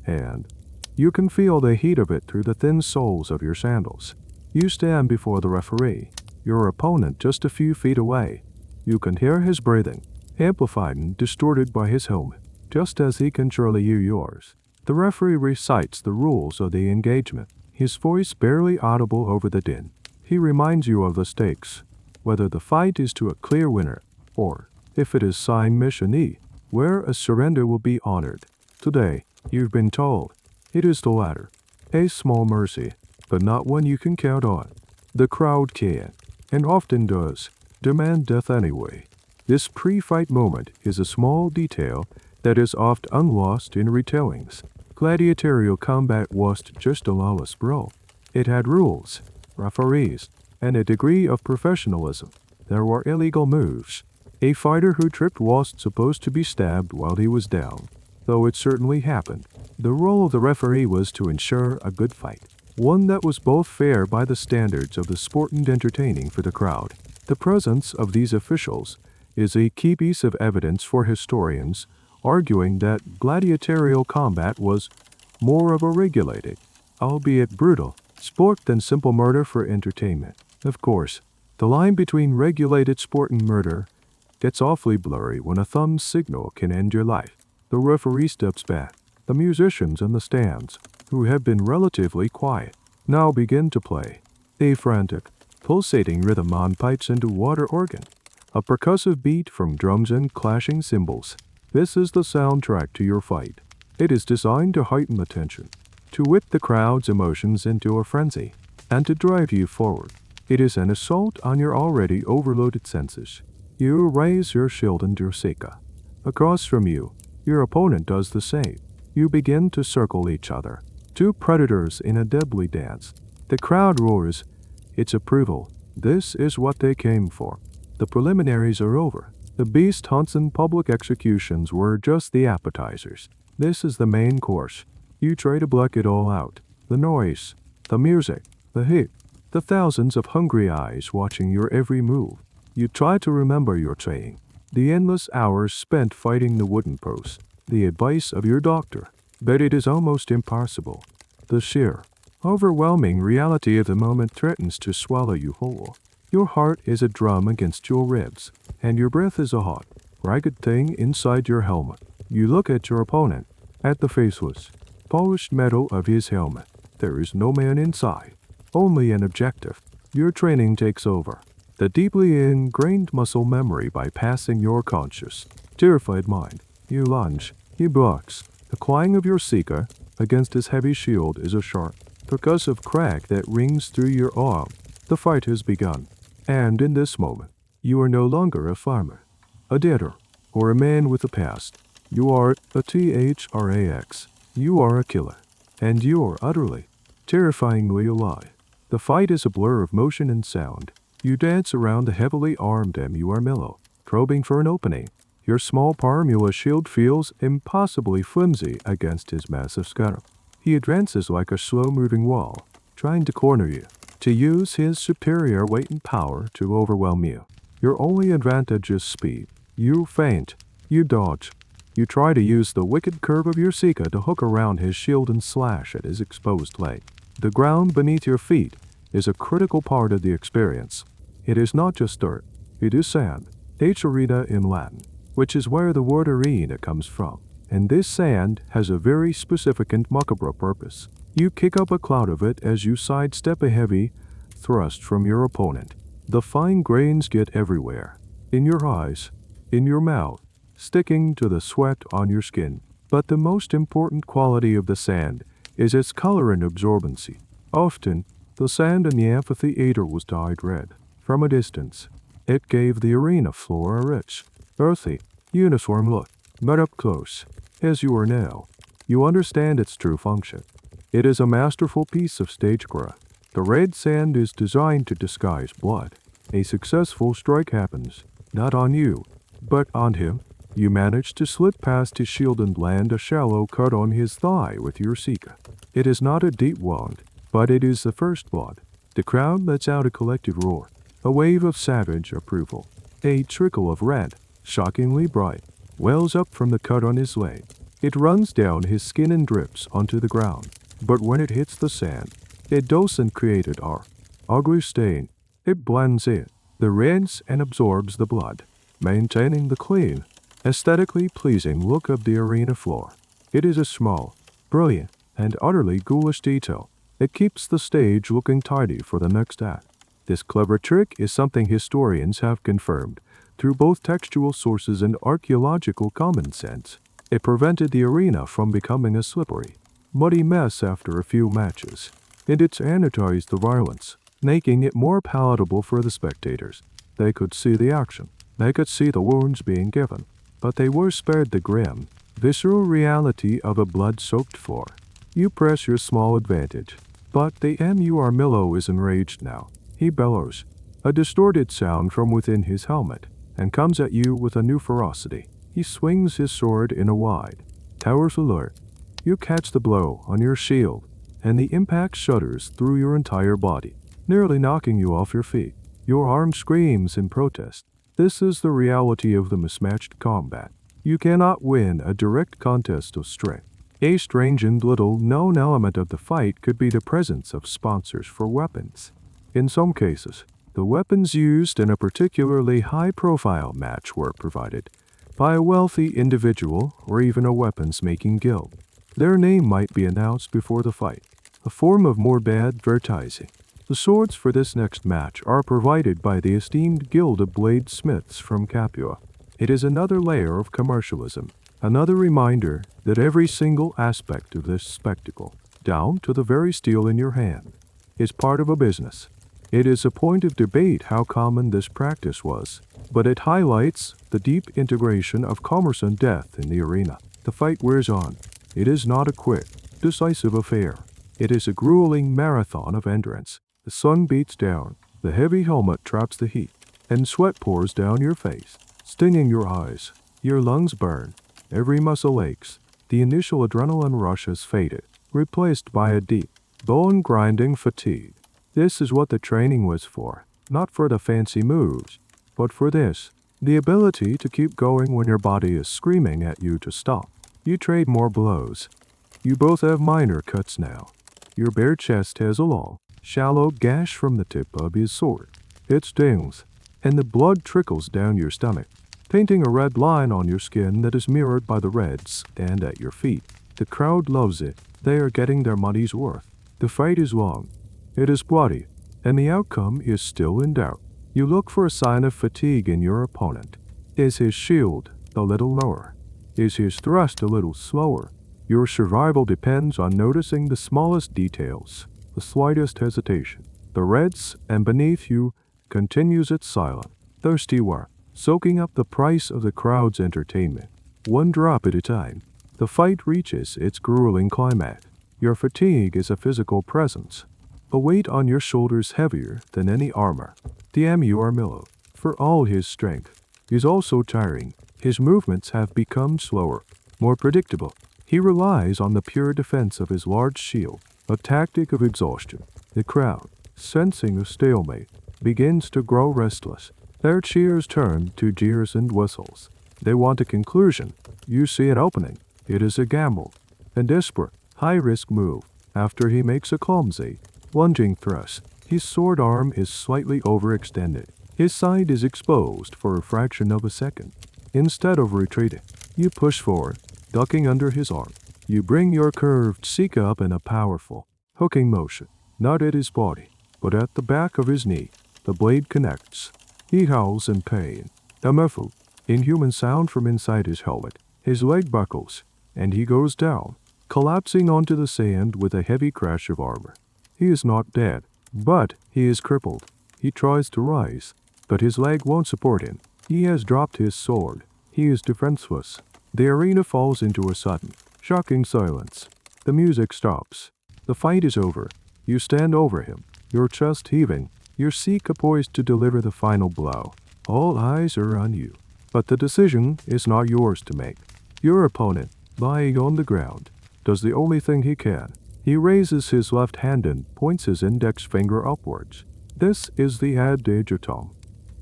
and you can feel the heat of it through the thin soles of your sandals. You stand before the referee, your opponent just a few feet away. You can hear his breathing, amplified and distorted by his helmet, just as he can surely hear yours. The referee recites the rules of the engagement, his voice barely audible over the din. He reminds you of the stakes, whether the fight is to a clear winner, or, if it is sine missione, where a surrender will be honored. Today, you've been told, it is the latter. A small mercy, but not one you can count on. The crowd can, and often does, demand death anyway. This pre-fight moment is a small detail that is oft unlost in retellings. Gladiatorial combat wasn't just a lawless brawl. It had rules, referees, and a degree of professionalism. There were illegal moves. A fighter who tripped wasn't supposed to be stabbed while he was down. though it certainly happened. The role of the referee was to ensure a good fight, one that was both fair by the standards of the sport and entertaining for the crowd. The presence of these officials is a key piece of evidence for historians, arguing that gladiatorial combat was more of a regulated, albeit brutal, sport than simple murder for entertainment. Of course, the line between regulated sport and murder gets awfully blurry when a thumb signal can end your life. The referee steps back. The musicians in the stands, who have been relatively quiet, now begin to play. A frantic, pulsating rhythm on pipes into water organ, a percussive beat from drums and clashing cymbals. This is the soundtrack to your fight. It is designed to heighten the tension, to whip the crowd's emotions into a frenzy, and to drive you forward. It is an assault on your already overloaded senses. You raise your shield and your sika. Across from you, your opponent does the same. You begin to circle each other, two predators in a deadly dance. The crowd roars its approval. This is what they came for. The preliminaries are over. The beast hunts and public executions were just the appetizers. This is the main course. You try to block it all out. The noise, the music, the heat, the thousands of hungry eyes watching your every move. You try to remember your training, the endless hours spent fighting the wooden post, the advice of your doctor, but it is almost impossible. The sheer, overwhelming reality of the moment threatens to swallow you whole. Your heart is a drum against your ribs, and your breath is a hot, ragged thing inside your helmet. You look at your opponent, at the faceless, polished metal of his helmet. There is no man inside, only an objective. Your training takes over. The deeply ingrained muscle memory bypassing your conscious, terrified mind. You lunge. He blocks. The clang of your seeker against his heavy shield is a sharp, percussive crack that rings through your arm. The fight has begun. And in this moment, you are no longer a farmer, a debtor, or a man with a past. You are a THRAX. You are a killer. And you are utterly, terrifyingly alive. The fight is a blur of motion and sound. You dance around the heavily armed Murmillo, probing for an opening. Your small Parmula shield feels impossibly flimsy against his massive scarab. He advances like a slow-moving wall, trying to corner you, to use his superior weight and power to overwhelm you. Your only advantage is speed. You feint. You dodge. You try to use the wicked curve of your Sika to hook around his shield and slash at his exposed leg. The ground beneath your feet is a critical part of the experience. It is not just dirt. It is sand. Arena in Latin, which is where the word arena comes from. And this sand has a very specific and macabre purpose. You kick up a cloud of it as you sidestep a heavy thrust from your opponent. The fine grains get everywhere. In your eyes, in your mouth, sticking to the sweat on your skin. But the most important quality of the sand is its color and absorbency. Often, the sand in the amphitheater was dyed red. From a distance, it gave the arena floor a rich, earthy, uniform look. But up close, as you are now, you understand its true function. It is a masterful piece of stagecraft. The red sand is designed to disguise blood. A successful strike happens, not on you, but on him. You manage to slip past his shield and land a shallow cut on his thigh with your Sika. It is not a deep wound, but it is the first blood. The crowd lets out a collective roar, a wave of savage approval. A trickle of red, shockingly bright, wells up from the cut on his leg. It runs down his skin and drips onto the ground, but when it hits the sand, it doesn't create an ugly stain. It blends in, the rinse and absorbs the blood, maintaining the clean, aesthetically pleasing look of the arena floor. It is a small, brilliant, and utterly ghoulish detail. It keeps the stage looking tidy for the next act. This clever trick is something historians have confirmed through both textual sources and archaeological common sense. It prevented the arena from becoming a slippery, muddy mess after a few matches, and it sanitized the violence, making it more palatable for the spectators. They could see the action. They could see the wounds being given, but they were spared the grim, visceral reality of a blood-soaked floor. You press your small advantage, but the Murmillo is enraged now. He bellows, a distorted sound from within his helmet, and comes at you with a new ferocity. He swings his sword in a wide, towers alert. You catch the blow on your shield, and the impact shudders through your entire body, nearly knocking you off your feet. Your arm screams in protest. This is the reality of the mismatched combat. You cannot win a direct contest of strength. A strange and little-known element of the fight could be the presence of sponsors for weapons. In some cases, the weapons used in a particularly high-profile match were provided by a wealthy individual or even a weapons-making guild. Their name might be announced before the fight, a form of morbid advertising. The swords for this next match are provided by the esteemed Guild of Bladesmiths from Capua. It is another layer of commercialism, another reminder that every single aspect of this spectacle, down to the very steel in your hand, is part of a business. It is a point of debate how common this practice was, but it highlights the deep integration of commerce and death in the arena. The fight wears on. It is not a quick, decisive affair. It is a grueling marathon of endurance. The sun beats down, the heavy helmet traps the heat, and sweat pours down your face, stinging your eyes. Your lungs burn, every muscle aches. The initial adrenaline rush has faded, replaced by a deep, bone-grinding fatigue. This is what the training was for, not for the fancy moves, but for this, the ability to keep going when your body is screaming at you to stop. You trade more blows. You both have minor cuts now. Your bare chest has a long, shallow gash from the tip of his sword. It stings, and the blood trickles down your stomach, painting a red line on your skin that is mirrored by the reds and at your feet. The crowd loves it. They are getting their money's worth. The fight is long. It is bloody, and the outcome is still in doubt. You look for a sign of fatigue in your opponent. Is his shield a little lower? Is his thrust a little slower? Your survival depends on noticing the smallest details, the slightest hesitation. The reds, and beneath you, continues its silent, thirsty work, soaking up the price of the crowd's entertainment. One drop at a time, the fight reaches its grueling climax. Your fatigue is a physical presence, a weight on your shoulders heavier than any armor. The you are mellow, for all his strength, is also tiring. His movements have become slower, more predictable. He relies on the pure defense of his large shield, a tactic of exhaustion. The crowd, sensing a stalemate, begins to grow restless. Their cheers turn to jeers and whistles. They want a conclusion. You see an opening. It is a gamble, a desperate, high-risk move. After he makes a clumsy, lunging thrust, his sword arm is slightly overextended. His side is exposed for a fraction of a second. Instead of retreating, you push forward, ducking under his arm. You bring your curved cheek up in a powerful, hooking motion, not at his body, but at the back of his knee. The blade connects. He howls in pain. A muffled, inhuman sound from inside his helmet. His leg buckles, and he goes down, collapsing onto the sand with a heavy crash of armor. He is not dead, but he is crippled. He tries to rise, but his leg won't support him. He has dropped his sword. He is defenseless. The arena falls into a sudden, shocking silence. The music stops. The fight is over. You stand over him, your chest heaving, your Sika poised to deliver the final blow. All eyes are on you. But the decision is not yours to make. Your opponent, lying on the ground, does the only thing he can. He raises his left hand and points his index finger upwards. This is the adagiotum,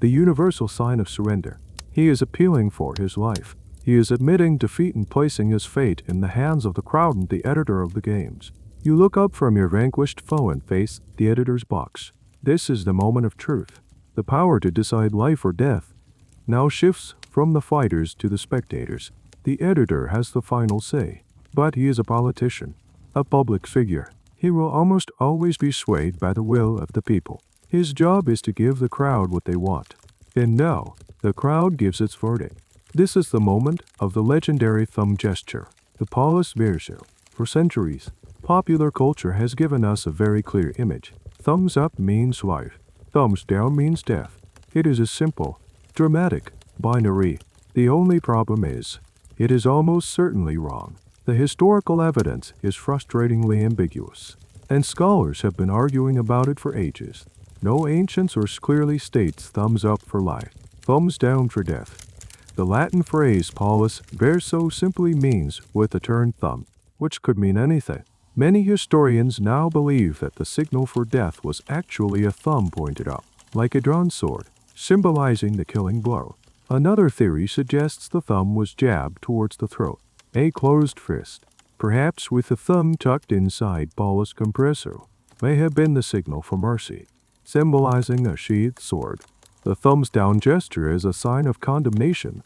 the universal sign of surrender. He is appealing for his life. He is admitting defeat and placing his fate in the hands of the crowd and the editor of the games. You look up from your vanquished foe and face the editor's box. This is the moment of truth. The power to decide life or death now shifts from the fighters to the spectators. The editor has the final say, but he is a politician, a public figure. He will almost always be swayed by the will of the people. His job is to give the crowd what they want. And now, the crowd gives its verdict. This is the moment of the legendary thumb gesture, the Paulus Verso. For centuries, popular culture has given us a very clear image. Thumbs up means life. Thumbs down means death. It is a simple, dramatic, binary. The only problem is, it is almost certainly wrong. The historical evidence is frustratingly ambiguous, and scholars have been arguing about it for ages. No ancient source clearly states thumbs up for life, thumbs down for death. The Latin phrase pollis verso simply means with a turned thumb, which could mean anything. Many historians now believe that the signal for death was actually a thumb pointed up, like a drawn sword, symbolizing the killing blow. Another theory suggests the thumb was jabbed towards the throat, a closed fist, perhaps with the thumb tucked inside pollis compresso, may have been the signal for mercy, symbolizing a sheathed sword. The thumbs down gesture as a sign of condemnation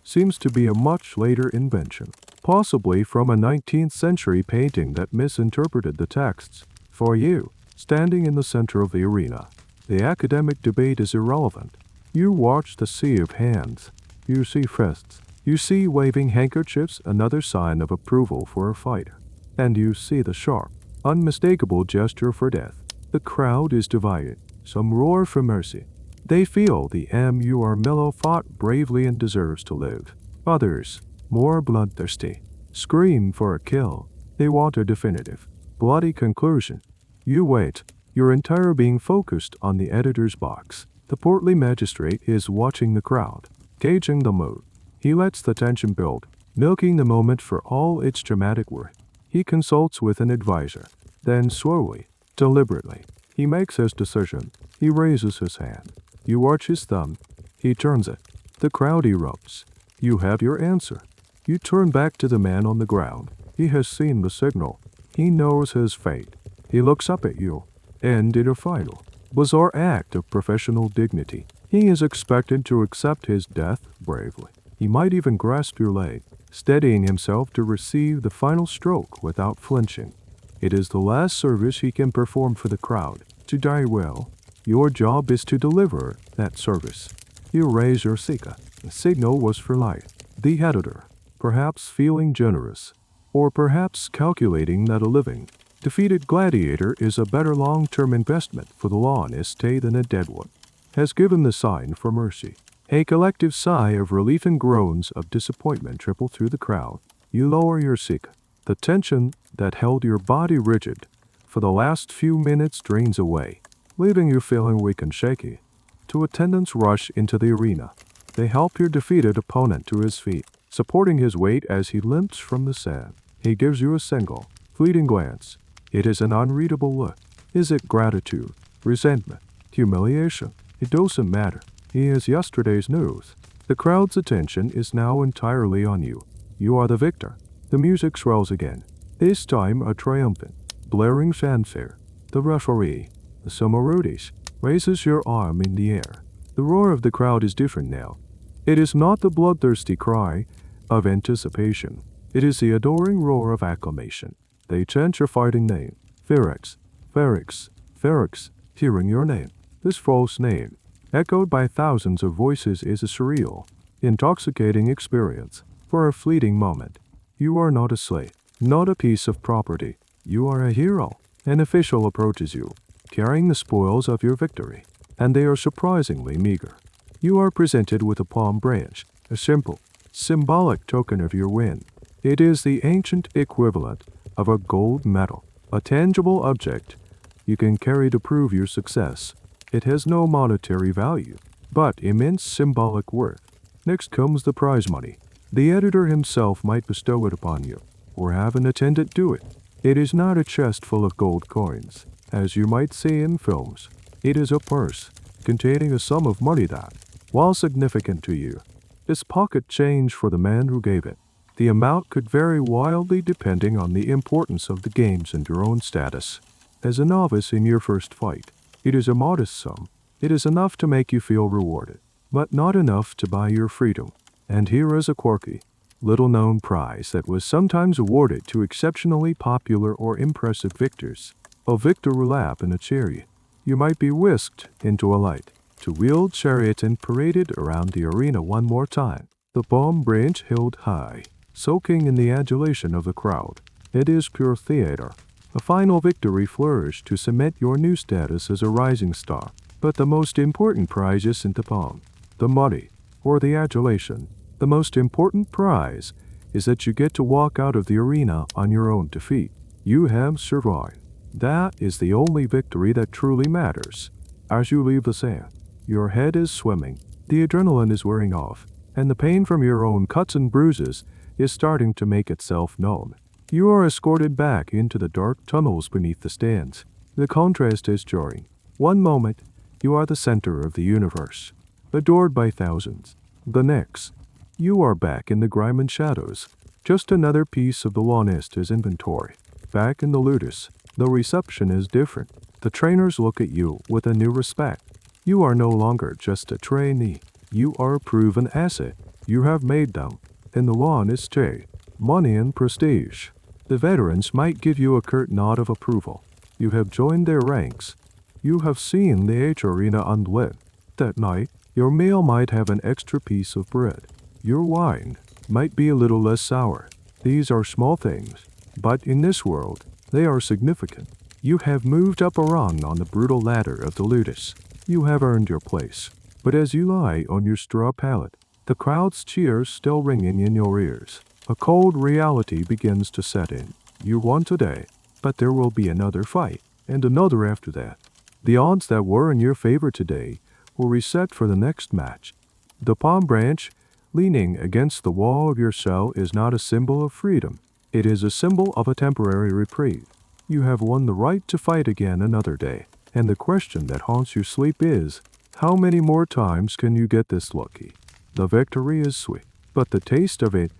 seems to be a much later invention, possibly from a 19th century painting that misinterpreted the texts. For you, standing in the center of the arena, the academic debate is irrelevant. You watch the sea of hands. You see fists. You see waving handkerchiefs, another sign of approval for a fighter. And you see the sharp, unmistakable gesture for death. The crowd is divided. Some roar for mercy. They feel the Mello fought bravely and deserves to live. Others, more bloodthirsty, scream for a kill. They want a definitive, bloody conclusion. You wait, your entire being focused on the editor's box. The portly magistrate is watching the crowd, gauging the mood. He lets the tension build, milking the moment for all its dramatic worth. He consults with an advisor. Then slowly, deliberately, he makes his decision. He raises his hand. You watch his thumb. He turns it. The crowd erupts. You have your answer. You turn back to the man on the ground. He has seen the signal. He knows his fate. He looks up at you, and in a final, bizarre act of professional dignity, he is expected to accept his death bravely. He might even grasp your leg, steadying himself to receive the final stroke without flinching. It is the last service he can perform for the crowd. To die well, your job is to deliver that service. You raise your sika. The signal was for life. The editor, perhaps feeling generous, or perhaps calculating that a living, defeated gladiator is a better long-term investment for the lawn estate than a dead one, has given the sign for mercy. A collective sigh of relief and groans of disappointment trickle through the crowd. You lower your sika. The tension that held your body rigid for the last few minutes drains away, leaving you feeling weak and shaky. Two attendants rush into the arena. They help your defeated opponent to his feet, supporting his weight as he limps from the sand. He gives you a single, fleeting glance. It is an unreadable look. Is it gratitude, resentment, humiliation? It doesn't matter. He is yesterday's news. The crowd's attention is now entirely on you. You are the victor. The music swells again, this time a triumphant, blaring fanfare. The referee, the Somarudis, raises your arm in the air. The roar of the crowd is different now. It is not the bloodthirsty cry of anticipation. It is the adoring roar of acclamation. They chant your fighting name. Ferrex, Ferrex, Ferrex, hearing your name. This false name, echoed by thousands of voices, is a surreal, intoxicating experience. For a fleeting moment, you are not a slave, not a piece of property. You are a hero. An official approaches you, carrying the spoils of your victory, and they are surprisingly meager. You are presented with a palm branch, a simple, symbolic token of your win. It is the ancient equivalent of a gold medal, a tangible object you can carry to prove your success. It has no monetary value, but immense symbolic worth. Next comes the prize money. The editor himself might bestow it upon you, or have an attendant do it. It is not a chest full of gold coins, as you might see in films. It is a purse containing a sum of money that, while significant to you, is pocket change for the man who gave it. The amount could vary wildly depending on the importance of the games and your own status. As a novice in your first fight, it is a modest sum. It is enough to make you feel rewarded, but not enough to buy your freedom. And here is a quirky, little-known prize that was sometimes awarded to exceptionally popular or impressive victors. A victor roulette in a chariot. You might be whisked into a light, to wheeled chariot and paraded around the arena one more time, the palm branch held high, soaking in the adulation of the crowd. It is pure theater. A final victory flourish to cement your new status as a rising star. But the most important prize isn't the palm, the money, or the adulation. The most important prize is that you get to walk out of the arena on your own defeat. You have survived. That is the only victory that truly matters. As you leave the sand, your head is swimming, the adrenaline is wearing off, and the pain from your own cuts and bruises is starting to make itself known. You are escorted back into the dark tunnels beneath the stands. The contrast is jarring. One moment, you are the center of the universe, adored by thousands. The next, you are back in the grime and shadows, just another piece of the Lanista's inventory. Back in the Ludus, the reception is different. The trainers look at you with a new respect. You are no longer just a trainee. You are a proven asset. You have made them. In the Lanista, money and prestige. The veterans might give you a curt nod of approval. You have joined their ranks. You have seen the H arena unlit. That night, your meal might have an extra piece of bread. Your wine might be a little less sour. These are small things, but in this world, they are significant. You have moved up a rung on the brutal ladder of the Ludus. You have earned your place. But as you lie on your straw pallet, the crowd's cheers still ringing in your ears, a cold reality begins to set in. You won today, but there will be another fight, and another after that. The odds that were in your favor today will reset for the next match. The palm branch leaning against the wall of your cell is not a symbol of freedom. It is a symbol of a temporary reprieve. You have won the right to fight again another day, and the question that haunts your sleep is, how many more times can you get this lucky? The victory is sweet, but the taste of it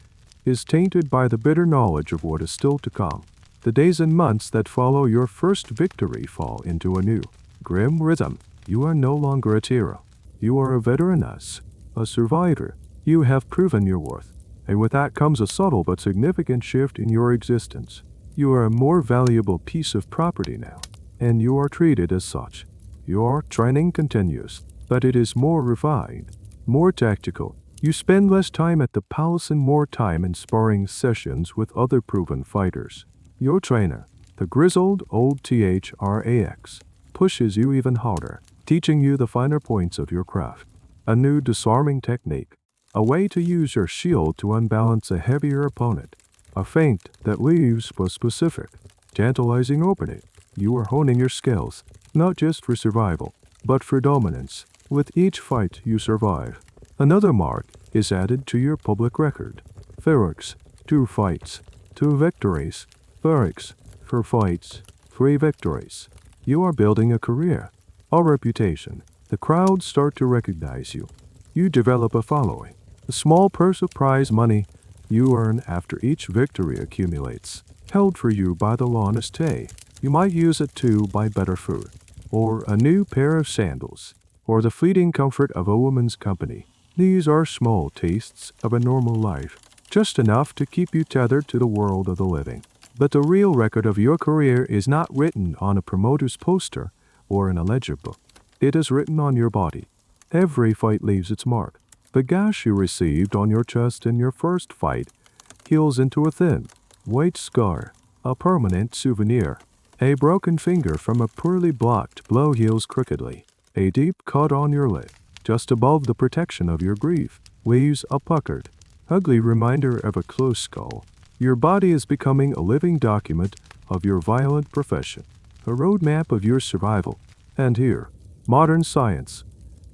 is tainted by the bitter knowledge of what is still to come. The days and months that follow your first victory fall into a new, grim rhythm. You are no longer a hero. You are a veteraness, a survivor. You have proven your worth, and with that comes a subtle but significant shift in your existence. You are a more valuable piece of property now, and you are treated as such. Your training continues, but it is more refined, more tactical. You spend less time at the palace and more time in sparring sessions with other proven fighters. Your trainer, the grizzled old THRAX, pushes you even harder, teaching you the finer points of your craft. A new disarming technique, a way to use your shield to unbalance a heavier opponent, a feint that leaves a specific, tantalizing opening. You are honing your skills, not just for survival, but for dominance. With each fight you survive, another mark is added to your public record. Ferrix, 2 fights, 2 victories. Ferrix, 4 fights, 3 victories. You are building a career, a reputation. The crowds start to recognize you. You develop a following. The small purse of prize money you earn after each victory accumulates, held for you by the Lanista. You might use it to buy better food, or a new pair of sandals, or the fleeting comfort of a woman's company. These are small tastes of a normal life, just enough to keep you tethered to the world of the living. But the real record of your career is not written on a promoter's poster or in a ledger book. It is written on your body. Every fight leaves its mark. The gash you received on your chest in your first fight heals into a thin, white scar, a permanent souvenir. A broken finger from a poorly blocked blow heals crookedly. A deep cut on your lip, just above the protection of your grief, leaves a puckered, ugly reminder of a closed skull. Your body is becoming a living document of your violent profession, a roadmap of your survival. And here, modern science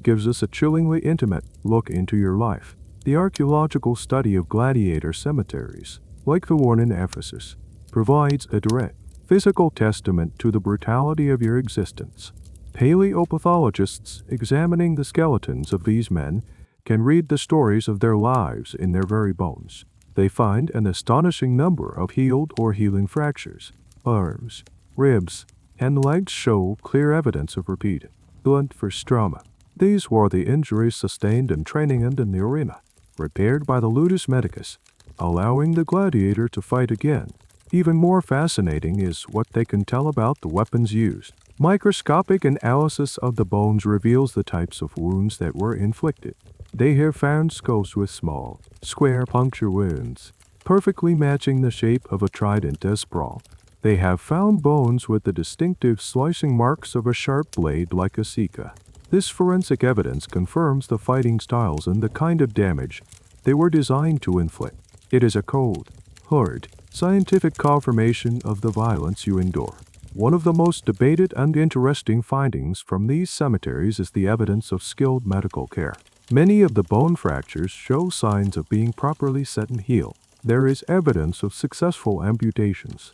gives us a chillingly intimate look into your life. The archaeological study of gladiator cemeteries, like the one in Ephesus, provides a direct, physical testament to the brutality of your existence. Paleopathologists examining the skeletons of these men can read the stories of their lives in their very bones. They find an astonishing number of healed or healing fractures. Arms, ribs, and legs show clear evidence of repeated, blunt force trauma. These were the injuries sustained in training and in the arena, repaired by the ludus medicus, allowing the gladiator to fight again. Even more fascinating is what they can tell about the weapons used. Microscopic analysis of the bones reveals the types of wounds that were inflicted. They have found skulls with small, square puncture wounds, perfectly matching the shape of a trident as sprawl. They have found bones with the distinctive slicing marks of a sharp blade like a sika. This forensic evidence confirms the fighting styles and the kind of damage they were designed to inflict. It is a cold, hard, scientific confirmation of the violence you endure. One of the most debated and interesting findings from these cemeteries is the evidence of skilled medical care. Many of the bone fractures show signs of being properly set and healed. There is evidence of successful amputations.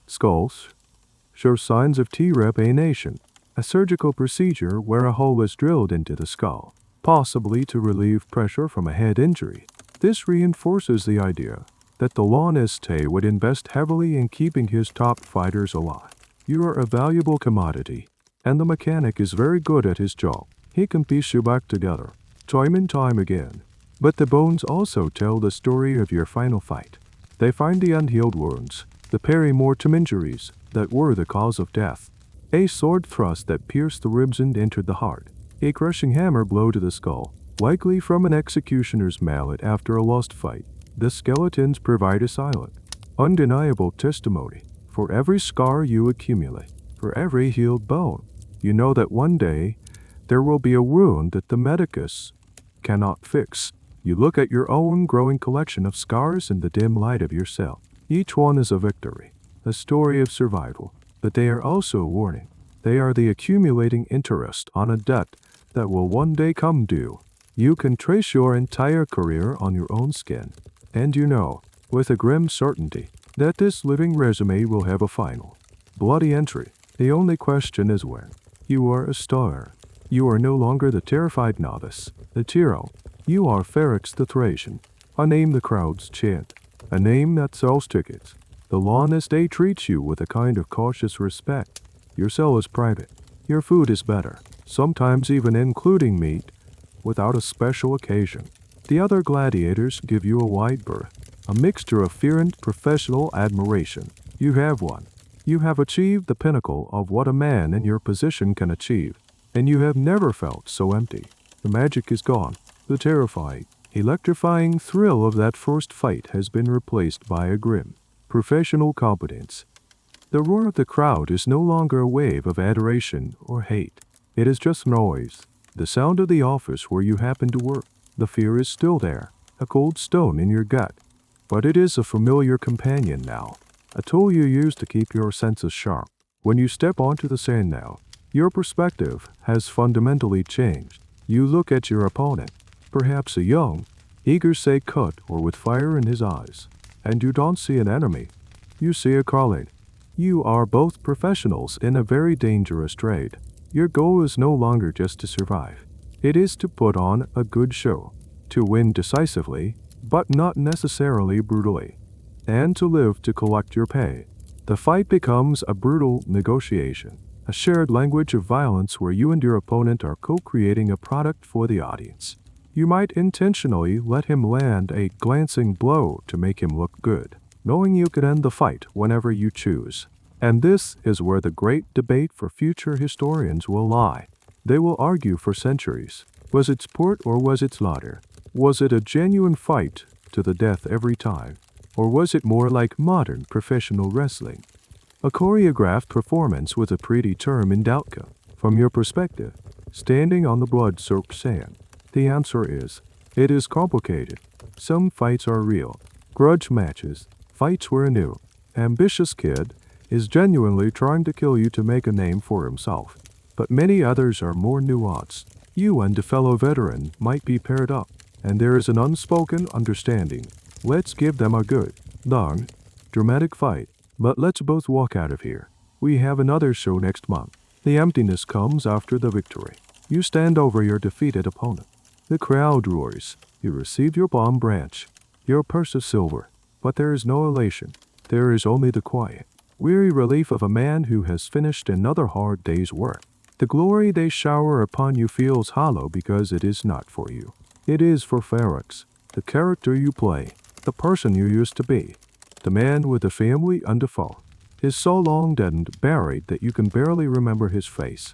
Skulls show signs of trepanation, a surgical procedure where a hole is drilled into the skull, possibly to relieve pressure from a head injury. This reinforces the idea that the Laniste would invest heavily in keeping his top fighters alive. You are a valuable commodity, and the mechanic is very good at his job. He can piece you back together, time and time again. But the bones also tell the story of your final fight. They find the unhealed wounds, the peri-mortem injuries that were the cause of death, a sword thrust that pierced the ribs and entered the heart, a crushing hammer blow to the skull, likely from an executioner's mallet after a lost fight. The skeletons provide a silent, undeniable testimony. For every scar you accumulate, for every healed bone, you know that one day there will be a wound that the medicus cannot fix. You look at your own growing collection of scars in the dim light of your cell. Each one is a victory, a story of survival, but they are also a warning. They are the accumulating interest on a debt that will one day come due. You can trace your entire career on your own skin, and you know, with a grim certainty, that this living resume will have a final, bloody entry. The only question is when. You are a star. You are no longer the terrified novice, the Tiro. You are Ferrex the Thracian, a name the crowds chant, a name that sells tickets. The Laniste treats you with a kind of cautious respect. Your cell is private. Your food is better, sometimes even including meat, without a special occasion. The other gladiators give you a wide berth, a mixture of fear and professional admiration. You have won. You have achieved the pinnacle of what a man in your position can achieve, and you have never felt so empty. The magic is gone. The terrifying, electrifying thrill of that first fight has been replaced by a grim, professional competence. The roar of the crowd is no longer a wave of adoration or hate. It is just noise, the sound of the office where you happen to work. The fear is still there, a cold stone in your gut. But it is a familiar companion now, a tool you use to keep your senses sharp. When you step onto the sand now, your perspective has fundamentally changed. You look at your opponent, perhaps a young, eager say cut or with fire in his eyes, and you don't see an enemy. You see a colleague. You are both professionals in a very dangerous trade. Your goal is no longer just to survive. It is to put on a good show, to win decisively, but not necessarily brutally, and to live to collect your pay. The fight becomes a brutal negotiation, a shared language of violence where you and your opponent are co-creating a product for the audience. You might intentionally let him land a glancing blow to make him look good, knowing you could end the fight whenever you choose. And this is where the great debate for future historians will lie. They will argue for centuries. Was it sport or was it slaughter? Was it a genuine fight to the death every time? Or was it more like modern professional wrestling? A choreographed performance with a predetermined outcome. From your perspective, standing on the blood-soaked sand, the answer is, it is complicated. Some fights are real. Grudge matches, fights where a new, ambitious kid is genuinely trying to kill you to make a name for himself. But many others are more nuanced. You and a fellow veteran might be paired up, and there is an unspoken understanding. Let's give them a good, long, dramatic fight, but let's both walk out of here. We have another show next month. The emptiness comes after the victory. You stand over your defeated opponent. The crowd roars. You receive your palm branch, your purse of silver, but there is no elation. There is only the quiet, weary relief of a man who has finished another hard day's work. The glory they shower upon you feels hollow because it is not for you. It is for Ferrex, the character you play, the person you used to be, the man with a family under fall, is so long dead and buried that you can barely remember his face.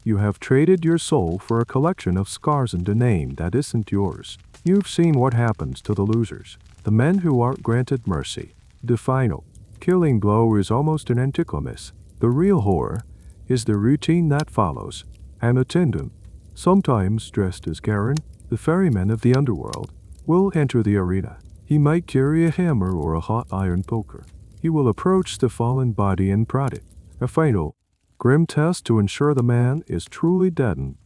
You have traded your soul for a collection of scars and a name that isn't yours. You've seen what happens to the losers, the men who aren't granted mercy. The final, killing blow is almost an anticlimax. The real horror is the routine that follows. An attendant, sometimes dressed as Garen, the ferryman of the underworld, will enter the arena. He might carry a hammer or a hot iron poker. He will approach the fallen body and prod it. A final, grim test to ensure the man is truly deadened,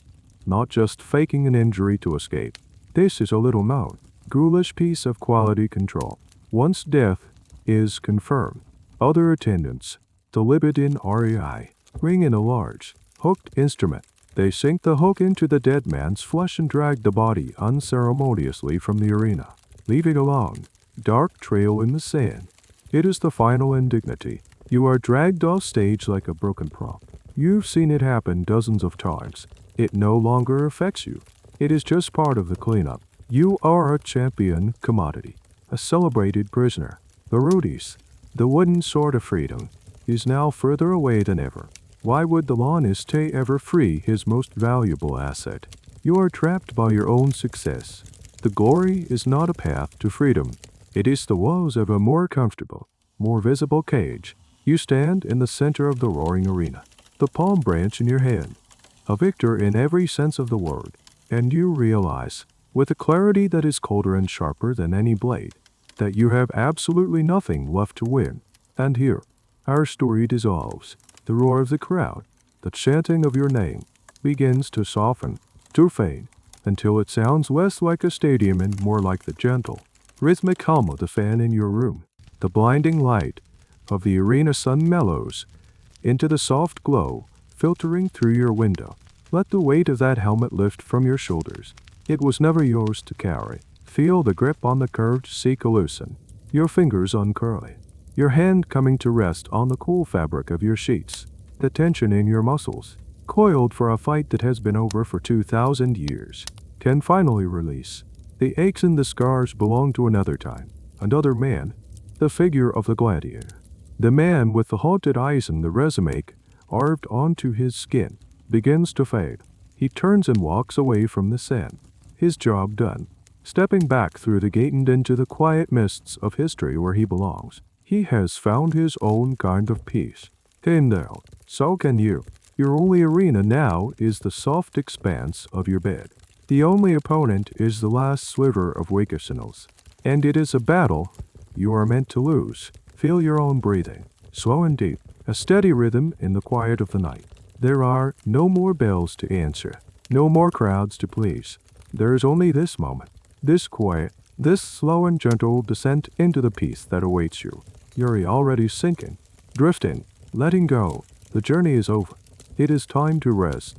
not just faking an injury to escape. This is a little known, ghoulish piece of quality control. Once death is confirmed, other attendants, the libidin REI, ring in a large, hooked instrument. They sink the hook into the dead man's flesh and drag the body unceremoniously from the arena, leaving a long, dark trail in the sand. It is the final indignity. You are dragged off stage like a broken prop. You've seen it happen dozens of times. It no longer affects you. It is just part of the cleanup. You are a champion commodity, a celebrated prisoner. The Rudies, the wooden sword of freedom, is now further away than ever. Why would the Laniste ever free his most valuable asset? You are trapped by your own success. The glory is not a path to freedom. It is the walls of a more comfortable, more visible cage. You stand in the center of the roaring arena, the palm branch in your hand, a victor in every sense of the word, and you realize, with a clarity that is colder and sharper than any blade, that you have absolutely nothing left to win. And here, our story dissolves. The roar of the crowd, the chanting of your name, begins to soften, to fade, until it sounds less like a stadium and more like the gentle, rhythmic hum of the fan in your room. The blinding light of the arena sun mellows into the soft glow filtering through your window. Let the weight of that helmet lift from your shoulders. It was never yours to carry. Feel the grip on the curved seat loosen, your fingers uncurling, your hand coming to rest on the cool fabric of your sheets, the tension in your muscles, coiled for a fight that has been over for 2,000 years, can finally release. The aches and the scars belong to another time, another man, the figure of the gladiator. The man with the haunted eyes and the resume carved onto his skin begins to fade. He turns and walks away from the sand, his job done, stepping back through the gate and into the quiet mists of history where he belongs. He has found his own kind of peace. And now, so can you. Your only arena now is the soft expanse of your bed. The only opponent is the last sliver of wakefulness. And it is a battle you are meant to lose. Feel your own breathing, slow and deep, a steady rhythm in the quiet of the night. There are no more bells to answer, no more crowds to please. There is only this moment, this quiet, this slow and gentle descent into the peace that awaits you. You're already sinking, drifting, letting go. The journey is over. It is time to rest.